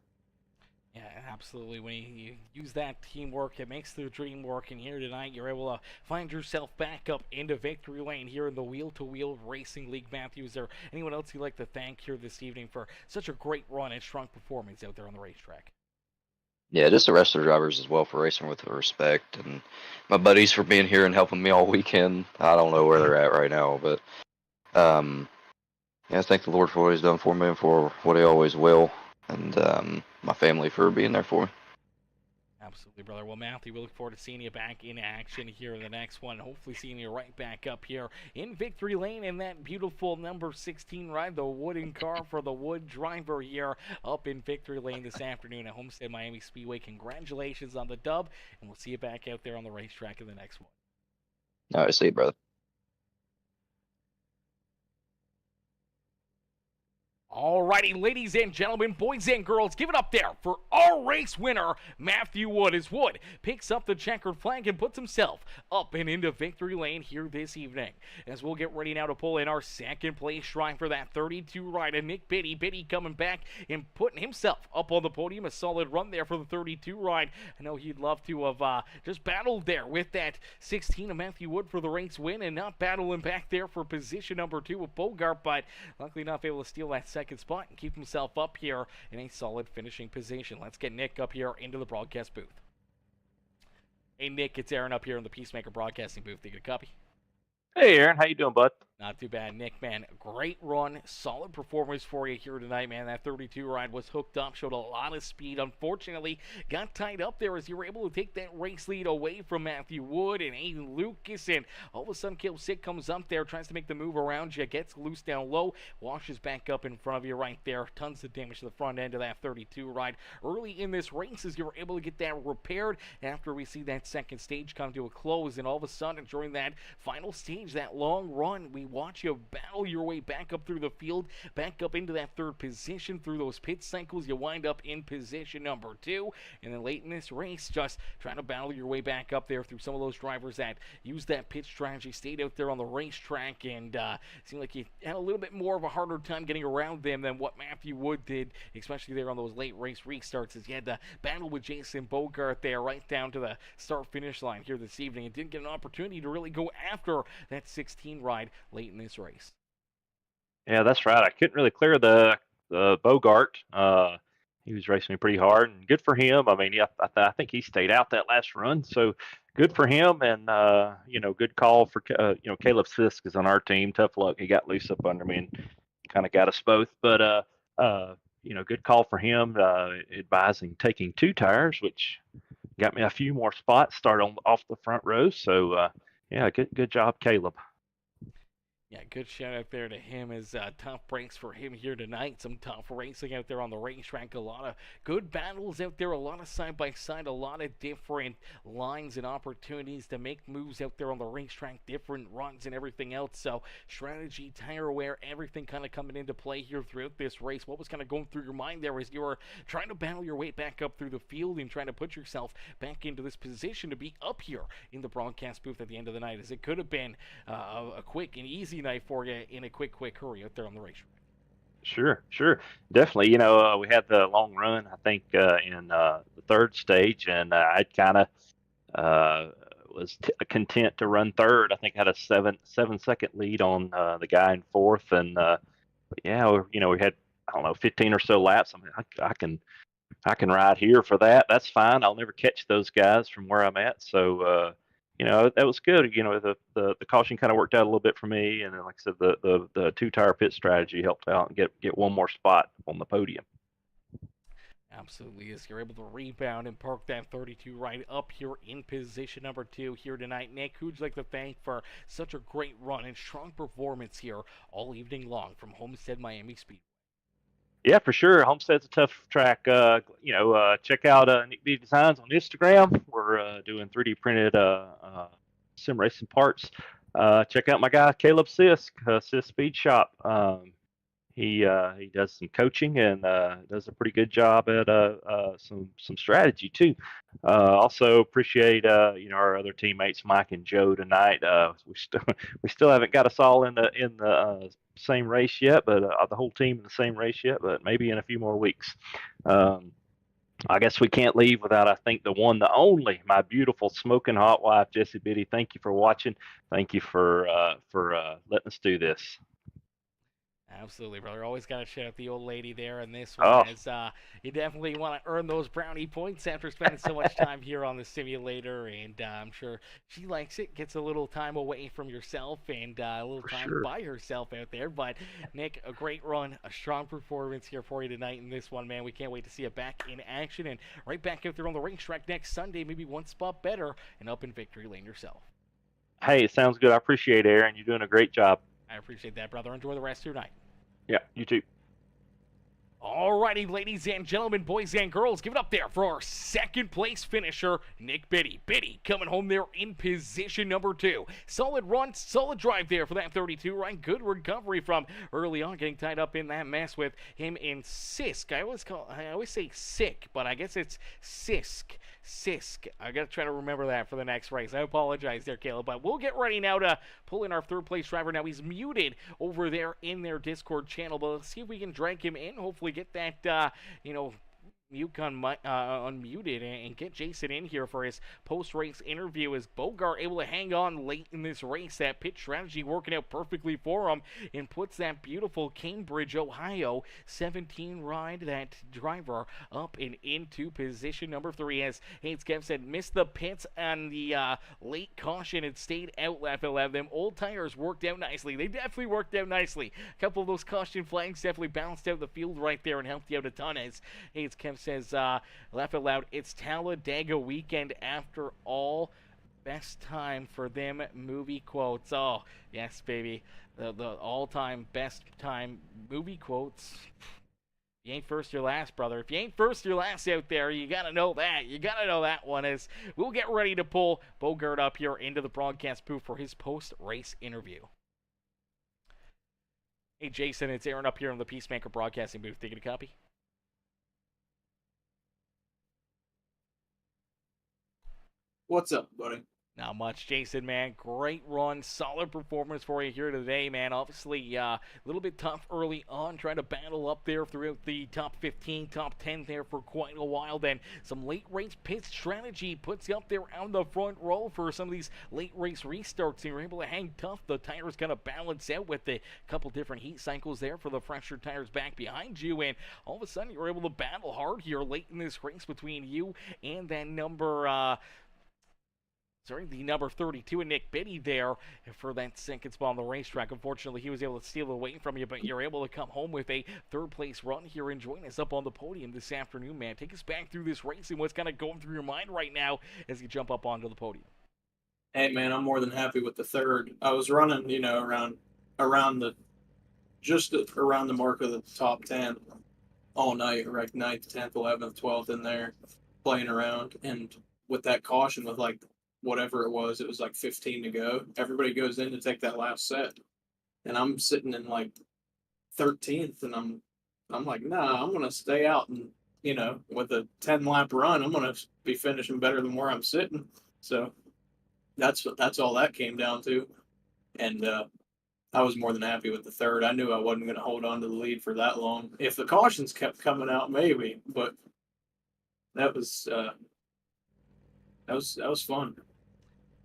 Absolutely. When you use that teamwork, it makes the dream work. And here tonight, you're able to find yourself back up into victory lane here in the Wheel-to-Wheel Racing League. Matthew, is there anyone else you'd like to thank here this evening for such a great run and strong performance out there on the racetrack? Yeah, just the rest of the drivers as well for racing with respect, and my buddies for being here and helping me all weekend. I don't know where they're at right now, but yeah, thank the Lord for what He's done for me and for what He always will. And my family for being there for me. Absolutely, brother. Well, Matthew, we look forward to seeing you back in action here in the next one. Hopefully seeing you right back up here in victory lane in that beautiful number 16 ride, the wooden car for the Wood driver here up in victory lane this afternoon at Homestead Miami Speedway. Congratulations on the dub, and we'll see you back out there on the racetrack in the next one. All right, see you, brother. Alrighty, ladies and gentlemen, boys and girls, give it up there for our race winner, Matthew Wood, as Wood picks up the checkered flag and puts himself up and into victory lane here this evening. As we'll get ready now to pull in our second place shrine for that 32 ride, and Nick Biddy. Biddy coming back and putting himself up on the podium. A solid run there for the 32 ride. I know he'd love to have just battled there with that 16 of Matthew Wood for the race win and not battling back there for position number 2 with Bogart, but luckily enough able to steal that second second spot and keep himself up here in a solid finishing position. Let's get Nick up here into the broadcast booth. Hey, Nick, it's Aaron up here in the Peacemaker Broadcasting booth. You get a copy? Hey, Aaron. How you doing, bud? Not too bad, Nick, man. Great run, solid performance for you here tonight, man. That 32 ride was hooked up, showed a lot of speed. Unfortunately, got tied up there as you were able to take that race lead away from Matthew Wood and Aiden Lucas. And all of a sudden, Caleb Sick comes up there, tries to make the move around you, gets loose down low, washes back up in front of you right there. Tons of damage to the front end of that 32 ride. Early in this race, as you were able to get that repaired after we see that second stage come to a close. And all of a sudden, during that final stage, that long run, we watch you battle your way back up through the field, back up into that third position through those pit cycles. You wind up in position number 2, and then late in this race, just trying to battle your way back up there through some of those drivers that used that pit strategy, stayed out there on the racetrack, and seemed like you had a little bit more of a harder time getting around them than what Matthew Wood did, especially there on those late race restarts, as you had to battle with Jason Bogart there right down to the start-finish line here this evening, and didn't get an opportunity to really go after that 16 ride late in this race. Yeah, that's right. I couldn't really clear the Bogart. He was racing me pretty hard, and good for him. I mean, yeah, I think he stayed out that last run, so good for him. And good call for Caleb Sisk is on our team. Tough luck, he got loose up under me and kind of got us both. But good call for him. Advising taking 2 tires, which got me a few more spots. Start off the front row. So good job, Caleb. Yeah, good shout out there to him as tough breaks for him here tonight. Some tough racing out there on the racetrack. A lot of good battles out there, a lot of side-by-side, a lot of different lines and opportunities to make moves out there on the racetrack, different runs and everything else. So strategy, tire wear, everything kind of coming into play here throughout this race. What was kind of going through your mind there as you were trying to battle your way back up through the field and trying to put yourself back into this position to be up here in the broadcast booth at the end of the night, as it could have been a quick and easy night for you in a quick hurry out there on the racetrack? Sure. Definitely. We had the long run, I think, in the third stage, and I kind of was content to run third. I think I had a 7-second lead on the guy in fourth, and we had, I don't know, 15 or so laps. I mean, I can ride here for that. That's fine. I'll never catch those guys from where I'm at. So that was good. The caution kind of worked out a little bit for me, and then, like I said, the 2-tire pit strategy helped out and get one more spot on the podium. Absolutely, as you're able to rebound and park that 32 right up here in position number 2 here tonight. Nick, who'd you like to thank for such a great run and strong performance here all evening long from Homestead Miami Speedway? Yeah, for sure. Homestead's a tough track. Check out Nick B Designs on Instagram. We're doing 3D printed sim racing parts. Check out my guy Caleb Sisk, Sisk Speed Shop. He does some coaching and does a pretty good job at some strategy too. Also appreciate our other teammates Mike and Joe tonight. We still haven't got us all in the same race yet, but the whole team in the same race yet, but maybe in a few more weeks. I guess we can't leave without, I think, the one, the only, my beautiful smoking hot wife, Jessie Biddy. Thank you for watching. Thank you for letting us do this. Absolutely, brother. Always got to shout out the old lady there. And this one is, you definitely want to earn those brownie points after spending so much time here on the simulator. And I'm sure she likes it, gets a little time away from yourself and a little time by herself out there. But, Nick, a great run, a strong performance here for you tonight in this one, man. We can't wait to see you back in action and right back out there on the racetrack next Sunday, maybe one spot better and up in victory lane yourself. Hey, it sounds good. I appreciate it, Aaron. You're doing a great job. I appreciate that, brother. Enjoy the rest of your night. Yeah, you too. Alrighty, ladies and gentlemen, boys and girls, give it up there for our second place finisher, Nick Biddy. Biddy coming home there in position number 2. Solid run, solid drive there for that 32, right? Good recovery from early on, getting tied up in that mess with him in Sisk. I always say Sick, but I guess it's Sisk. I gotta try to remember that for the next race. I apologize there, Caleb, but we'll get ready now to pull in our third place driver. Now he's muted over there in their Discord channel, but let's see if we can drag him in. Hopefully get that, unmuted and get Jason in here for his post-race interview. As Bogart able to hang on late in this race, that pit strategy working out perfectly for him, and puts that beautiful Cambridge, Ohio 17 ride, that driver, up and into position number 3. As Haynes Kev said, missed the pits on the late caution and stayed out lap 11. Them old tires worked out nicely. They definitely worked out nicely. A couple of those caution flags definitely balanced out the field right there and helped you out a ton. As Haynes Kev says, laugh out loud, it's Talladega weekend after all. Best time for them movie quotes. Oh, yes, baby. The all-time best time movie quotes. If you ain't first, you're last, brother. If you ain't first, you're last out there. You gotta know that. You gotta know that one. As we'll get ready to pull Bogart up here into the broadcast booth for his post-race interview. Hey, Jason, it's Aaron up here in the Peacemaker Broadcasting booth. Taking a copy? What's up, buddy? Not much, Jason, man. Great run. Solid performance for you here today, man. Obviously, a little bit tough early on, trying to battle up there throughout the top 15, top 10 there for quite a while. Then some late race pit strategy puts you up there on the front row for some of these late race restarts. And you're able to hang tough. The tires kind of balance out with a couple different heat cycles there for the fresher tires back behind you. And all of a sudden, you're able to battle hard here late in this race between you and that the number 32 and Nick Biddy there for that second spot on the racetrack. Unfortunately, he was able to steal it away from you, but you're able to come home with a third-place run here and join us up on the podium this afternoon, man. Take us back through this race and what's kind of going through your mind right now as you jump up onto the podium. Hey, man, I'm more than happy with the third. I was running, around around the mark of the top 10 all night, right? 9th, 10th, 11th, 12th in there, playing around. And with that caution, with whatever it was like 15 to go. Everybody goes in to take that last set. And I'm sitting in 13th, and I'm like, nah, I'm gonna stay out, and with a 10-lap run, I'm gonna be finishing better than where I'm sitting. So that's all that came down to. And I was more than happy with the third. I knew I wasn't gonna hold on to the lead for that long. If the cautions kept coming out, maybe, but that was fun.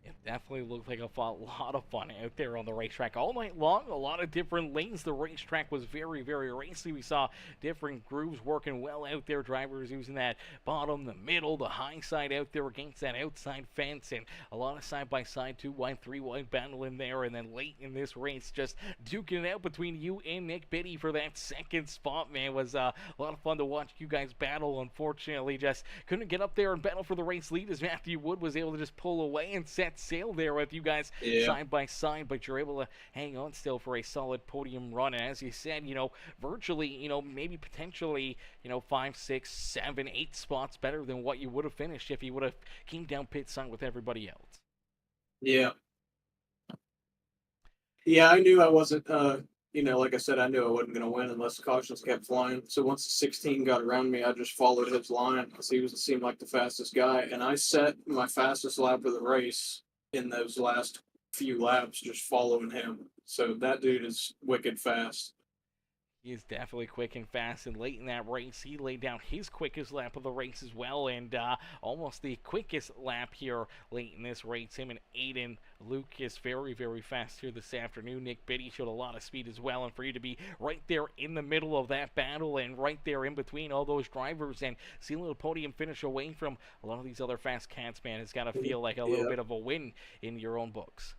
It definitely looked like a lot of fun out there on the racetrack all night long. A lot of different lanes. The racetrack was very, very racy. We saw different grooves working well out there. Drivers using that bottom, the middle, the high side out there against that outside fence, and a lot of side-by-side, 2-wide, 3-wide battle in there. And then late in this race, just duking it out between you and Nick Biddy for that second spot, man. It was a lot of fun to watch you guys battle. Unfortunately, just couldn't get up there and battle for the race lead, as Matthew Wood was able to just pull away and set sail there with you guys side by side, but you're able to hang on still for a solid podium run. And as you said, virtually, maybe potentially, 5, 6, 7, 8 spots better than what you would have finished if you would have came down pit side with everybody else. Yeah. Yeah, I knew I wasn't, like I said, I knew I wasn't going to win unless the cautions kept flying. So once the 16 got around me, I just followed his line because he seemed like the fastest guy. And I set my fastest lap of the race in those last few laps, just following him. So that dude is wicked fast. He is definitely quick and fast, and late in that race, he laid down his quickest lap of the race as well, and almost the quickest lap here late in this race. Him and Aiden Lucas very, very fast here this afternoon. Nick Biddy showed a lot of speed as well, and for you to be right there in the middle of that battle and right there in between all those drivers and see a little podium finish away from a lot of these other fast cats, man, it's got to feel like a little bit of a win in your own books.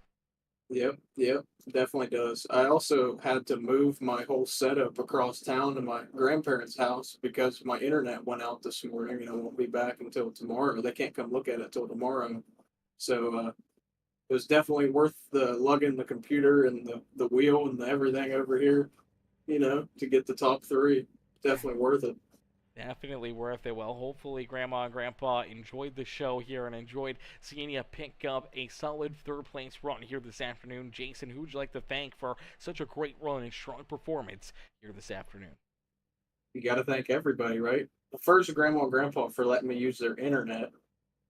Yep, definitely does. I also had to move my whole setup across town to my grandparents' house because my internet went out this morning, and I won't be back until tomorrow. They can't come look at it till tomorrow. So it was definitely worth the lugging the computer and the wheel and everything over here, to get the top 3. Definitely worth it. Definitely worth it. Well, hopefully Grandma and Grandpa enjoyed the show here and enjoyed seeing you pick up a solid third-place run here this afternoon. Jason, who would you like to thank for such a great run and strong performance here this afternoon? You got to thank everybody, right? First, Grandma and Grandpa for letting me use their internet,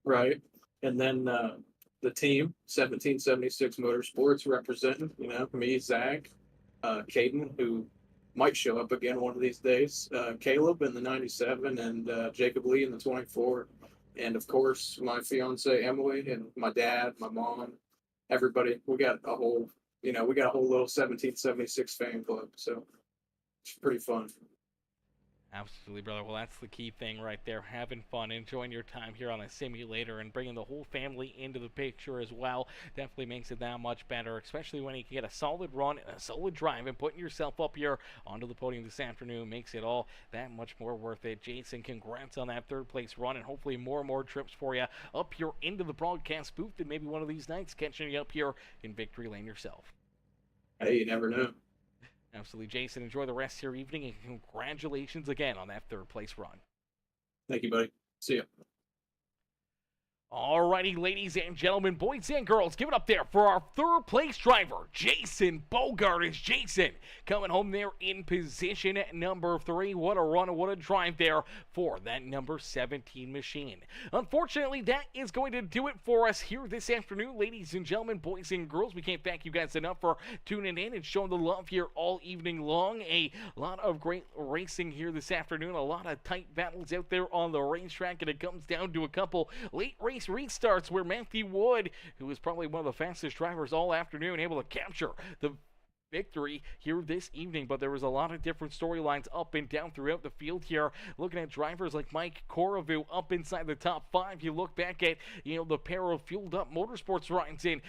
right? And then the team, 1776 Motorsports, representing, me, Zach, Caden, who might show up again one of these days. Caleb in the 97 and Jacob Lee in the 24. And of course, my fiance Emily and my dad, my mom, everybody. We got a whole little 1776 fan club. So it's pretty fun. Absolutely, brother. Well, that's the key thing right there. Having fun, enjoying your time here on the simulator, and bringing the whole family into the picture as well. Definitely makes it that much better, especially when you can get a solid run and a solid drive, and putting yourself up here onto the podium this afternoon makes it all that much more worth it. Jason, congrats on that third place run, and hopefully more and more trips for you up here into the broadcast booth, and maybe one of these nights catching you up here in Victory Lane yourself. Hey, you never know. Absolutely, Jason. Enjoy the rest of your evening, and congratulations again on that third place run. Thank you, buddy. See ya. Alrighty, ladies and gentlemen, boys and girls, give it up there for our third place driver, Jason Bogart. Is Jason coming home there in position at number 3. What a run and what a drive there for that number 17 machine. Unfortunately, that is going to do it for us here this afternoon, ladies and gentlemen, boys and girls. We can't thank you guys enough for tuning in and showing the love here all evening long. A lot of great racing here this afternoon, a lot of tight battles out there on the racetrack, and it comes down to a couple late race restarts where Matthew Wood, who is probably one of the fastest drivers all afternoon, able to capture the victory here this evening. But there was a lot of different storylines up and down throughout the field here. Looking at drivers like Mike Coravu up inside the top 5. You look back at, the pair of fueled up motorsports rides in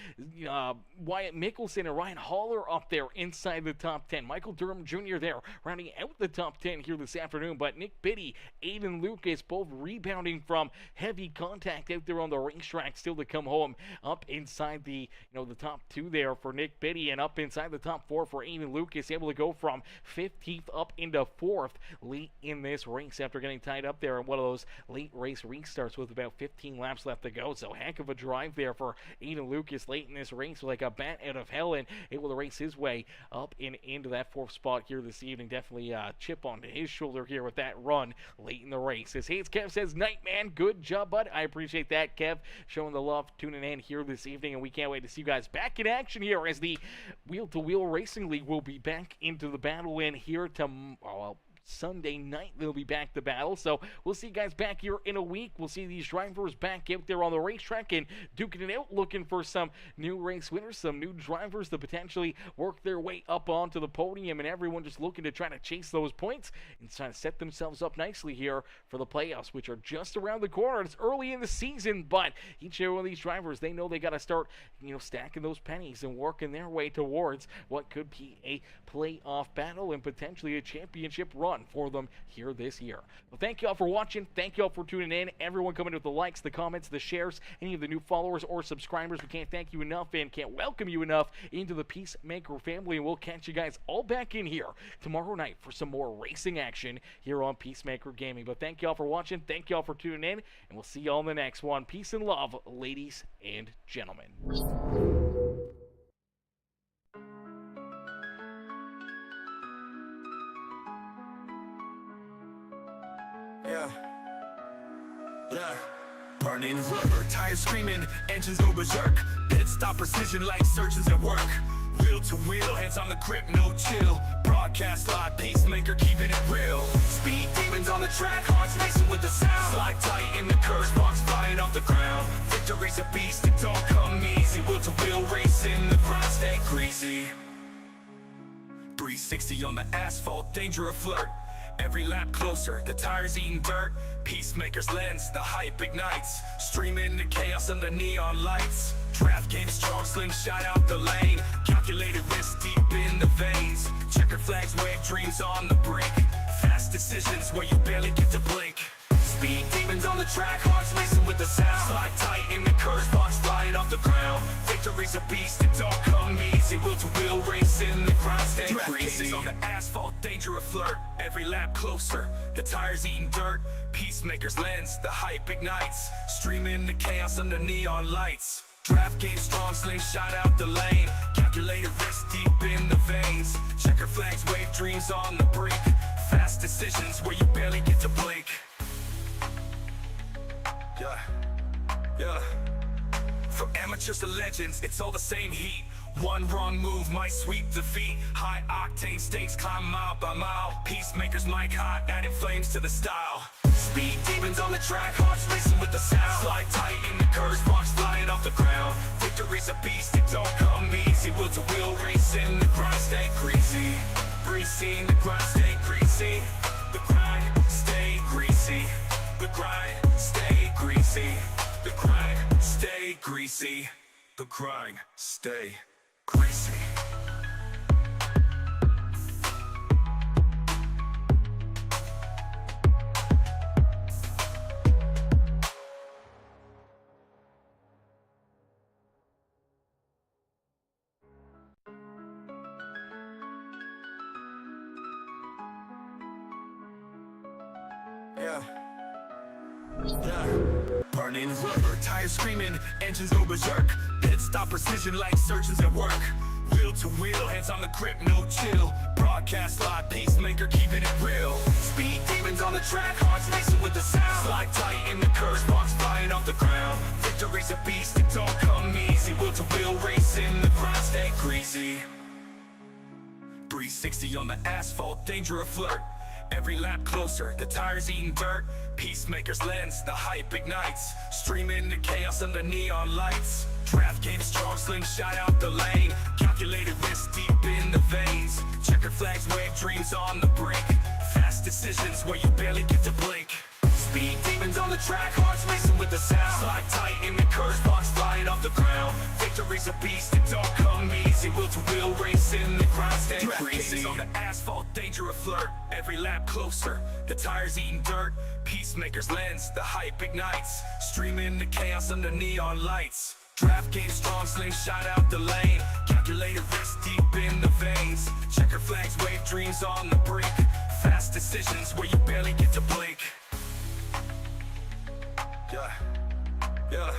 Wyatt Mickelson and Ryan Haller up there inside the top 10. Michael Durham Jr. there rounding out the top 10 here this afternoon. But Nick Biddy, Aiden Lucas both rebounding from heavy contact out there on the racetrack, still to come home up inside the the top 2 there for Nick Biddy, and up inside the top 4 for Aiden Lucas, able to go from 15th up into 4th late in this race after getting tied up there in one of those late race restarts with about 15 laps left to go. So heck of a drive there for Aiden Lucas late in this race, like a bat out of hell, and able to race his way up and into that 4th spot here this evening. Definitely a chip onto his shoulder here with that run late in the race. As Hayes Kev says, night man, good job, bud. I appreciate that, Kev, showing the love, tuning in here this evening, and we can't wait to see you guys back in action here as the wheel-to-wheel Racing League will be back into the battle in here tomorrow. Sunday night they'll be back to battle, so we'll see you guys back here in a week. We'll see these drivers back out there on the racetrack and duking it out, looking for some new race winners, some new drivers to potentially work their way up onto the podium, and everyone just looking to try to chase those points and try to set themselves up nicely here for the playoffs, which are just around the corner. It's early in the season, but each and every one of these drivers, they know they got to start stacking those pennies and working their way towards what could be a playoff battle and potentially a championship run for them here this year. Well, thank you all for watching. Thank you all for tuning in. Everyone coming with the likes, the comments, the shares, any of the new followers or subscribers. We can't thank you enough and can't welcome you enough into the Peacemaker family. And we'll catch you guys all back in here tomorrow night for some more racing action here on Peacemaker Gaming. But thank you all for watching. Thank you all for tuning in, and we'll see you all in the next one. Peace and love, ladies and gentlemen. Yeah. Burning rubber, tires screaming, engines go berserk. Pit stop precision like surgeons at work. Wheel to wheel, hands on the grip, no chill. Broadcast live, Peacemaker keeping it real. Speed demons on the track, hearts racing with the sound. Slide tight in the curves, sparks flying off the ground. Victory's a beast, it don't come easy. Wheel to wheel racing, the grind stay greasy. 360 on the asphalt, danger a flirt. Every lap closer, the tires eating dirt. Peacemaker's lens, the hype ignites. Streaming the chaos under neon lights. Draft game strong, slingshot out the lane. Calculated risk deep in the veins. Checker flags wave dreams on the brink. Fast decisions where you barely get to blink. Speed demons on the track, hearts racing with the sound. Slide tight in the curves, sparks flying off the ground. Victory's a beast, it don't come easy. Wheel to wheel racing, the grind stay greasy. On the asphalt, danger a flirt. Every lap closer, the tires eating dirt. Peacemaker's lens, the hype ignites. Streaming the chaos under neon lights. Draft game strong, slingshot out the lane. Calculated risk deep in the veins. Checker flags wave dreams on the brink. Fast decisions where you barely get to blink. Yeah. From amateurs to legends, it's all the same heat. One wrong move might sweep defeat. High octane stakes climb mile by mile. Peacemakers mic hot, adding flames to the style. Speed demons on the track, hearts racing with the sound. Slide tight in the curves, rocks flying off the ground. Victory's a beast, it don't come easy. Wheel to wheel racing, the grind stay greasy. Greasy, the grind stay greasy. The grind stay greasy. The grind stay greasy. The grind stay greasy. The grind stay greasy. Burning rubber, tires screaming, engines go berserk. Pit stop precision like surgeons at work. Wheel to wheel, hands on the grip, no chill. Broadcast live, peacemaker keeping it real. Speed demons on the track, hearts racing with the sound. Slide tight in the curves, rocks flying off the ground. Victory's a beast, it don't come easy. Wheel to wheel racing, the grind stay greasy. 360 on the asphalt, danger a flirt. Every lap closer, the tires eating dirt. Peacemaker's lens, the hype ignites. Streaming the chaos under neon lights. Draft game strong, slingshot out the lane. Calculated risk deep in the veins. Checker flags wave, dreams on the brink. Fast decisions where you barely get to blink. Speed demons on the track, hearts racing with the sound. Slide tight in the curves, box flying off the ground. Victory's a beast, it don't come easy. Wheel to wheel racing, the grind stay greasy. On the asphalt, danger a flirt. Every lap closer, the tires eating dirt. Peacemaker's lens, the hype ignites. Streaming the chaos under neon lights. Draft game strong, slingshot out the lane. Calculated risk deep in the veins. Checker flags wave, dreams on the brink. Fast decisions where you barely get to blink. Yeah.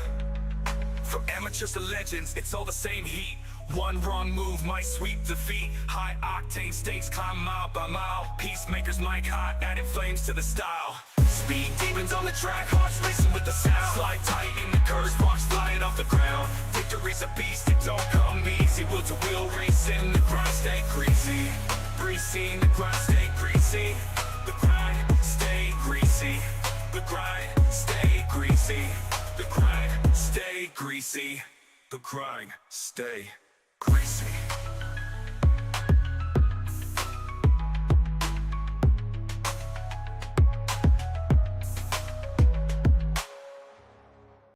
From amateurs to legends, it's all the same heat. One wrong move might sweep defeat. High octane stakes climb mile by mile. Peacemakers mic hot, adding flames to the style. Speed demons on the track, hearts racing with the sound. Slide tight in the curves, rocks flying off the ground. Victory's a beast, it don't come easy. Wheel to wheel racing, the grind stay greasy. Greasy, the grind stay greasy. The grind stay greasy. The grind stay greasy. The grind stay greasy. The grind stay greasy.